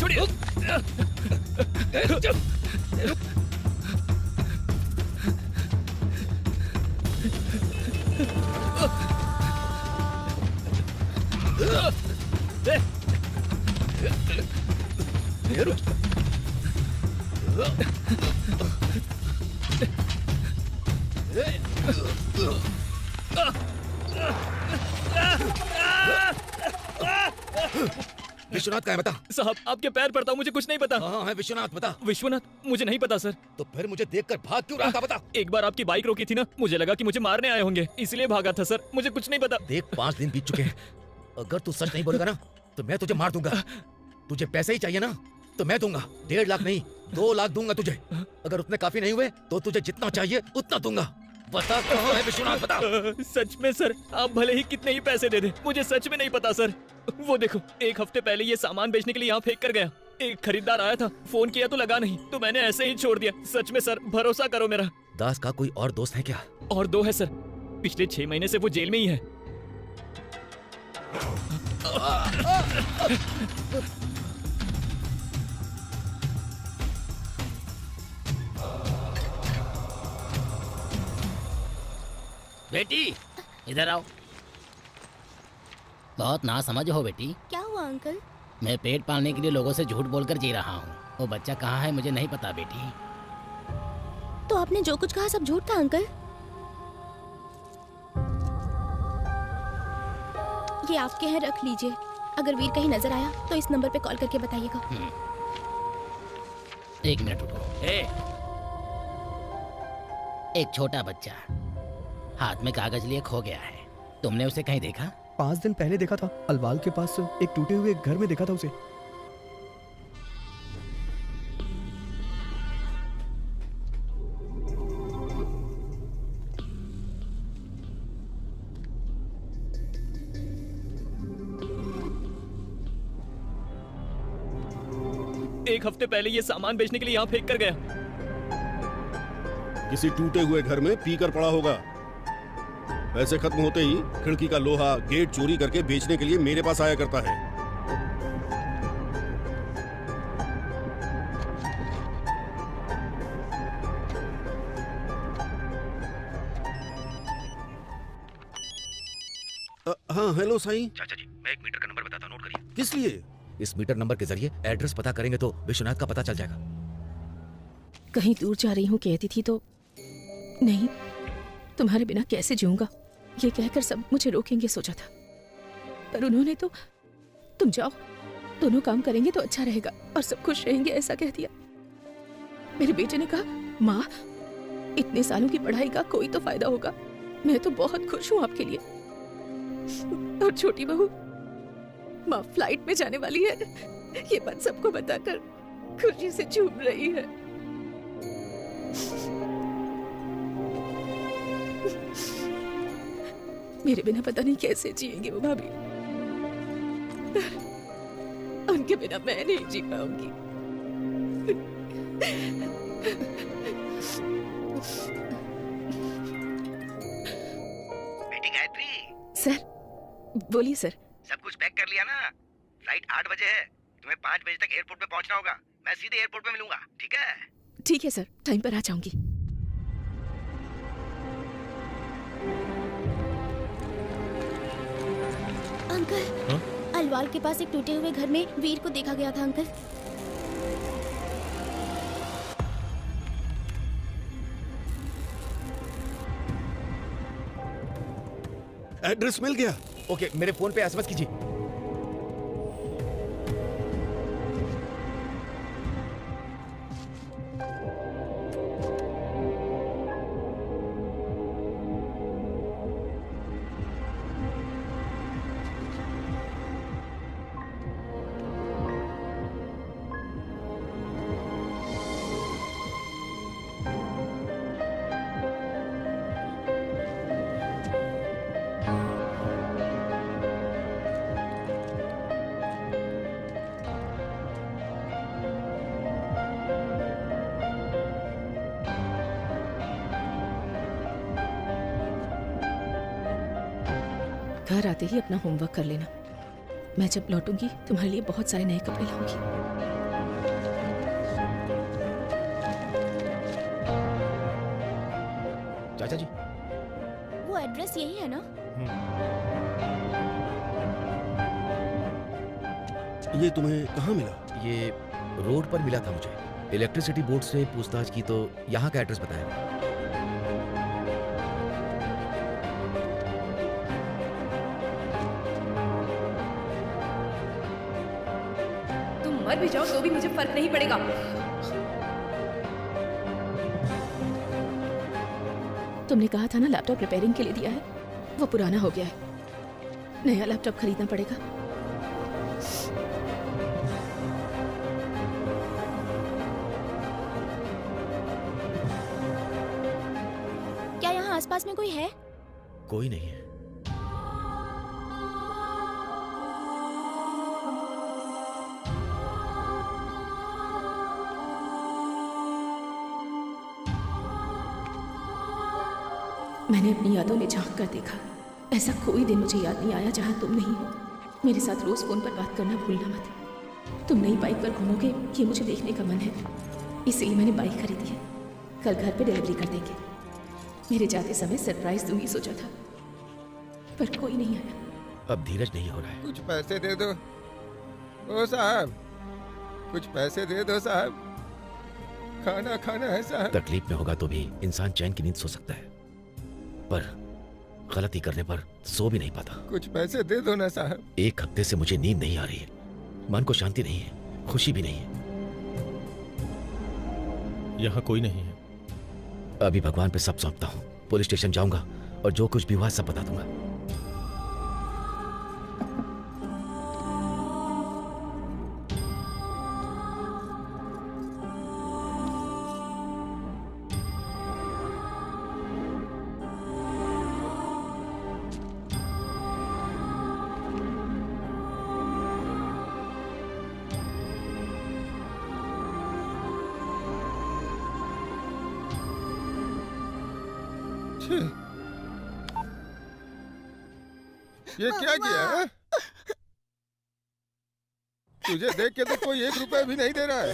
छोड़िए। विश्वनाथ का है बता। साहब आपके पैर पड़ता हूँ, मुझे कुछ नहीं पता। हाँ है विश्वनाथ, बता। विश्वनाथ, मुझे नहीं पता सर। तो फिर मुझे देखकर भाग क्यों रहा था, बता। एक बार आपकी बाइक रोकी थी ना, मुझे लगा कि मुझे मारने आए होंगे, इसलिए भागा था सर। मुझे कुछ नहीं पता। देख 5 दिन बीत चुके हैं, अगर तू सच नहीं बोलेगा ना तो मैं तुझे मार दूंगा। तुझे पैसे ही चाहिए ना तो मैं दूंगा, 1.5 लाख नहीं 2 लाख दूंगा तुझे। अगर उतने काफी नहीं हुए तो तुझे जितना चाहिए उतना दूंगा। बता कहाँ है विश्वनाथ, बता। सच में सर, आप भले ही कितने ही पैसे दे दे, मुझे सच में नहीं पता सर। वो देखो, 1 हफ्ते पहले ये सामान बेचने के लिए यहाँ फेंक कर गया। एक खरीदार आया था, फोन किया तो लगा नहीं, तो मैंने ऐसे ही छोड़ दिया। सच में सर, भरोसा करो मेरा। दास का कोई और दोस्त है क्या? और 2 है सर, पिछले 6 महीने से वो जेल में ही है। बेटी इधर आओ। बहुत ना समझ हो बेटी। क्या हुआ अंकल? मैं पेट पालने के लिए लोगों से झूठ बोलकर जी रहा हूँ। वो बच्चा कहाँ है मुझे नहीं पता बेटी। तो आपने जो कुछ कहा सब झूठ था अंकल? ये आपके हैं, रख लीजिए। अगर वीर कहीं नजर आया तो इस नंबर पे कॉल करके बताइएगा। 1 मिनट रुको। एक छोटा बच्चा हाथ में कागज लिए खो गया है। तुमने उसे कहीं देखा? 5 दिन पहले देखा था, अलवाल के पास एक टूटे हुए घर में देखा था उसे। एक हफ्ते पहले ये सामान बेचने के लिए यहाँ फेंक कर गया। किसी टूटे हुए घर में पीकर पड़ा होगा। पैसे खत्म होते ही खिड़की का लोहा गेट चोरी करके बेचने के लिए मेरे पास आया करता है। हाँ हेलो साईं। चाचा जी, मैं एक मीटर का नंबर बताता हूं, नोट करिए। किस लिए? इस मीटर नंबर के जरिए एड्रेस पता करेंगे तो विश्वनाथ का पता चल जाएगा। कहीं दूर जा रही हूँ कहती थी तो नहीं, तुम्हारे बिना कैसे जीऊंगा ये कहकर सब मुझे रोकेंगे सोचा था, पर उन्होंने तो तुम जाओ, दोनों काम करेंगे तो अच्छा रहेगा और सब खुश रहेंगे ऐसा कह दिया। मेरे बेटे ने कहा माँ, इतने सालों की पढ़ाई का कोई तो फायदा होगा। मैं तो बहुत खुश हूँ आपके लिए। और छोटी बहू, माँ फ्लाइट में जाने वाली है, ये बात सबको बताकर खुशी से झूम रही है। मेरे बिना पता नहीं कैसे जिएंगे वो भाभी। उनके बिना मैं नहीं जी पाऊंगी। बेटी गायत्री। सर बोलिए सर। सब कुछ पैक कर लिया ना? फ्लाइट 8 बजे है, तुम्हें 5 बजे तक एयरपोर्ट पे पहुंचना होगा। मैं सीधे एयरपोर्ट पे मिलूंगा, ठीक है? ठीक है सर, टाइम पर आ जाऊंगी। अंकल, अलवाल के पास एक टूटे हुए घर में वीर को देखा गया था अंकल। एड्रेस मिल गया? ओके, मेरे फोन पे एसएमएस कीजिए। घर आते ही अपना होमवर्क कर लेना। मैं जब लौटूंगी तुम्हारे लिए बहुत सारे नए कपड़े लाऊंगी। चाचा जी, वो एड्रेस यही है ना? ये तुम्हें कहाँ मिला? ये रोड पर मिला था मुझे। इलेक्ट्रिसिटी बोर्ड से पूछताछ की तो यहाँ का एड्रेस बताया। मर भी जाओ तो भी मुझे फर्क नहीं पड़ेगा। तुमने कहा था ना लैपटॉप रिपेयरिंग के लिए दिया है, वो पुराना हो गया है, नया लैपटॉप खरीदना पड़ेगा। क्या यहाँ आसपास में कोई है? कोई नहीं है। मैंने अपनी यादों में झांक कर देखा, ऐसा कोई दिन मुझे याद नहीं आया जहां तुम नहीं हो। मेरे साथ रोज फोन पर बात करना भूलना मत। तुम नई बाइक पर घूमोगे ये मुझे देखने का मन है, इसलिए मैंने बाइक खरीदी है। कल घर पे डिलीवरी कर देंगे। मेरे जाते समय सरप्राइज दूंगी सोचा था, पर कोई नहीं आया। अब धीरज नहीं हो रहा है। कुछ पैसे दे दो ओ साहब, कुछ पैसे दे दो साहब, खाना खाना है साहब। तकलीफ में होगा तो भी इंसान चैन की नींद सो सकता है, पर गलती करने पर सो भी नहीं पाता। कुछ पैसे दे दो ना साहब। 1 हफ्ते से मुझे नींद नहीं आ रही है, मन को शांति नहीं है, खुशी भी नहीं है। यहाँ कोई नहीं है। अभी भगवान पे सब सौंपता हूँ। पुलिस स्टेशन जाऊंगा और जो कुछ भी हुआ सब बता दूंगा। ये क्या किया है? तुझे देख के तो कोई 1 रुपया भी नहीं दे रहा है।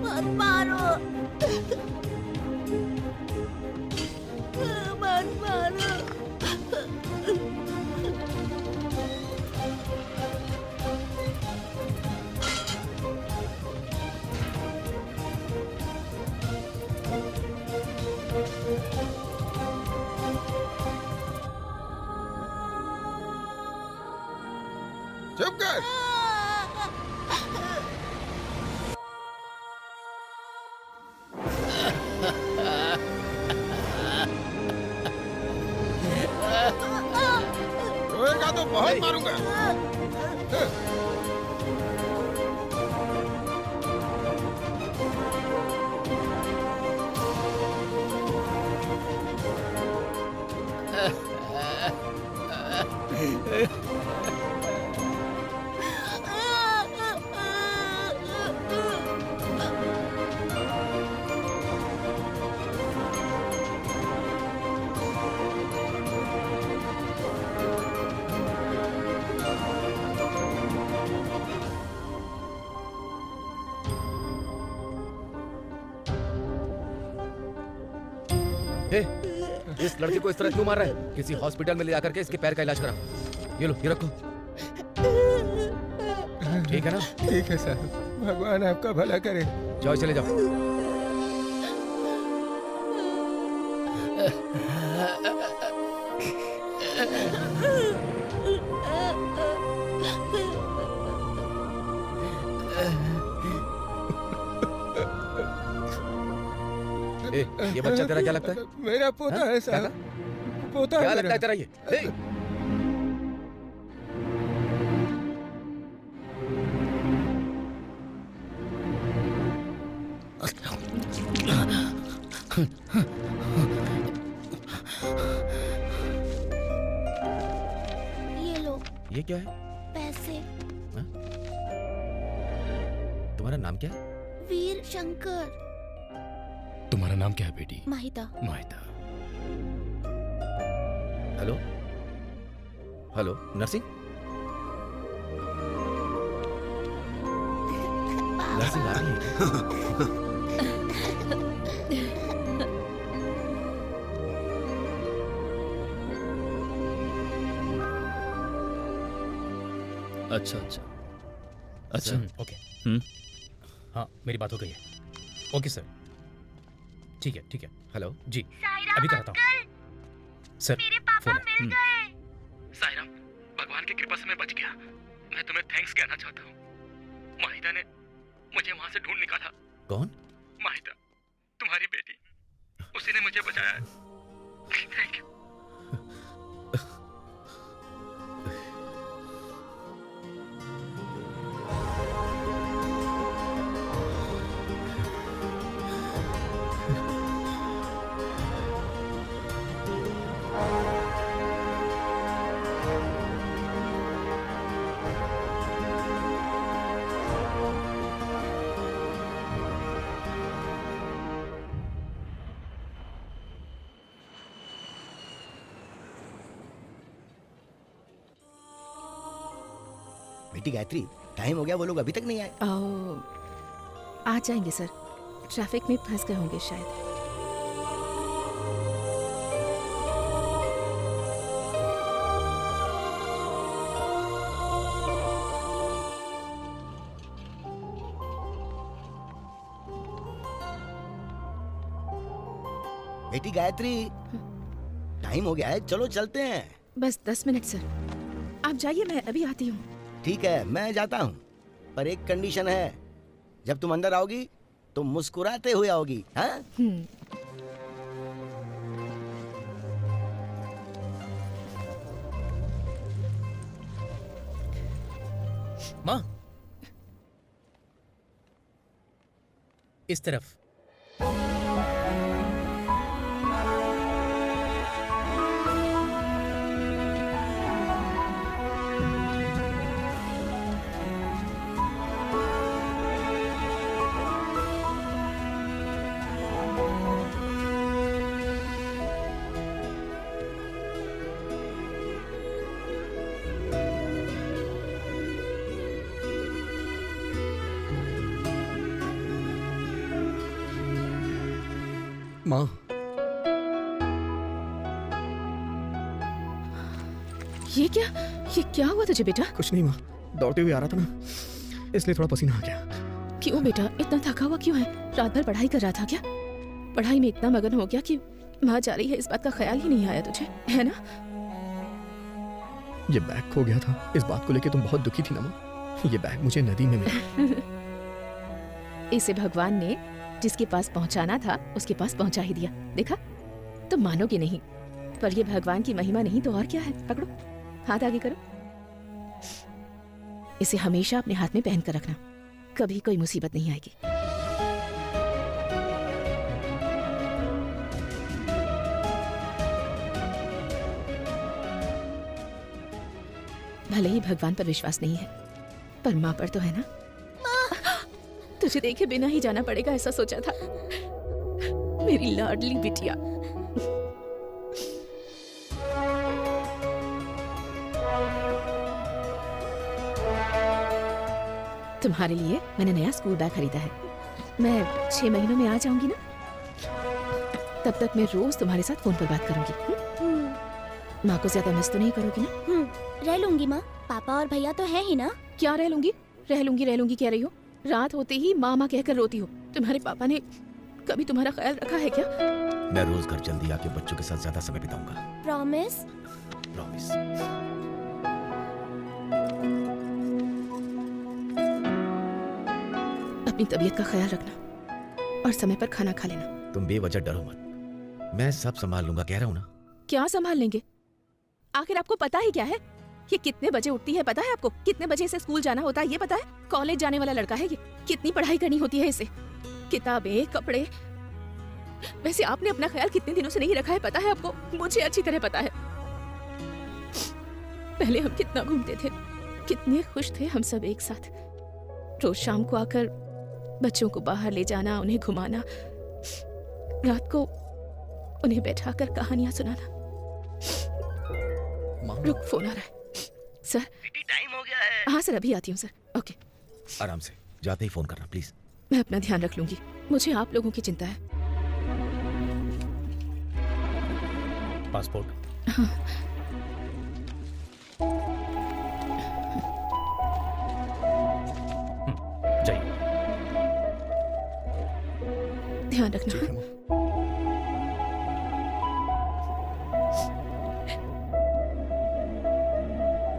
मत मारो, मत मारो। चुप कर। रोएगा तो बहुत मारूंगा। हे, इस लड़के को इस तरह क्यों मार रहा है? किसी हॉस्पिटल में ले जाकर के इसके पैर का इलाज कराओ। ये लो, ये रखो। ठीक है ना? ठीक है साहब, भगवान आपका भला करे। जाओ, चले जाओ। ए, ये बच्चा तेरा क्या लगता है? मेरा पोता है साहब। पोता क्या है लगता है तेरा ये? ये लो ये क्या है? पैसे। तुम्हारा नाम क्या है? वीर शंकर। तुम्हारा नाम क्या है बेटी? Mahita. Mahita. Hello hello, nursing nursing आ रही है। अच्छा अच्छा अच्छा। ओके। हाँ, मेरी बात हो गई है। ओके सर, ठीक है ठीक है। हेलो जी, अभी कराता हूँ सर। मेरे पापा फोन है। मिल गए। साईराम, भगवान की कृपा से मैं बच गया। मैं तुम्हें थैंक्स कहना चाहता हूँ। माहिदा ने मुझे वहां से ढूंढ निकाला। कौन? माहिदा, तुम्हारी बेटी, उसी ने मुझे बचाया है। Thank you. बेटी गायत्री, टाइम हो गया, वो लोग अभी तक नहीं आए। आ जाएंगे सर, ट्रैफिक में फंस गए होंगे शायद। बेटी गायत्री, टाइम हो गया है, चलो चलते हैं। बस 10 मिनट सर, आप जाइए, मैं अभी आती हूँ। ठीक है, मैं जाता हूँ, पर एक कंडीशन है, जब तुम अंदर आओगी तो मुस्कुराते हुए आओगी, हाँ? माँ, इस तरफ। माँ, ये क्या हुआ तुझे बेटा? कुछ नहीं माँ, दौड़ते हुए आ रहा था ना, इसलिए थोड़ा पसीना आ गया। क्यों बेटा, इतना थका हुआ क्यों है? रात भर पढ़ाई कर रहा था क्या? पढ़ाई में इतना मगन हो गया कि माँ जा रही है इस बात का ख्याल ही नहीं आया तुझे, है ना? ये बैग खो गया था, इस बात को लेके तुम बहुत दुखी थी ना माँ। ये बैग मुझे नदी में मिला। इसे भगवान ने जिसके पास पहुंचाना था उसके पास पहुंचा ही दिया। देखा, तुम मानोगे नहीं, पर ये भगवान की महिमा नहीं तो और क्या है। पकड़ो, हाथ आगे करो। इसे हमेशा अपने हाथ में पहन कर रखना, कभी कोई मुसीबत नहीं आएगी। भले ही भगवान पर विश्वास नहीं है, पर माँ पर तो है ना। तुझे देखे बिना ही जाना पड़ेगा ऐसा सोचा था, मेरी लाडली बिटिया। तुम्हारे लिए मैंने नया स्कूल बैग खरीदा है। मैं 6 महीनों में आ जाऊंगी ना, तब तक मैं रोज तुम्हारे साथ फोन पर बात करूंगी। माँ को ज्यादा मिस तो नहीं करोगी ना? रह लूंगी माँ, पापा और भैया तो है ही ना। क्या रह लूंगी? रह लूंगी कह रही हो? रात होते ही माँ माँ कहकर रोती हो। तुम्हारे पापा ने कभी तुम्हारा ख्याल रखा है क्या? मैं रोज घर जल्दी आके बच्चों के साथ ज्यादा समय बिताऊंगा। प्रॉमिस? प्रॉमिस। अपनी तबीयत का ख्याल रखना और समय पर खाना खा लेना। तुम बेवजह डरो मत, मैं सब संभाल लूंगा, कह रहा हूँ ना। क्या संभाल लेंगे? आखिर आपको पता ही क्या है? ये कितने बजे उठती है पता है आपको? कितने बजे से स्कूल जाना होता है ये पता है? कॉलेज जाने वाला लड़का है ये, कितनी पढ़ाई करनी होती है इसे, किताबें, कपड़े। वैसे आपने अपना ख्याल कितने दिनों से नहीं रखा है पता है आपको? मुझे अच्छी तरह पता है। पहले हम कितना घूमते थे, कितने खुश थे हम सब एक साथ। रोज शाम को आकर बच्चों को बाहर ले जाना, उन्हें घुमाना, रात को उन्हें बैठाकर कहानियां सुनाना। रुक, फोन आ रहा है। सर, टाइम हो गया है। हाँ सर, अभी आती हूँ सर। ओके, आराम से, जाते ही फोन करना प्लीज। मैं अपना ध्यान रख लूंगी, मुझे आप लोगों की चिंता है। पासपोर्ट। हाँ। जाइए, ध्यान रखना।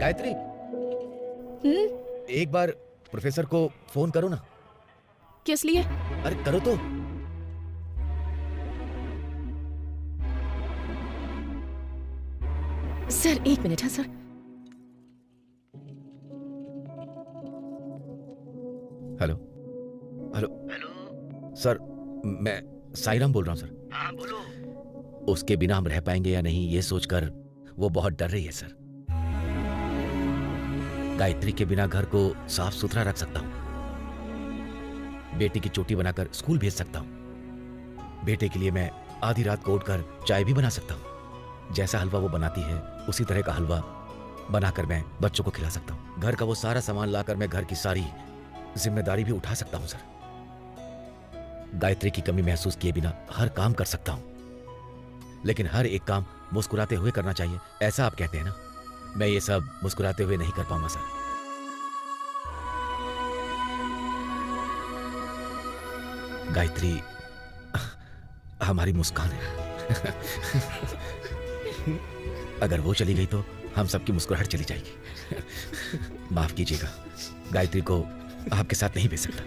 गायत्री, एक बार प्रोफेसर को फोन करो ना। किस लिए? अरे करो तो। Sir 1 minute. हाँ sir. Hello hello hello sir, मैं साईराम बोल रहा हूँ सर। हाँ बोलो। उसके बिना हम रह पाएंगे या नहीं ये सोचकर वो बहुत डर रही है सर। गायत्री के बिना घर को साफ सुथरा रख सकता हूँ, बेटी की चोटी बनाकर स्कूल भेज सकता हूँ, बेटे के लिए मैं आधी रात को उठकर चाय भी बना सकता हूँ। जैसा हलवा वो बनाती है उसी तरह का हलवा बनाकर मैं बच्चों को खिला सकता हूँ। घर का वो सारा सामान लाकर मैं घर की सारी जिम्मेदारी भी उठा सकता हूँ सर। गायत्री की कमी महसूस किए बिना हर काम कर सकता हूँ, लेकिन हर एक काम मुस्कुराते हुए करना चाहिए, ऐसा आप कहते हैं ना। मैं ये सब मुस्कुराते हुए नहीं कर पाऊंगा सर। गायत्री हमारी मुस्कान है। अगर वो चली गई तो हम सबकी मुस्कुराहट चली जाएगी। माफ कीजिएगा, गायत्री को आपके साथ नहीं भेज सकता।